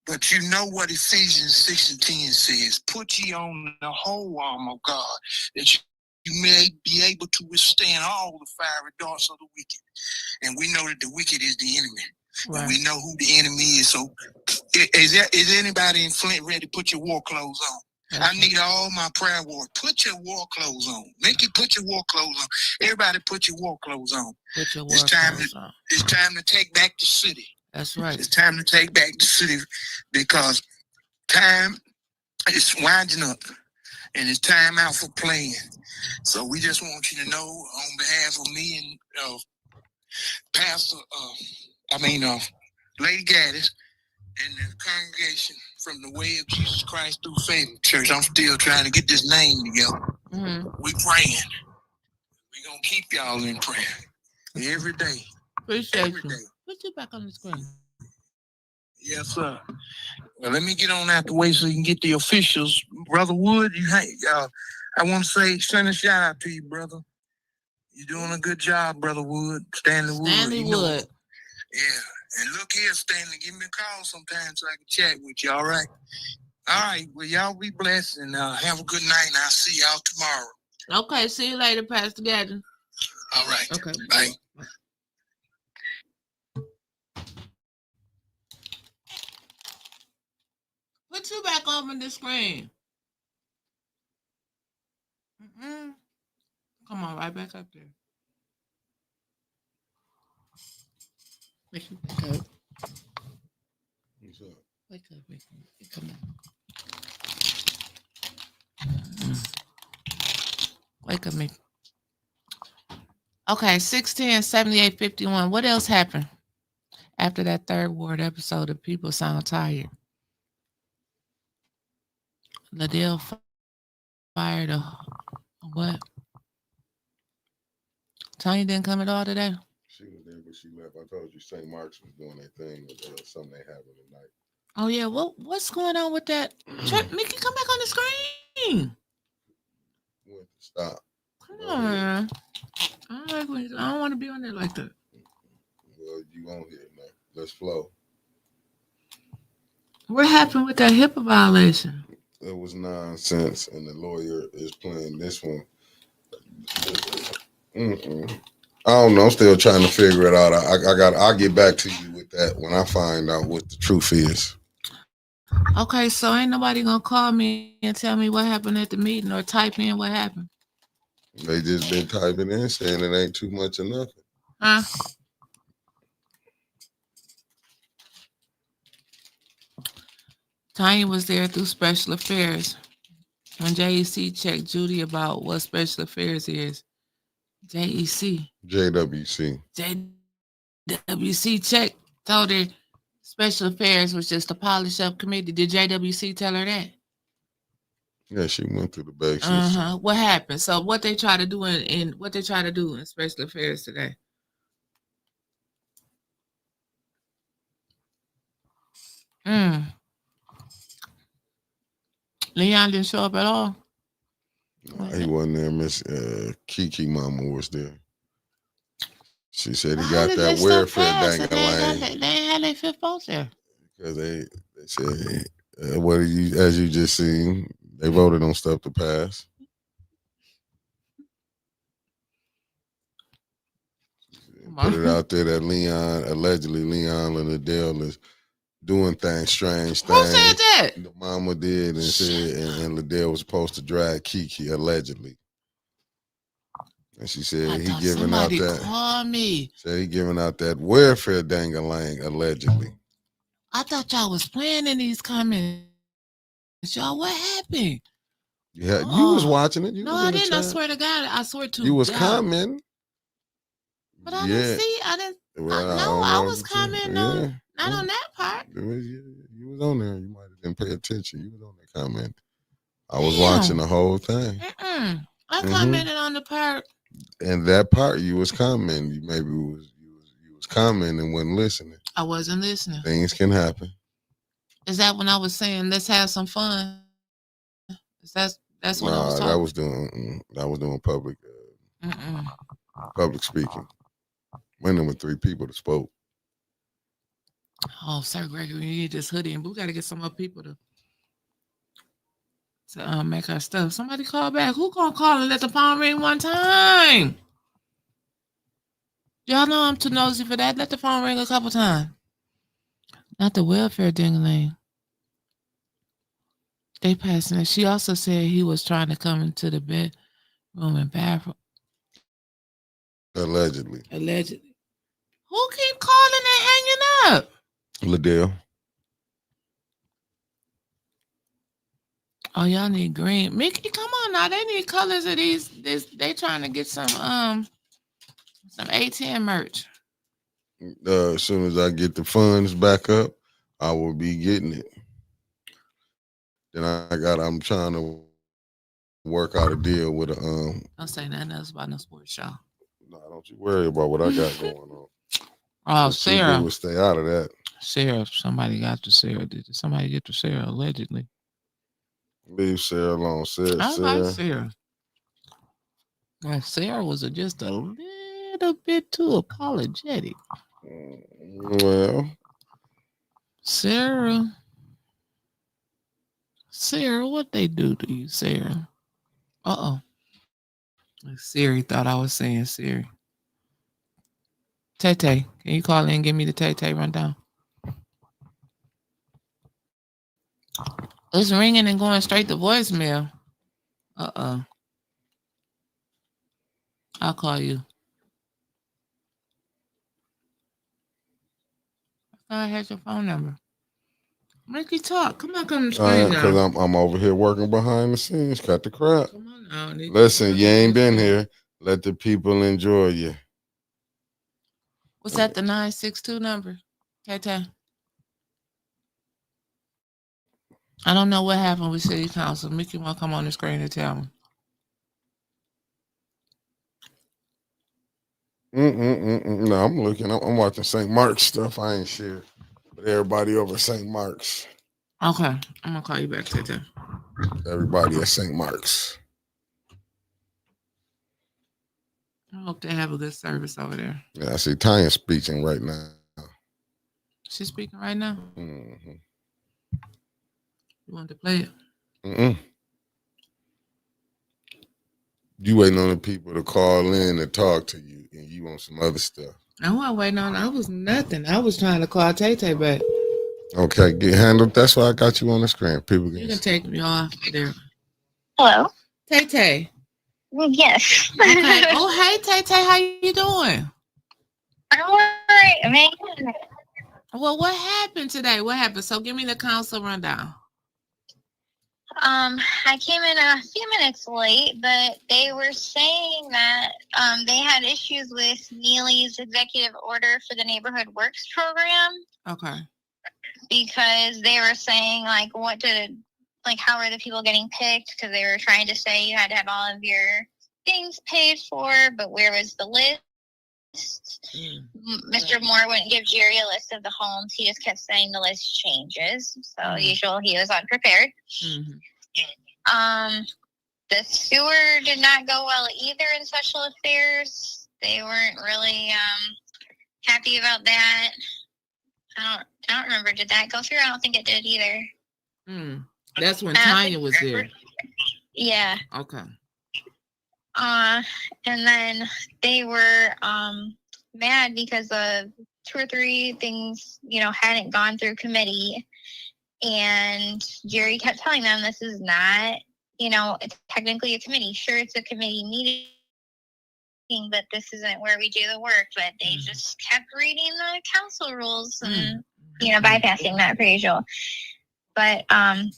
But you know what Ephesians 6 and 10 says, put ye on the whole armor of God, that you may be able to withstand all the fiery darts of the wicked. And we know that the wicked is the enemy. Right. And we know who the enemy is. So is anybody in Flint ready to put your war clothes on? I need all my prayer warriors. Put your war clothes on. Make it put your war clothes on. Everybody put your war clothes on. Put your war clothes on. It's time to take back the city. That's right. It's time to take back the city because time is winding up and it's time out for playing. So we just want you to know on behalf of me and Lady Gaddis and the congregation from the Way of Jesus Christ through Faith Church. I'm still trying to get this name together. We praying. We gonna keep y'all in prayer every day. Appreciate every you. day. Put you back on the screen. Yes, sir. Well, let me get on out the way so you can get the officials. Brother Wood, I want to send a shout out to you, brother. You're doing a good job, Brother Wood. Stanley Wood. Yeah. And look here, Stanley, give me a call sometime so I can chat with you, all right? All right. Well, y'all be blessed and have a good night, and I'll see y'all tomorrow. Okay. See you later, Pastor Gadden. All right. Okay. Bye. Put you back on the screen. Come on, right back up there. Wake up. Wake up. Come on. Wake up, me. Okay, 610, 7851. What else happened After that third ward episode, the people sound tired. Liddell fired a what? Tanya didn't come at all today? She was there, but she left. I told you St. Mark's was doing their thing with something they having tonight. Oh yeah, what's going on with that? Mickey, come back on the screen. Stop. Come on. I don't want to be on there like that. Well, you on here now. Let's flow. What happened with that HIPAA violation? It was nonsense, and the lawyer is playing this one. I don't know. I'm still trying to figure it out. I'll get back to you with that when I find out what the truth is. Okay, so ain't nobody gonna call me and tell me what happened at the meeting or type in what happened. They just been typing in saying it ain't too much of nothing. Huh? Tanya was there through special affairs. When JEC checked Judy about what special affairs is, JEC. JWC. JWC checked, told her special affairs was just a polish up committee. Did JWC tell her that? Yeah, she went through the basics. What happened? So what they try to do in what they try to do in special affairs today? Leon didn't show up at all. No, he wasn't there. Miss Kiki mama was there. She said he got that welfare dang-a-lang. They ain't had their fifth vote there. Because they said, as you just seen, they voted on stuff to pass. Put it out there that allegedly Leon and Liddell is doing strange things. Who said that? The mama did and said, and Liddell was supposed to drag Kiki allegedly. And she said he giving out that. Call me. Said he giving out that welfare dang-a-lang allegedly. I thought y'all was playing in these comments. Y'all, what happened? Yeah, you was watching it. No, I didn't. I swear to God, I swear to you was God. commenting. But I didn't see. I didn't. Well, I was commenting on not on that part. You was on there. You might have didn't pay attention. You was on there commenting. I was watching the whole thing. I commented on the part. And that part you was commenting. You maybe was commenting and wasn't listening. I wasn't listening. Things can happen. Is that when I was saying let's have some fun? That's when I was talking. That was doing public public speaking. When there were 3 people that spoke. Oh, Sir Gregory, we need this hoodie, and we got to get some more people to make our stuff. Somebody call back. Who gonna call and let the phone ring one time? Y'all know I'm too nosy for that. Let the phone ring a couple times. Not the welfare ding-a-ling. They passing it. She also said he was trying to come into the bedroom and bathroom. Allegedly. Who keep calling and hanging up? Liddell. Oh, y'all need green. Mickey, come on now. They need colors of these. They trying to get some A10 merch. As soon as I get the funds back up, I will be getting it. Then I'm trying to work out a deal with a Don't say nothing else about no sports show. No, don't you worry about what I got going on. Oh, Sarah. Will stay out of that. Sarah, somebody got to Sarah. Did somebody get to Sarah allegedly? Leave Sarah alone. I like Sarah. Well, Sarah was just a little bit too apologetic. Well, Sarah, what they do to you, Sarah? Siri thought I was saying Siri. Tay-Tay, can you call in and give me the Tay-Tay rundown? It's ringing and going straight to voicemail. I'll call you. I had your phone number. Make you talk. Come on, come to the screen now. Because I'm over here working behind the scenes. Cut the crap. Come on now. Listen, you ain't been here. Let the people enjoy you. Was that the 962 number? Tay. I don't know what happened with city council. Mickey want to come on the screen and tell me. No, I'm looking. I'm watching St. Mark's stuff. I ain't sure, but everybody over St. Mark's. Okay, I'm gonna call you back, Tay. Everybody at St. Mark's. I hope they have a good service over there. Yeah, I see Tanya speaking right now. She's speaking right now. Mm-hmm. You want to play it? Mm-mm. You waiting on the people to call in and talk to you, and you want some other stuff. I wasn't waiting on. I was nothing. I was trying to call Tay back. Okay, get handled. That's why I got you on the screen. People You can can take me off there. Hello. Tay. Yes. Okay. Oh, hey, Tay. How you doing? I'm all right, man. Well, what happened today? What happened? So give me the council rundown. I came in a few minutes late, but they were saying that they had issues with Neely's executive order for the Neighborhood Works program. Okay. Because they were saying, like, how are the people getting picked? Because they were trying to say you had to have all of your things paid for, but where was the list? Mr. Moore wouldn't give Jerry a list of the homes. He just kept saying the list changes. So usual, he was unprepared. The sewer did not go well either in special affairs. They weren't really happy about that. I don't remember. Did that go through? I don't think it did either. That's when Tanya was there. Yeah. Okay. And then they were mad because of 2 or 3 things, hadn't gone through committee. And Jerry kept telling them this is not, it's technically a committee. Sure, it's a committee meeting, but this isn't where we do the work. But they just kept reading the council rules and, bypassing that per usual. But I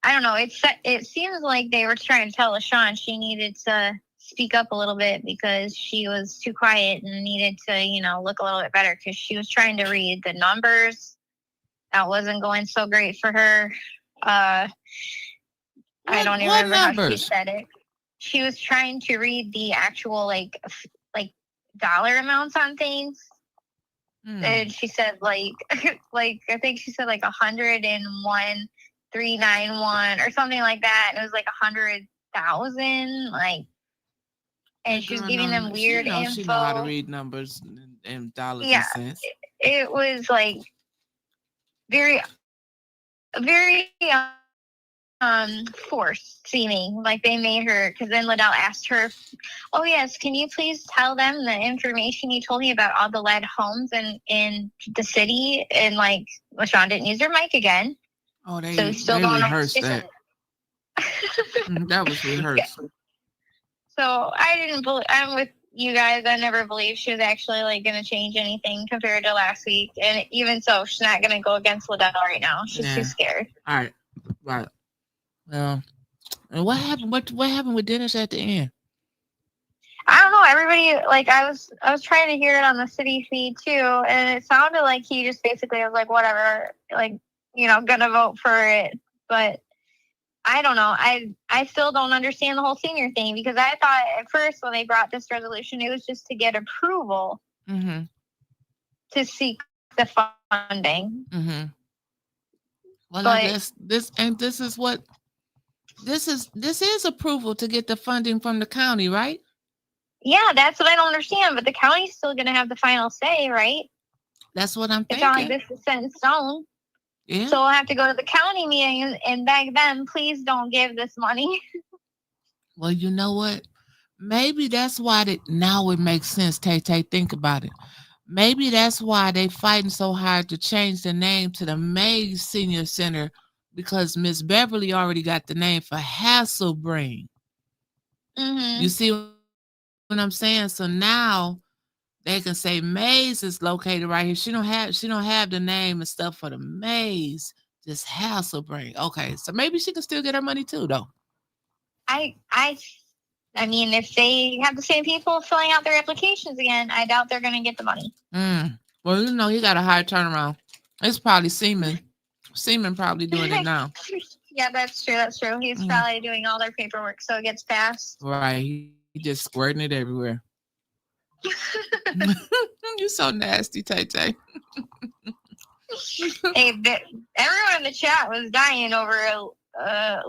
don't know. It seems like they were trying to tell LaShawn she needed to speak up a little bit because she was too quiet and needed to, look a little bit better because she was trying to read the numbers. That wasn't going so great for her. I don't even remember how she said it. She was trying to read the actual like dollar amounts on things. And she said like I think she said like 101,391 or something like that. And it was like 100,000, like, and she was giving them weird info. She know how to read numbers and dollars and cents. It was like very forced seeming, like they made her, because then Liddell asked her, oh yes, can you please tell them the information you told me about all the lead homes in the city? And like LaShawn didn't use her mic again. Oh, they rehearsed that. That was rehearsed. So I'm with you guys. I never believed she was actually like going to change anything compared to last week. And even so, she's not going to go against Liddell right now. She's too scared. All right. Right. Well, and what happened? What happened with Dennis at the end? I don't know. Everybody, like, I was trying to hear it on the city feed too, and it sounded like he just basically was like, whatever, like, gonna vote for it. But I don't know. I still don't understand the whole senior thing, because I thought at first when they brought this resolution, it was just to get approval to seek the funding. Well, I guess this is approval to get the funding from the county, right? Yeah, that's what I don't understand. But the county's still going to have the final say, right? That's what I'm thinking. It's not like this is set in stone. Yeah. So we'll have to go to the county meeting and beg them, please don't give this money. Well, you know what? Maybe that's why now it makes sense, Tay. Think about it. Maybe that's why they fighting so hard to change the name to the Mays Senior Center, because Miss Beverly already got the name for Hasselbrain. You see what I'm saying? So now they can say Mays is located right here. She don't have the name and stuff for the Mays, just Hasselbrain. Okay, so maybe she can still get her money too, though. I mean, if they have the same people filling out their applications again, I doubt they're going to get the money. Well, he got a high turnaround. It's probably Seaman. Seaman probably doing it now. Yeah, that's true. That's true. He's probably doing all their paperwork so it gets passed. Right. He just squirting it everywhere. You're so nasty, Tay Tay. Hey, everyone in the chat was dying over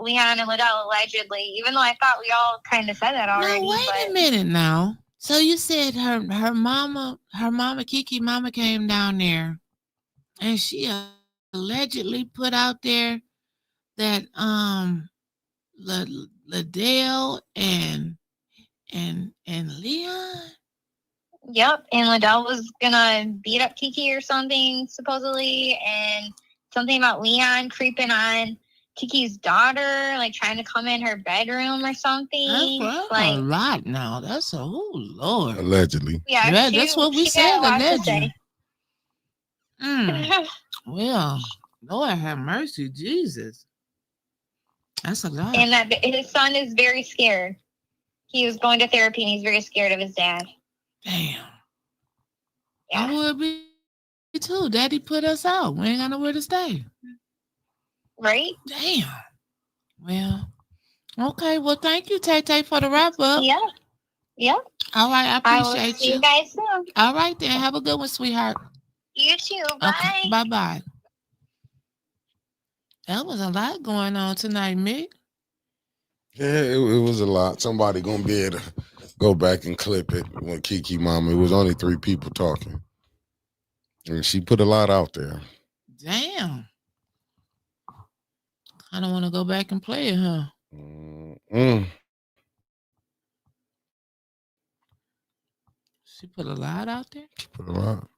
Leon and Liddell allegedly, even though I thought we all kind of said that already. Now, wait a minute now. So you said her mama, Kiki mama came down there and she allegedly put out there that Liddell and Leon. Yep, and Liddell was gonna beat up Kiki or something, supposedly, and something about Leon creeping on Kiki's daughter, like trying to come in her bedroom or something. That's like a lot now. That's a Lord. Allegedly. Yeah, that's what we she said. had a lot to Allegedly. say. Well, Lord have mercy, Jesus. That's a lot. And that his son is very scared. He was going to therapy and he's very scared of his dad. Damn. Yeah. I would be too. Daddy put us out. We ain't got nowhere to stay. Right? Damn. Well, okay. Well, thank you, Tay Tay, for the wrap up. Yeah. Yep. All right. I will appreciate see you guys soon. All right, then. Have a good one, sweetheart. You too. Bye. Okay. Bye-bye. That was a lot going on tonight, Mick. Yeah, it was a lot. Somebody gonna be able to go back and clip it with Kiki mama. It was only 3 people talking. And she put a lot out there. Damn. I don't want to go back and play it, huh? She put a lot out there? She put a lot.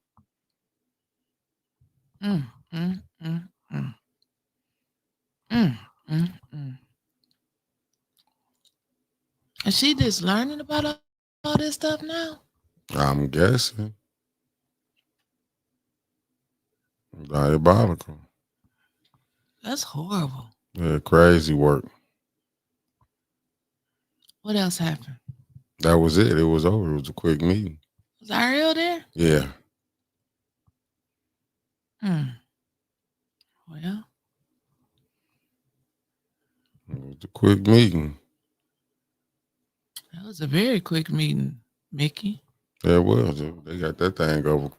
Is she just learning about all this stuff now? I'm guessing. Diabolical. That's horrible. Yeah, crazy work. What else happened? That was it. It was over. It was a quick meeting. Was Ariel there? Yeah. Well. It was a quick meeting. That was a very quick meeting, Mickey. Yeah, it was. They got that thing over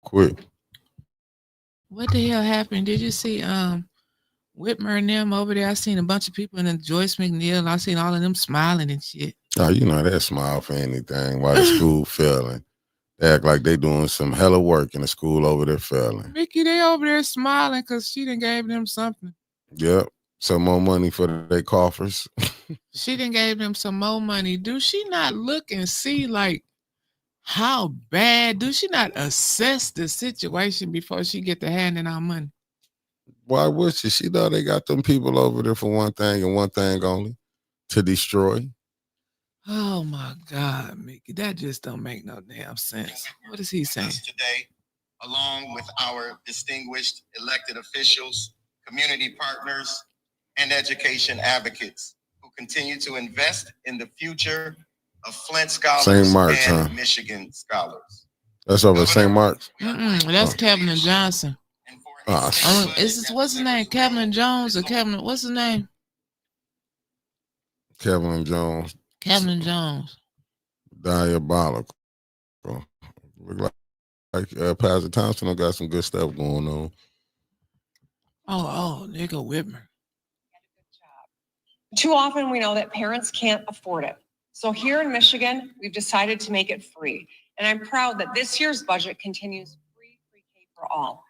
quick. What the hell happened? Did you see Whitmer and them over there? I seen a bunch of people and then Joyce McNeil. I seen all of them smiling and shit. Oh, you know, they smile for anything while the school failing. They act like they doing some hella work in the school over there failing. Mickey, they over there smiling because she done gave them something. Yep. Some more money for their coffers. She done gave them some more money. Do she not look and see like how bad? Do she not assess the situation before she get to handing out money? Why would she? She know they got them people over there for one thing and one thing only, to destroy. Oh my God, Mickey, that just don't make no damn sense. What is he saying? Today, along with our distinguished elected officials, community partners, and education advocates who continue to invest in the future of Flint scholars St. Mark's, and huh? Michigan scholars. That's over at St. Mark's. That's Kevin and Johnson. What's his name? Kevin Jones or Kevin? What's his name? Kevin Jones. Kevin Jones. Diabolical. Look like Pastor Thompson got some good stuff going on. Oh, nigga Whitmer. Too often we know that parents can't afford it. So here in Michigan, we've decided to make it free. And I'm proud that this year's budget continues free pre-K for all.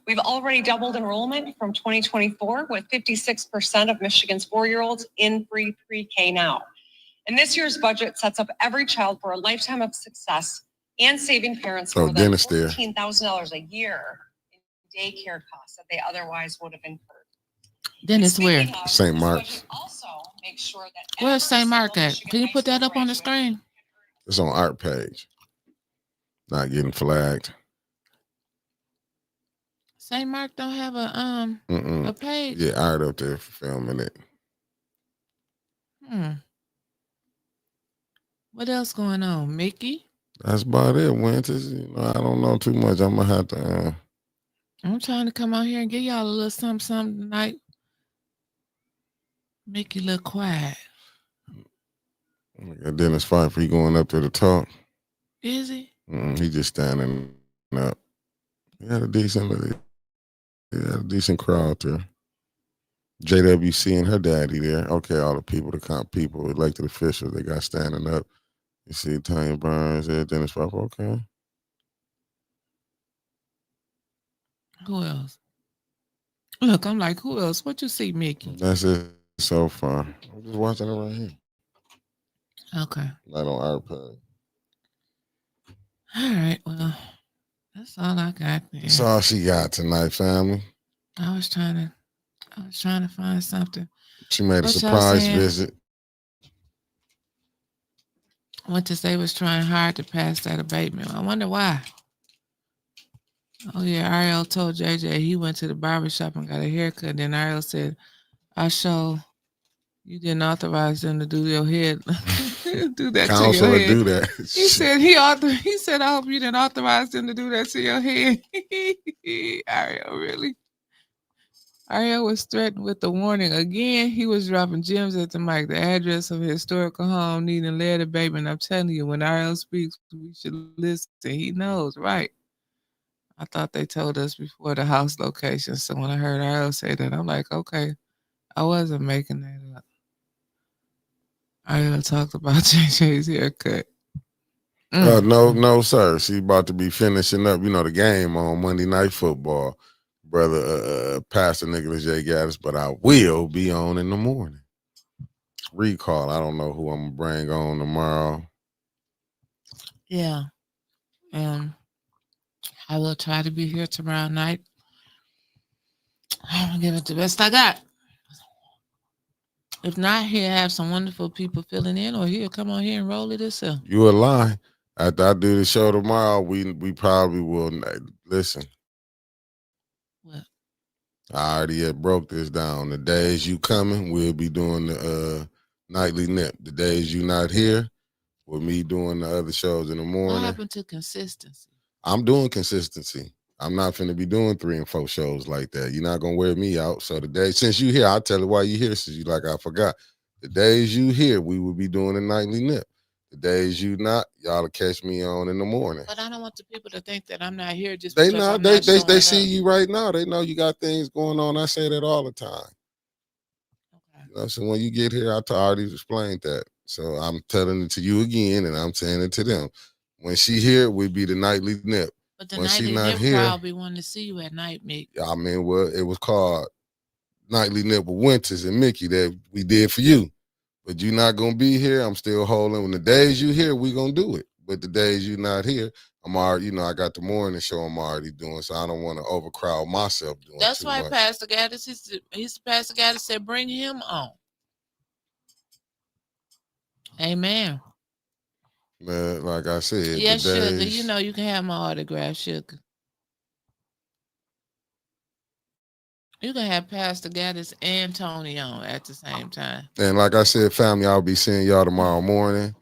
We've already doubled enrollment from 2024 with 56% of Michigan's 4-year-olds in free pre-K now. And this year's budget sets up every child for a lifetime of success and saving parents more than $14,000 a year in daycare costs that they otherwise would have incurred. Dennis, where? St. Mark's. Where's St. Mark at? Can you put that up on the screen? It's on art page. Not getting flagged. St. Mark don't have a page. Yeah, art up there for filming it. What else going on, Mickey? That's about it, Winters. You know, I don't know too much. I'm gonna have to. I'm trying to come out here and give y'all a little something tonight. Make you look quiet. Dennis Pfeiffer, he going up there to talk. Is he? He just standing up. He had a decent crowd there. JWC and her daddy there. Okay, all the people, people, elected officials, they got standing up. You see Tanya Burns there, Dennis Pfeiffer. Okay. Who else? Look, I'm like, who else? What you see, Mickey? That's it so far. I'm just watching it right here. Okay. Right on iPad. All right, well, that's all I got there. That's all she got tonight, family. I was trying to find something. She made a surprise visit. Went to say was trying hard to pass that abatement. I wonder why. Oh yeah, Ariel told JJ he went to the barbershop and got a haircut. Then Ariel said, you didn't authorize them to do your head. Do that Counselor to your head. do that. He said he said, I hope you didn't authorize them to do that to your head. Ariel, really? Ariel was threatened with the warning. Again, he was dropping gems at the mic. The address of a historical home needing lead abatement. I'm telling you, when Ariel speaks, we should listen. He knows, right? I thought they told us before the house location. So when I heard Ariel say that, I'm like, okay, I wasn't making that up. Ariel talked about JJ's haircut. No, sir. She about to be finishing up, the game on Monday Night Football. Brother Pastor Nicholas J. Gaddis, but I will be on in the morning. Recall. I don't know who I'm gonna bring on tomorrow. Yeah. I will try to be here tomorrow night. I'm gonna give it the best I got. If not, he'll have some wonderful people filling in, or he'll come on here and roll it himself. You a lie. After I do the show tomorrow, we probably will listen. What? I already had broke this down. The days you coming, we'll be doing the nightly nip. The days you not here, with me doing the other shows in the morning. What happened to consistency? I'm doing consistency. I'm not finna be doing 3 and 4 shows like that. You're not gonna wear me out. So the day since you here, I'll tell you why you here. Since you like I forgot. The days you here, we will be doing a nightly nip. The days you not, y'all will catch me on in the morning. But I don't want the people to think that I'm not here just They because know I'm not showing they see up. you right now. They know you got things going on. I say that all the time. Okay. So when you get here, I already explained that. So I'm telling it to you again, and I'm saying it to them. When she here, we be the nightly nip. But the when nightly she not nip here, crowd be wanting to see you at night, Mick. I mean, well, it was called Nightly Nip with Winters and Mickey that we did for you. But you not gonna be here. I'm still holding. When the days you here, we gonna do it. But the days you not here, I'm already, I got the morning show I'm already doing, so I don't want to overcrowd myself doing. That's why much. Pastor Gaddis, Pastor Gaddis said, bring him on. Amen. Man, like I said, yes, Sugar, days, you can have my autograph, Sugar. You can have Pastor Gaddis and Tony on at the same time. And like I said, family, I'll be seeing y'all tomorrow morning.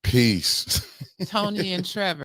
Peace. Tony and Trevor.